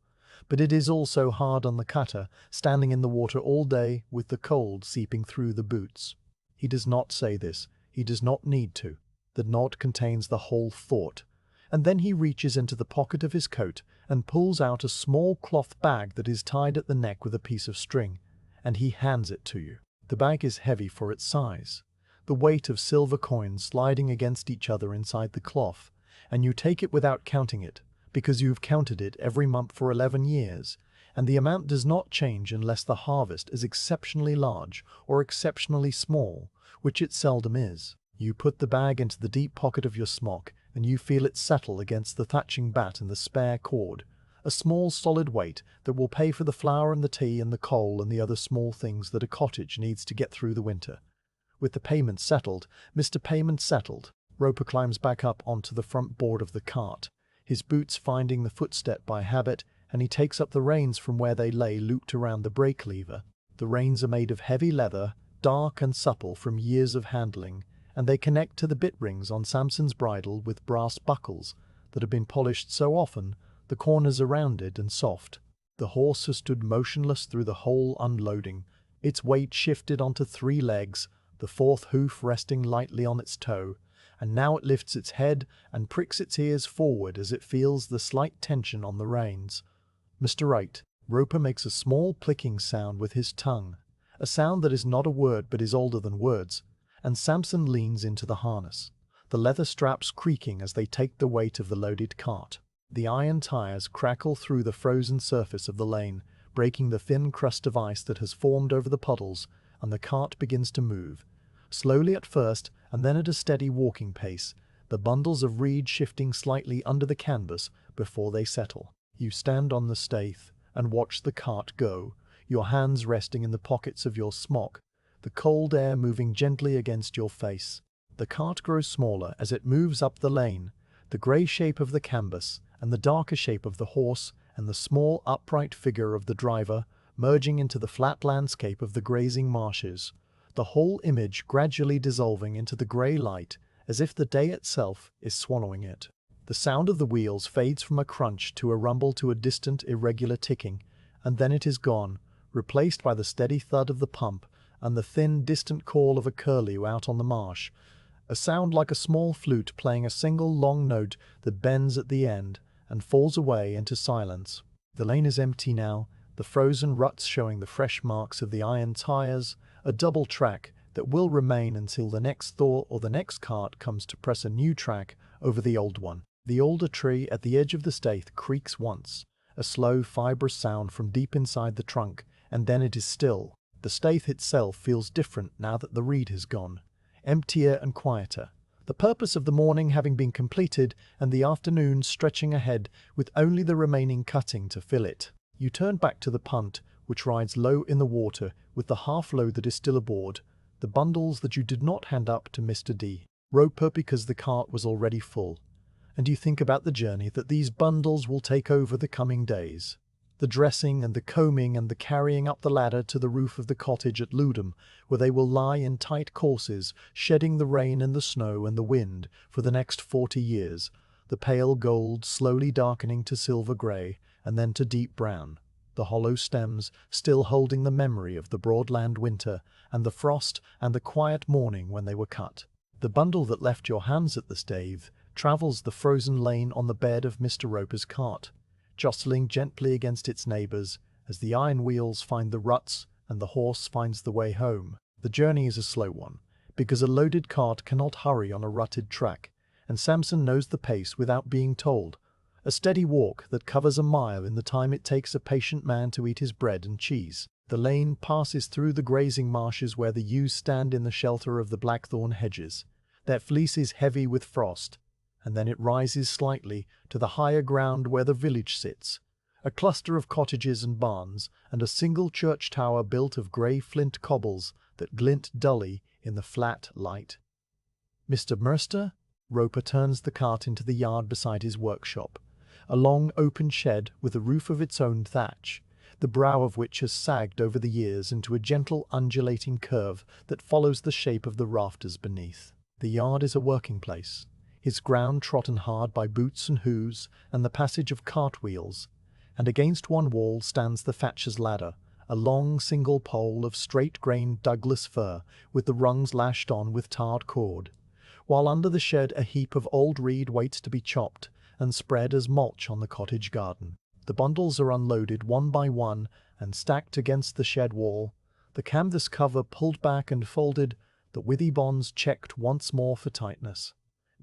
But it is also hard on the cutter, standing in the water all day with the cold seeping through the boots. He does not say this. He does not need to. The nod contains the whole thought. And then he reaches into the pocket of his coat and pulls out a small cloth bag that is tied at the neck with a piece of string, and he hands it to you. The bag is heavy for its size, the weight of silver coins sliding against each other inside the cloth, and you take it without counting it, because you've counted it every month for 11 years, and the amount does not change unless the harvest is exceptionally large or exceptionally small, which it seldom is. You put the bag into the deep pocket of your smock, and you feel it settle against the thatching bat and the spare cord, A small solid weight that will pay for the flour and the tea and the coal and the other small things that a cottage needs to get through the winter. With the payment settled, Mr. Payment settled, Roper climbs back up onto the front board of the cart, his boots finding the footstep by habit, and he takes up the reins from where they lay looped around the brake lever. The reins are made of heavy leather, dark and supple from years of handling, and they connect to the bit rings on Samson's bridle with brass buckles that have been polished so often the corners are rounded and soft. The horse has stood motionless through the whole unloading, its weight shifted onto 3 legs, the 4th hoof resting lightly on its toe, and now it lifts its head and pricks its ears forward as it feels the slight tension on the reins. Mr. Right. Roper makes a small clicking sound with his tongue, a sound that is not a word but is older than words, and Samson leans into the harness, the leather straps creaking as they take the weight of the loaded cart. The iron tires crackle through the frozen surface of the lane, breaking the thin crust of ice that has formed over the puddles, and the cart begins to move, slowly at first and then at a steady walking pace, the bundles of reed shifting slightly under the canvas before they settle. You stand on the stayth and watch the cart go, your hands resting in the pockets of your smock, the cold air moving gently against your face. The cart grows smaller as it moves up the lane, the grey shape of the canvas and the darker shape of the horse and the small upright figure of the driver merging into the flat landscape of the grazing marshes, the whole image gradually dissolving into the grey light as if the day itself is swallowing it. The sound of the wheels fades from a crunch to a rumble to a distant irregular ticking, and then it is gone, replaced by the steady thud of the pump and the thin distant call of a curlew out on the marsh, a sound like a small flute playing a single long note that bends at the end and falls away into silence. The lane is empty now, the frozen ruts showing the fresh marks of the iron tires, a double track that will remain until the next thaw or the next cart comes to press a new track over the old one. The older tree at the edge of the stayth creaks once, a slow fibrous sound from deep inside the trunk, and then it is still. The stayth itself feels different now that the reed has gone, emptier and quieter. The purpose of the morning having been completed and the afternoon stretching ahead with only the remaining cutting to fill it. You turn back to the punt, which rides low in the water with the half-load that is still aboard, the bundles that you did not hand up to Mr. D. Roper because the cart was already full. And you think about the journey that these bundles will take over the coming days. The dressing and the combing and the carrying up the ladder to the roof of the cottage at Ludham, where they will lie in tight courses, shedding the rain and the snow and the wind for the next 40 years, the pale gold slowly darkening to silver grey and then to deep brown, the hollow stems still holding the memory of the Broadland winter and the frost and the quiet morning when they were cut. The bundle that left your hands at the stave travels the frozen lane on the bed of Mr. Roper's cart, jostling gently against its neighbours as the iron wheels find the ruts and the horse finds the way home. The journey is a slow one, because a loaded cart cannot hurry on a rutted track, and Samson knows the pace without being told, a steady walk that covers a mile in the time it takes a patient man to eat his bread and cheese. The lane passes through the grazing marshes where the ewes stand in the shelter of the blackthorn hedges. Their fleece is heavy with frost, and then it rises slightly to the higher ground where the village sits, a cluster of cottages and barns, and a single church tower built of grey flint cobbles that glint dully in the flat light. Mr. Merster? Roper turns the cart into the yard beside his workshop, a long open shed with a roof of its own thatch, the brow of which has sagged over the years into a gentle undulating curve that follows the shape of the rafters beneath. The yard is a working place, its ground trodden hard by boots and hoofs and the passage of cartwheels, and against one wall stands the thatcher's ladder, a long single pole of straight-grained Douglas fir with the rungs lashed on with tarred cord, while under the shed a heap of old reed waits to be chopped and spread as mulch on the cottage garden. The bundles are unloaded one by one and stacked against the shed wall, the canvas cover pulled back and folded, the withy bonds checked once more for tightness.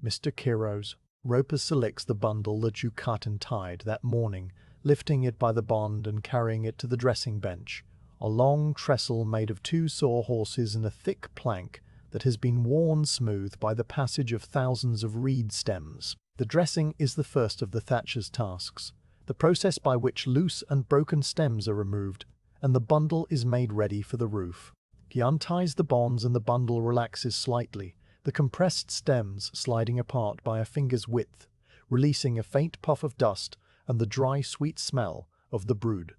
Mr. Kiros. Roper selects the bundle that you cut and tied that morning, lifting it by the bond and carrying it to the dressing bench, a long trestle made of 2 sore horses and a thick plank that has been worn smooth by the passage of thousands of reed stems. The dressing is the first of the thatcher's tasks, the process by which loose and broken stems are removed, and the bundle is made ready for the roof. He unties the bonds and the bundle relaxes slightly, the compressed stems sliding apart by a finger's width, releasing a faint puff of dust, and the dry, sweet smell of the brood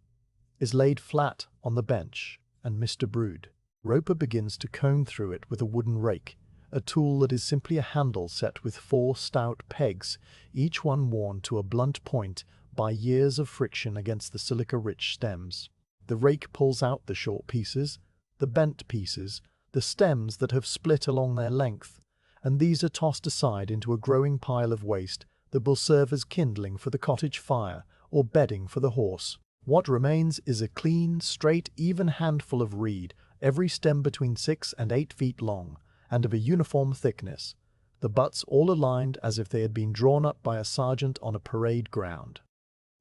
is laid flat on the bench, and Mr. Brood Roper begins to comb through it with a wooden rake, a tool that is simply a handle set with 4 stout pegs, each one worn to a blunt point by years of friction against the silica-rich stems. The rake pulls out the short pieces, the bent pieces, the stems that have split along their length, and these are tossed aside into a growing pile of waste that will serve as kindling for the cottage fire or bedding for the horse. What remains is a clean, straight, even handful of reed, every stem between 6 and 8 feet long, and of a uniform thickness, the butts all aligned as if they had been drawn up by a sergeant on a parade ground.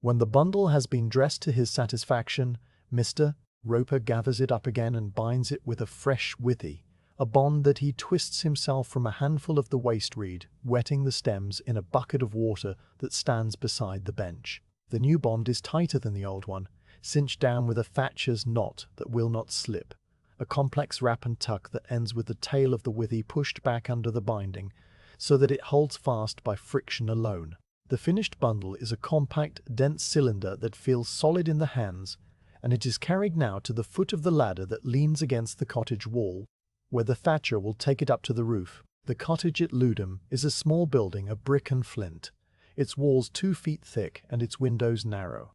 When the bundle has been dressed to his satisfaction, Mr. Roper gathers it up again and binds it with a fresh withy, a bond that he twists himself from a handful of the waste reed, wetting the stems in a bucket of water that stands beside the bench. The new bond is tighter than the old one, cinched down with a thatcher's knot that will not slip, a complex wrap and tuck that ends with the tail of the withy pushed back under the binding, so that it holds fast by friction alone. The finished bundle is a compact, dense cylinder that feels solid in the hands, and it is carried now to the foot of the ladder that leans against the cottage wall, where the thatcher will take it up to the roof. The cottage at Ludham is a small building of brick and flint, its walls 2 feet thick and its windows narrow.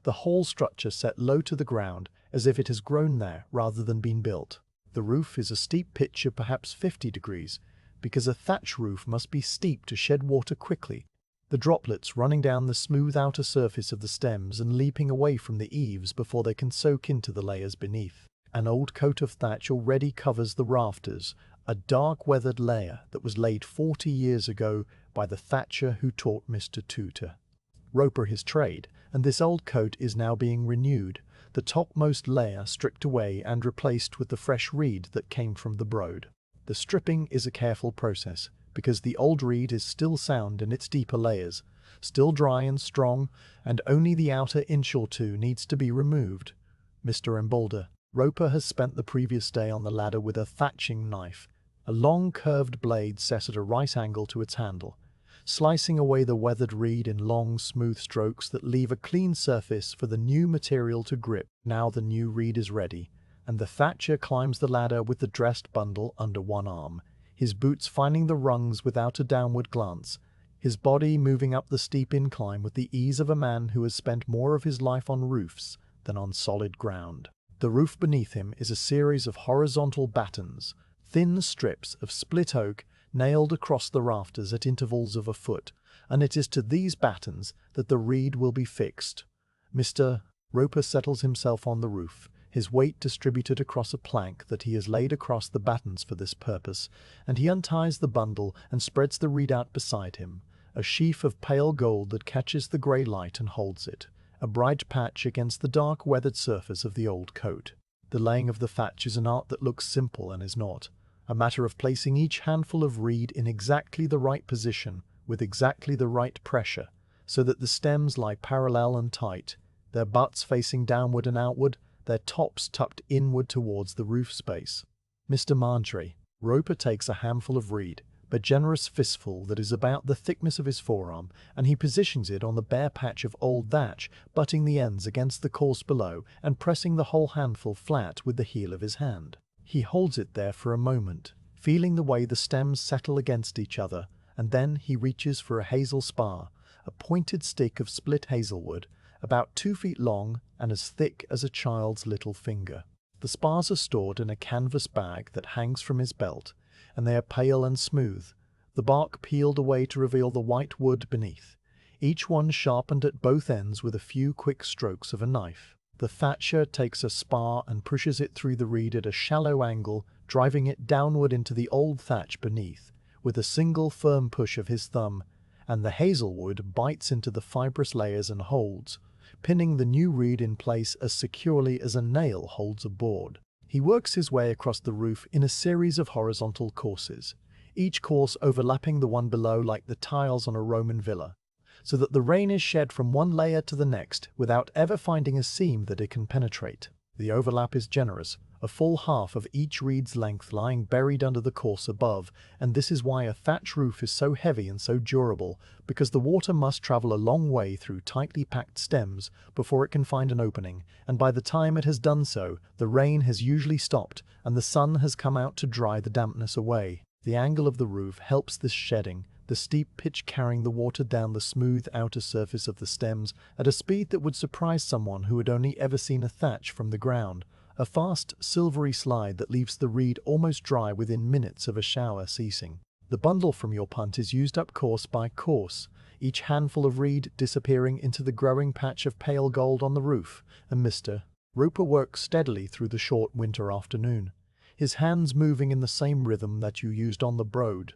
The whole structure set low to the ground, as if it has grown there rather than been built. The roof is a steep pitch of perhaps 50 degrees, because a thatch roof must be steep to shed water quickly, the droplets running down the smooth outer surface of the stems and leaping away from the eaves before they can soak into the layers beneath. An old coat of thatch already covers the rafters, a dark weathered layer that was laid 40 years ago by the thatcher who taught Mr. Tooter Roper his trade, and this old coat is now being renewed, the topmost layer stripped away and replaced with the fresh reed that came from the Broad. The stripping is a careful process, because the old reed is still sound in its deeper layers, still dry and strong, and only the outer inch or two needs to be removed. Mr. Embolder Roper has spent the previous day on the ladder with a thatching knife, a long curved blade set at a right angle to its handle, slicing away the weathered reed in long, smooth strokes that leave a clean surface for the new material to grip. Now the new reed is ready, and the thatcher climbs the ladder with the dressed bundle under one arm, his boots finding the rungs without a downward glance, his body moving up the steep incline with the ease of a man who has spent more of his life on roofs than on solid ground. The roof beneath him is a series of horizontal battens, thin strips of split oak nailed across the rafters at intervals of a foot, and it is to these battens that the reed will be fixed. Mr. Roper settles himself on the roof, his weight distributed across a plank that he has laid across the battens for this purpose, and he unties the bundle and spreads the reed out beside him, a sheaf of pale gold that catches the grey light and holds it, a bright patch against the dark weathered surface of the old coat. The laying of the thatch is an art that looks simple and is not, a matter of placing each handful of reed in exactly the right position, with exactly the right pressure, so that the stems lie parallel and tight, their butts facing downward and outward, their tops tucked inward towards the roof space. Mr. Marjorie Roper takes a handful of reed, a generous fistful that is about the thickness of his forearm, and he positions it on the bare patch of old thatch, butting the ends against the course below and pressing the whole handful flat with the heel of his hand. He holds it there for a moment, feeling the way the stems settle against each other, and then he reaches for a hazel spar, a pointed stick of split hazelwood, about 2 feet long and as thick as a child's little finger. The spars are stored in a canvas bag that hangs from his belt, and they are pale and smooth, the bark peeled away to reveal the white wood beneath, each one sharpened at both ends with a few quick strokes of a knife. The thatcher takes a spar and pushes it through the reed at a shallow angle, driving it downward into the old thatch beneath, with a single firm push of his thumb, and the hazelwood bites into the fibrous layers and holds, pinning the new reed in place as securely as a nail holds a board. He works his way across the roof in a series of horizontal courses, each course overlapping the one below like the tiles on a Roman villa. so that the rain is shed from one layer to the next without ever finding a seam that it can penetrate. The overlap is generous, a full half of each reed's length lying buried under the course above, and this is why a thatch roof is so heavy and so durable, because the water must travel a long way through tightly packed stems before it can find an opening, and by the time it has done so, the rain has usually stopped and the sun has come out to dry the dampness away. The angle of the roof helps this shedding, the steep pitch carrying the water down the smooth outer surface of the stems at a speed that would surprise someone who had only ever seen a thatch from the ground, a fast, silvery slide that leaves the reed almost dry within minutes of a shower ceasing. The bundle from your punt is used up course by course, each handful of reed disappearing into the growing patch of pale gold on the roof, and Mr. Roper works steadily through the short winter afternoon, his hands moving in the same rhythm that you used on the Broad,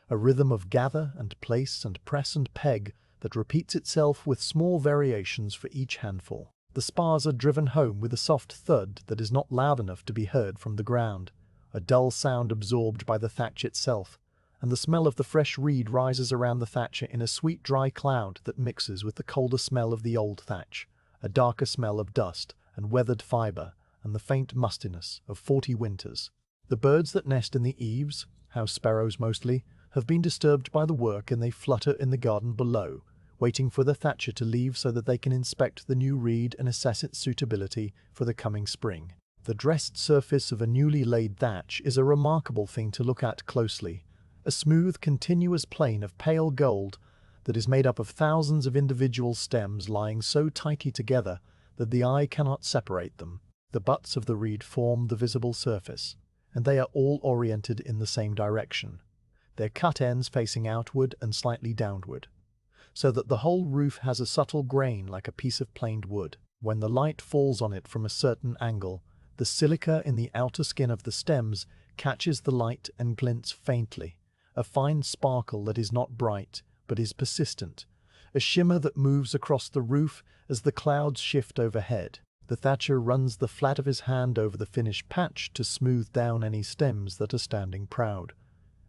a rhythm of gather and place and press and peg that repeats itself with small variations for each handful. The spars are driven home with a soft thud that is not loud enough to be heard from the ground, a dull sound absorbed by the thatch itself, and the smell of the fresh reed rises around the thatcher in a sweet dry cloud that mixes with the colder smell of the old thatch, a darker smell of dust and weathered fibre, and the faint mustiness of 40 winters. The birds that nest in the eaves, house sparrows mostly, have been disturbed by the work and they flutter in the garden below, waiting for the thatcher to leave so that they can inspect the new reed and assess its suitability for the coming spring. The dressed surface of a newly laid thatch is a remarkable thing to look at closely, a smooth, continuous plain of pale gold that is made up of thousands of individual stems lying so tightly together that the eye cannot separate them. The butts of the reed form the visible surface, and they are all oriented in the same direction, their cut ends facing outward and slightly downward, so that the whole roof has a subtle grain like a piece of planed wood. When the light falls on it from a certain angle, the silica in the outer skin of the stems catches the light and glints faintly, a fine sparkle that is not bright but is persistent, a shimmer that moves across the roof as the clouds shift overhead. The thatcher runs the flat of his hand over the finished patch to smooth down any stems that are standing proud,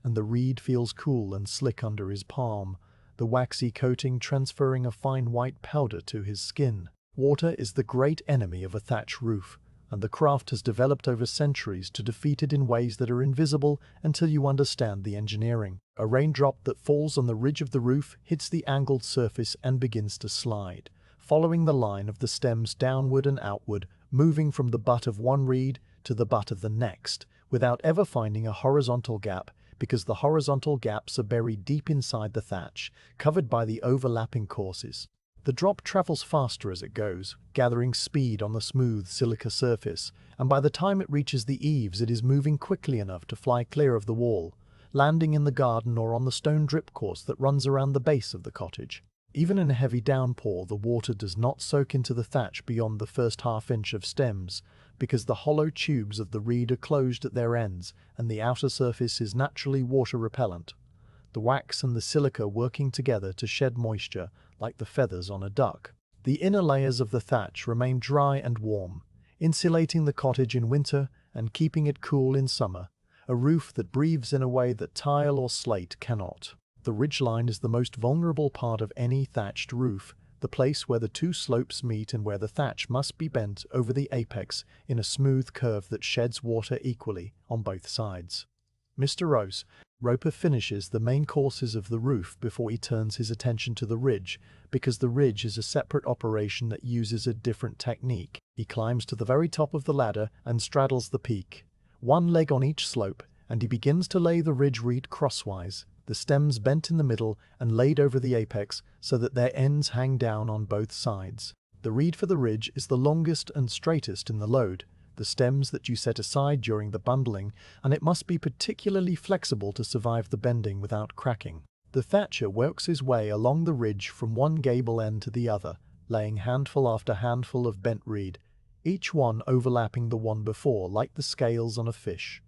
and the reed feels cool and slick under his palm, the waxy coating transferring a fine white powder to his skin. Water is the great enemy of a thatch roof, and the craft has developed over centuries to defeat it in ways that are invisible until you understand the engineering. A raindrop that falls on the ridge of the roof hits the angled surface and begins to slide, following the line of the stems downward and outward, moving from the butt of one reed to the butt of the next, without ever finding a horizontal gap, because the horizontal gaps are buried deep inside the thatch, covered by the overlapping courses. The drop travels faster as it goes, gathering speed on the smooth silica surface, and by the time it reaches the eaves it is moving quickly enough to fly clear of the wall, landing in the garden or on the stone drip course that runs around the base of the cottage. Even in a heavy downpour, the water does not soak into the thatch beyond the first half-inch of stems, because the hollow tubes of the reed are closed at their ends and the outer surface is naturally water-repellent, the wax and the silica working together to shed moisture like the feathers on a duck. The inner layers of the thatch remain dry and warm, insulating the cottage in winter and keeping it cool in summer, a roof that breathes in a way that tile or slate cannot. The ridgeline is the most vulnerable part of any thatched roof, the place where the two slopes meet and where the thatch must be bent over the apex in a smooth curve that sheds water equally on both sides. Mr. Roper finishes the main courses of the roof before he turns his attention to the ridge, because the ridge is a separate operation that uses a different technique. He climbs to the very top of the ladder and straddles the peak, one leg on each slope, and he begins to lay the ridge reed crosswise, the stems bent in the middle and laid over the apex so that their ends hang down on both sides. The reed for the ridge is the longest and straightest in the load, the stems that you set aside during the bundling, and it must be particularly flexible to survive the bending without cracking. The thatcher works his way along the ridge from one gable end to the other, laying handful after handful of bent reed, each one overlapping the one before like the scales on a fish.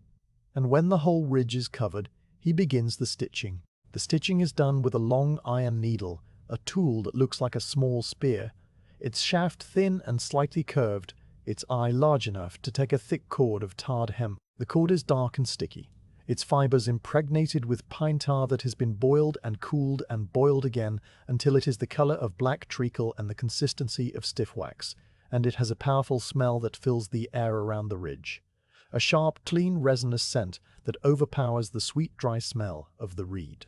And when the whole ridge is covered, he begins the stitching. The stitching is done with a long iron needle, a tool that looks like a small spear, its shaft thin and slightly curved, its eye large enough to take a thick cord of tarred hemp. The cord is dark and sticky. its fibers impregnated with pine tar that has been boiled and cooled and boiled again until it is the color of black treacle and the consistency of stiff wax, and it has a powerful smell that fills the air around the ridge. A sharp, clean, resinous scent that overpowers the sweet, dry smell of the reed.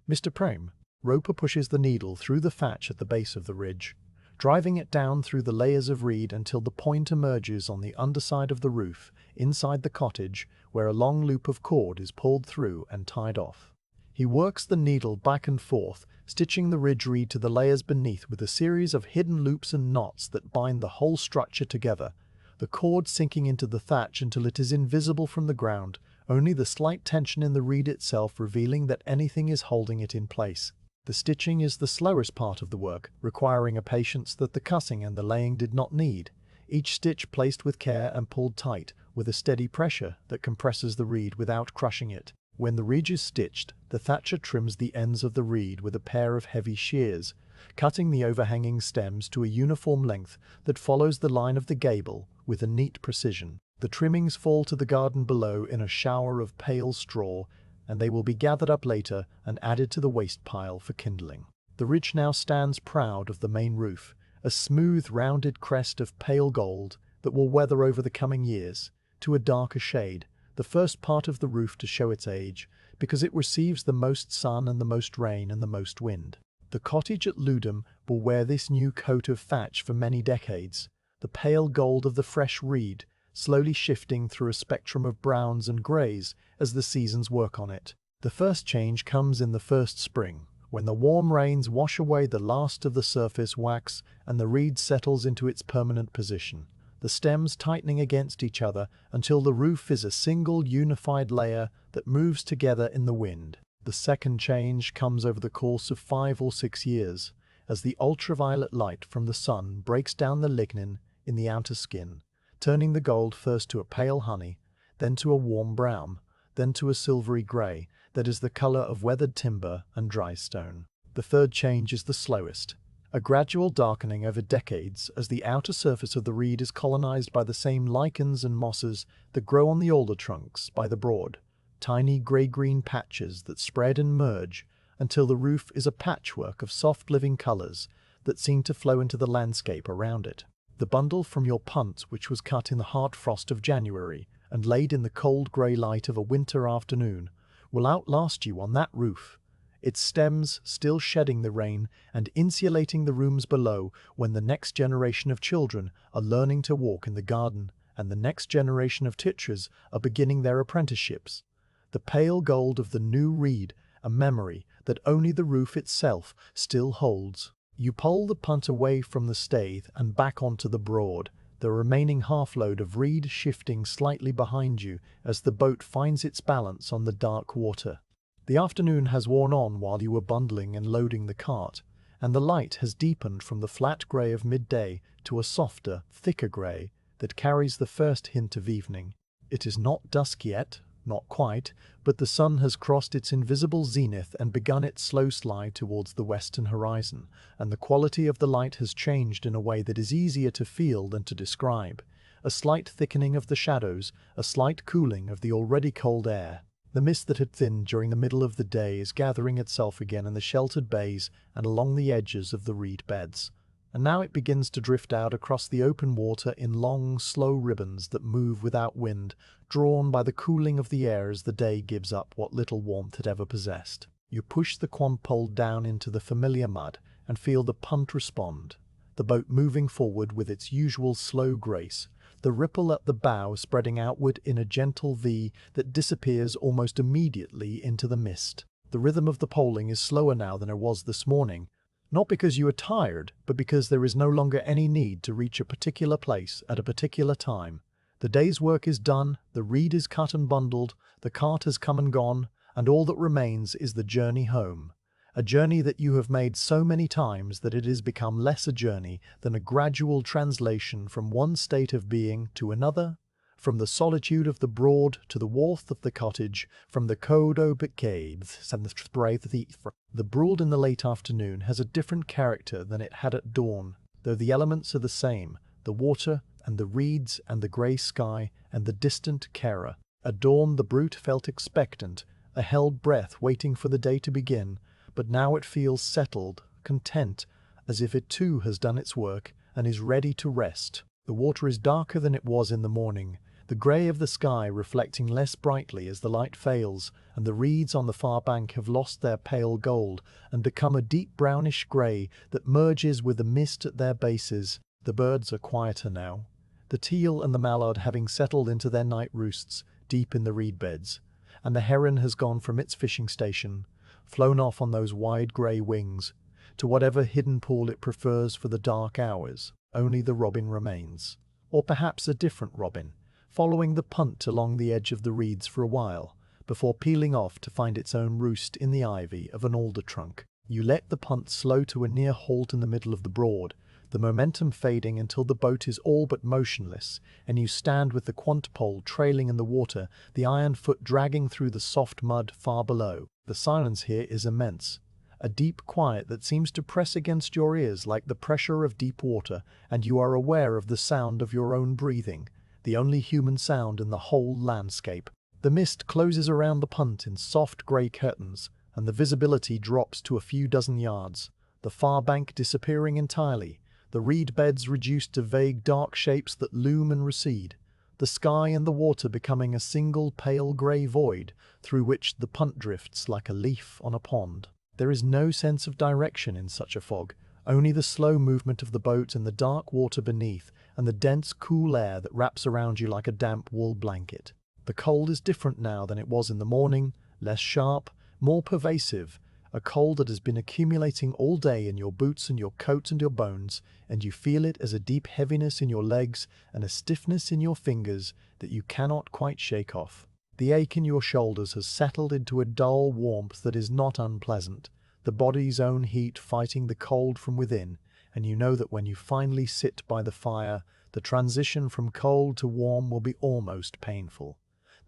Mr. Prame, Roper pushes the needle through the thatch at the base of the ridge, driving it down through the layers of reed until the point emerges on the underside of the roof, inside the cottage, where a long loop of cord is pulled through and tied off. He works the needle back and forth, stitching the ridge reed to the layers beneath with a series of hidden loops and knots that bind the whole structure together, the cord sinking into the thatch until it is invisible from the ground, only the slight tension in the reed itself revealing that anything is holding it in place. The stitching is the slowest part of the work, requiring a patience that the cussing and the laying did not need, each stitch placed with care and pulled tight, with a steady pressure that compresses the reed without crushing it. When the reed is stitched, the thatcher trims the ends of the reed with a pair of heavy shears, cutting the overhanging stems to a uniform length that follows the line of the gable with a neat precision. The trimmings fall to the garden below in a shower of pale straw, and they will be gathered up later and added to the waste pile for kindling. The ridge now stands proud of the main roof, a smooth, rounded crest of pale gold that will weather over the coming years to a darker shade, the first part of the roof to show its age, because it receives the most sun and the most rain and the most wind. The cottage at Ludham will wear this new coat of thatch for many decades, the pale gold of the fresh reed, slowly shifting through a spectrum of browns and greys as the seasons work on it. The first change comes in the first spring, when the warm rains wash away the last of the surface wax and the reed settles into its permanent position, the stems tightening against each other until the roof is a single unified layer that moves together in the wind. The second change comes over the course of 5 or 6 years, as the ultraviolet light from the sun breaks down the lignin in the outer skin, turning the gold first to a pale honey, then to a warm brown, then to a silvery grey that is the colour of weathered timber and dry stone. The third change is the slowest, a gradual darkening over decades as the outer surface of the reed is colonized by the same lichens and mosses that grow on the alder trunks by the Broad, tiny grey-green patches that spread and merge until the roof is a patchwork of soft living colours that seem to flow into the landscape around it. The bundle from your punt, which was cut in the hard frost of January and laid in the cold grey light of a winter afternoon, will outlast you on that roof, its stems still shedding the rain and insulating the rooms below when the next generation of children are learning to walk in the garden and the next generation of teachers are beginning their apprenticeships. The pale gold of the new reed, a memory that only the roof itself still holds. You pull the punt away from the stave and back onto the Broad, the remaining half-load of reed shifting slightly behind you as the boat finds its balance on the dark water. The afternoon has worn on while you were bundling and loading the cart, and the light has deepened from the flat grey of midday to a softer, thicker grey that carries the first hint of evening. It is not dusk yet, not quite, but the sun has crossed its invisible zenith and begun its slow slide towards the western horizon, and the quality of the light has changed in a way that is easier to feel than to describe. A slight thickening of the shadows, a slight cooling of the already cold air. The mist that had thinned during the middle of the day is gathering itself again in the sheltered bays and along the edges of the reed beds, and now it begins to drift out across the open water in long, slow ribbons that move without wind, drawn by the cooling of the air as the day gives up what little warmth it ever possessed. You push the quampole down into the familiar mud and feel the punt respond, the boat moving forward with its usual slow grace, the ripple at the bow spreading outward in a gentle V that disappears almost immediately into the mist. The rhythm of the poling is slower now than it was this morning, not because you are tired, but because there is no longer any need to reach a particular place at a particular time. The day's work is done, the reed is cut and bundled, the cart has come and gone, and all that remains is the journey home. A journey that you have made so many times that it has become less a journey than a gradual translation from one state of being to another, from the solitude of the Broad to the warmth of the cottage, from the cold open caves and the spray the Broad in the late afternoon has a different character than it had at dawn, though the elements are the same, the water and the reeds and the grey sky and the distant carer. At dawn the brute felt expectant, a held breath waiting for the day to begin, but now it feels settled, content, as if it too has done its work and is ready to rest. The water is darker than it was in the morning, the grey of the sky reflecting less brightly as the light fails, and the reeds on the far bank have lost their pale gold and become a deep brownish grey that merges with the mist at their bases. The birds are quieter now, the teal and the mallard having settled into their night roosts deep in the reed beds, and the heron has gone from its fishing station, flown off on those wide grey wings, to whatever hidden pool it prefers for the dark hours. Only the robin remains, or perhaps a different robin, following the punt along the edge of the reeds for a while, before peeling off to find its own roost in the ivy of an alder trunk. You let the punt slow to a near halt in the middle of the Broad, the momentum fading until the boat is all but motionless, and you stand with the quant pole trailing in the water, the iron foot dragging through the soft mud far below. The silence here is immense, a deep quiet that seems to press against your ears like the pressure of deep water, and you are aware of the sound of your own breathing, the only human sound in the whole landscape. The mist closes around the punt in soft grey curtains, and the visibility drops to a few dozen yards, the far bank disappearing entirely, the reed beds reduced to vague dark shapes that loom and recede, the sky and the water becoming a single pale grey void through which the punt drifts like a leaf on a pond. There is no sense of direction in such a fog, only the slow movement of the boat and the dark water beneath, and the dense, cool air that wraps around you like a damp wool blanket. The cold is different now than it was in the morning, less sharp, more pervasive, a cold that has been accumulating all day in your boots and your coat and your bones, and you feel it as a deep heaviness in your legs and a stiffness in your fingers that you cannot quite shake off. The ache in your shoulders has settled into a dull warmth that is not unpleasant, the body's own heat fighting the cold from within, and you know that when you finally sit by the fire, the transition from cold to warm will be almost painful.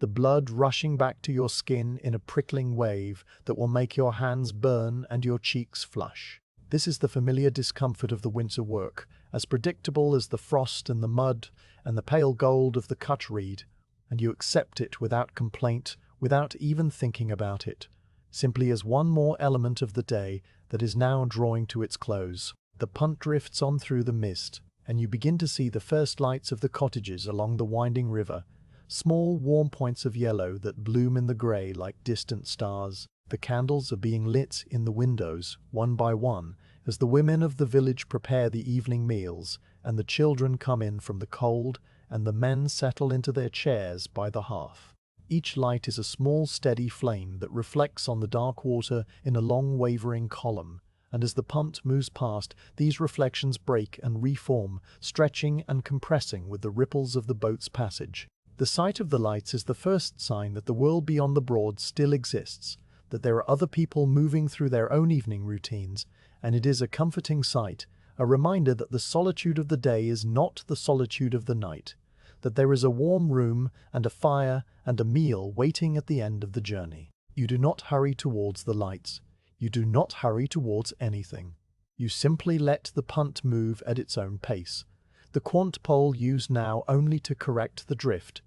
The blood rushing back to your skin in a prickling wave that will make your hands burn and your cheeks flush. This is the familiar discomfort of the winter work, as predictable as the frost and the mud and the pale gold of the cut reed, and you accept it without complaint, without even thinking about it, simply as one more element of the day that is now drawing to its close. The punt drifts on through the mist, and you begin to see the first lights of the cottages along the winding river, small warm points of yellow that bloom in the grey like distant stars. The candles are being lit in the windows, one by one, as the women of the village prepare the evening meals, and the children come in from the cold, and the men settle into their chairs by the hearth. Each light is a small steady flame that reflects on the dark water in a long wavering column, and as the punt moves past, these reflections break and reform, stretching and compressing with the ripples of the boat's passage. The sight of the lights is the first sign that the world beyond the Broad still exists, that there are other people moving through their own evening routines, and it is a comforting sight, a reminder that the solitude of the day is not the solitude of the night, that there is a warm room and a fire and a meal waiting at the end of the journey. You do not hurry towards the lights. You do not hurry towards anything. You simply let the punt move at its own pace, the quant pole used now only to correct the drift,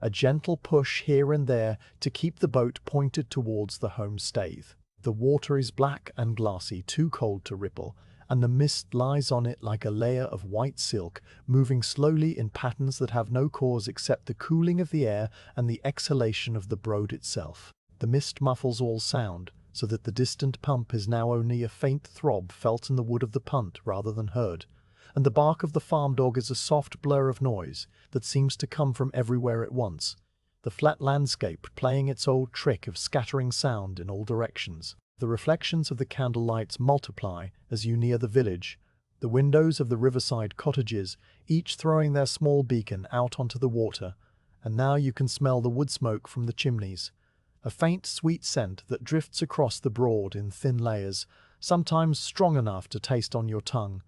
a gentle push here and there to keep the boat pointed towards the home stave. The water is black and glassy, too cold to ripple, and the mist lies on it like a layer of white silk, moving slowly in patterns that have no cause except the cooling of the air and the exhalation of the Broad itself. The mist muffles all sound, so that the distant pump is now only a faint throb felt in the wood of the punt rather than heard, and the bark of the farm dog is a soft blur of noise that seems to come from everywhere at once, the flat landscape playing its old trick of scattering sound in all directions. The reflections of the candle lights multiply as you near the village, the windows of the riverside cottages each throwing their small beacon out onto the water, and now you can smell the wood smoke from the chimneys, a faint sweet scent that drifts across the Broad in thin layers, sometimes strong enough to taste on your tongue,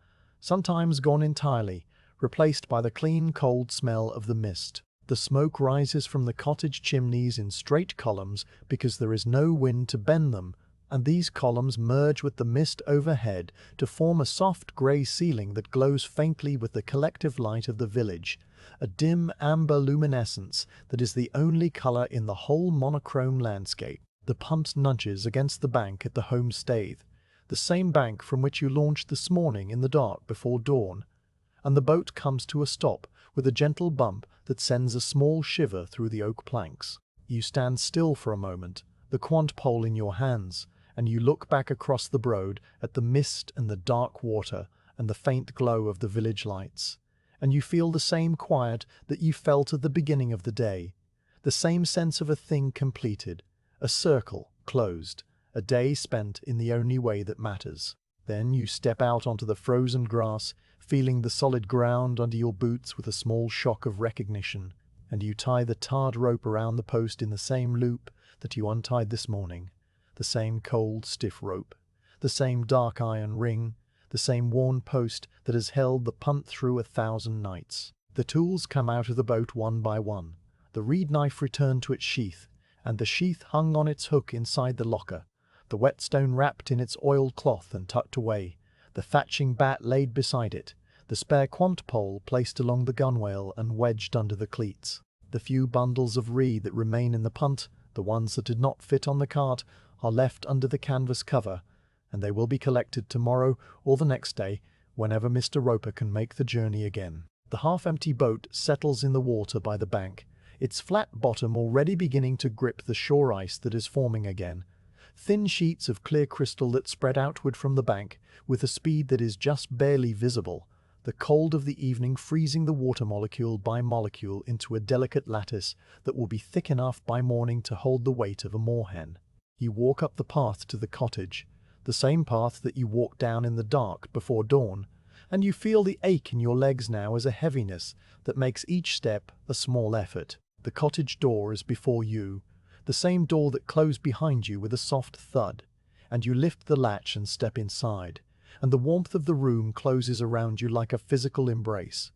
sometimes gone entirely, replaced by the clean, cold smell of the mist. The smoke rises from the cottage chimneys in straight columns because there is no wind to bend them, and these columns merge with the mist overhead to form a soft grey ceiling that glows faintly with the collective light of the village, a dim amber luminescence that is the only color in the whole monochrome landscape. The punt nudges against the bank at the homestay, the same bank from which you launched this morning in the dark before dawn, and the boat comes to a stop with a gentle bump that sends a small shiver through the oak planks. You stand still for a moment, the quant pole in your hands, and you look back across the Broad at the mist and the dark water and the faint glow of the village lights, and you feel the same quiet that you felt at the beginning of the day, the same sense of a thing completed, a circle closed, a day spent in the only way that matters. Then you step out onto the frozen grass, feeling the solid ground under your boots with a small shock of recognition, and you tie the tarred rope around the post in the same loop that you untied this morning, the same cold, stiff rope, the same dark iron ring, the same worn post that has held the punt through 1,000 nights. The tools come out of the boat one by one, the reed knife returned to its sheath, and the sheath hung on its hook inside the locker, the whetstone wrapped in its oiled cloth and tucked away, the thatching bat laid beside it, the spare quant pole placed along the gunwale and wedged under the cleats. The few bundles of reed that remain in the punt, the ones that did not fit on the cart, are left under the canvas cover, and they will be collected tomorrow or the next day, whenever Mr. Roper can make the journey again. The half-empty boat settles in the water by the bank, its flat bottom already beginning to grip the shore ice that is forming again. Thin sheets of clear crystal that spread outward from the bank with a speed that is just barely visible, the cold of the evening freezing the water molecule by molecule into a delicate lattice that will be thick enough by morning to hold the weight of a moorhen. You walk up the path to the cottage, the same path that you walked down in the dark before dawn, and you feel the ache in your legs now as a heaviness that makes each step a small effort. The cottage door is before you, the same door that closed behind you with a soft thud, and you lift the latch and step inside, and the warmth of the room closes around you like a physical embrace,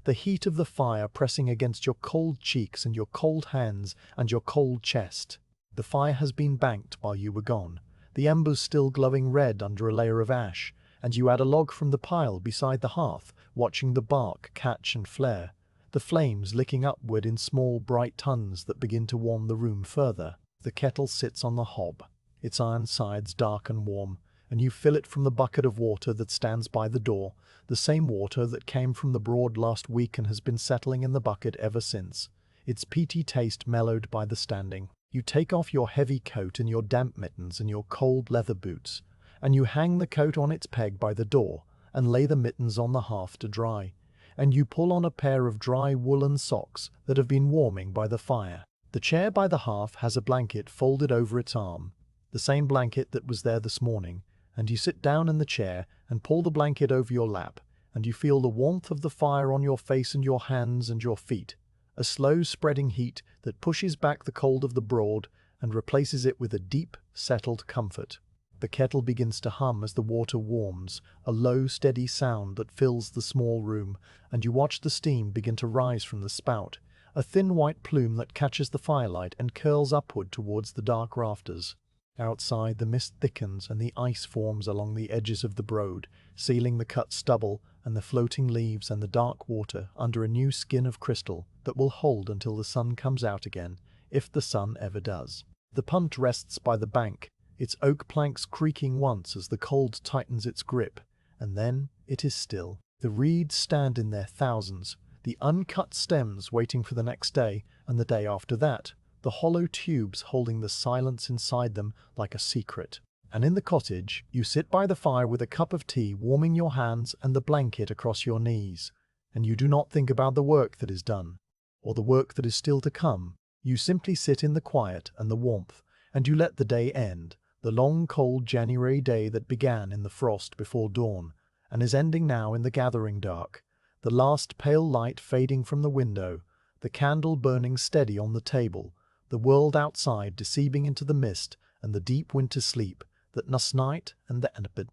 the heat of the fire pressing against your cold cheeks and your cold hands and your cold chest. The fire has been banked while you were gone, the embers still glowing red under a layer of ash, and you add a log from the pile beside the hearth, watching the bark catch and flare, the flames licking upward in small bright tongues that begin to warm the room further. The kettle sits on the hob, its iron sides dark and warm, and you fill it from the bucket of water that stands by the door, the same water that came from the Broad last week and has been settling in the bucket ever since, its peaty taste mellowed by the standing. You take off your heavy coat and your damp mittens and your cold leather boots, and you hang the coat on its peg by the door and lay the mittens on the hearth to dry, and you pull on a pair of dry woolen socks that have been warming by the fire. The chair by the hearth has a blanket folded over its arm, the same blanket that was there this morning, and you sit down in the chair and pull the blanket over your lap, and you feel the warmth of the fire on your face and your hands and your feet, a slow spreading heat that pushes back the cold of the Broad and replaces it with a deep, settled comfort. The kettle begins to hum as the water warms, a low, steady sound that fills the small room, and you watch the steam begin to rise from the spout, a thin white plume that catches the firelight and curls upward towards the dark rafters. Outside, the mist thickens and the ice forms along the edges of the Broad, sealing the cut stubble and the floating leaves and the dark water under a new skin of crystal that will hold until the sun comes out again, if the sun ever does. The punt rests by the bank, its oak planks creaking once as the cold tightens its grip, and then it is still. The reeds stand in their thousands, the uncut stems waiting for the next day and the day after that, the hollow tubes holding the silence inside them like a secret. And in the cottage, you sit by the fire with a cup of tea warming your hands and the blanket across your knees, and you do not think about the work that is done, or the work that is still to come. You simply sit in the quiet and the warmth, and you let the day end, the long cold January day that began in the frost before dawn, and is ending now in the gathering dark, the last pale light fading from the window, the candle burning steady on the table, the world outside deceiving into the mist and the deep winter sleep that night and the enipid.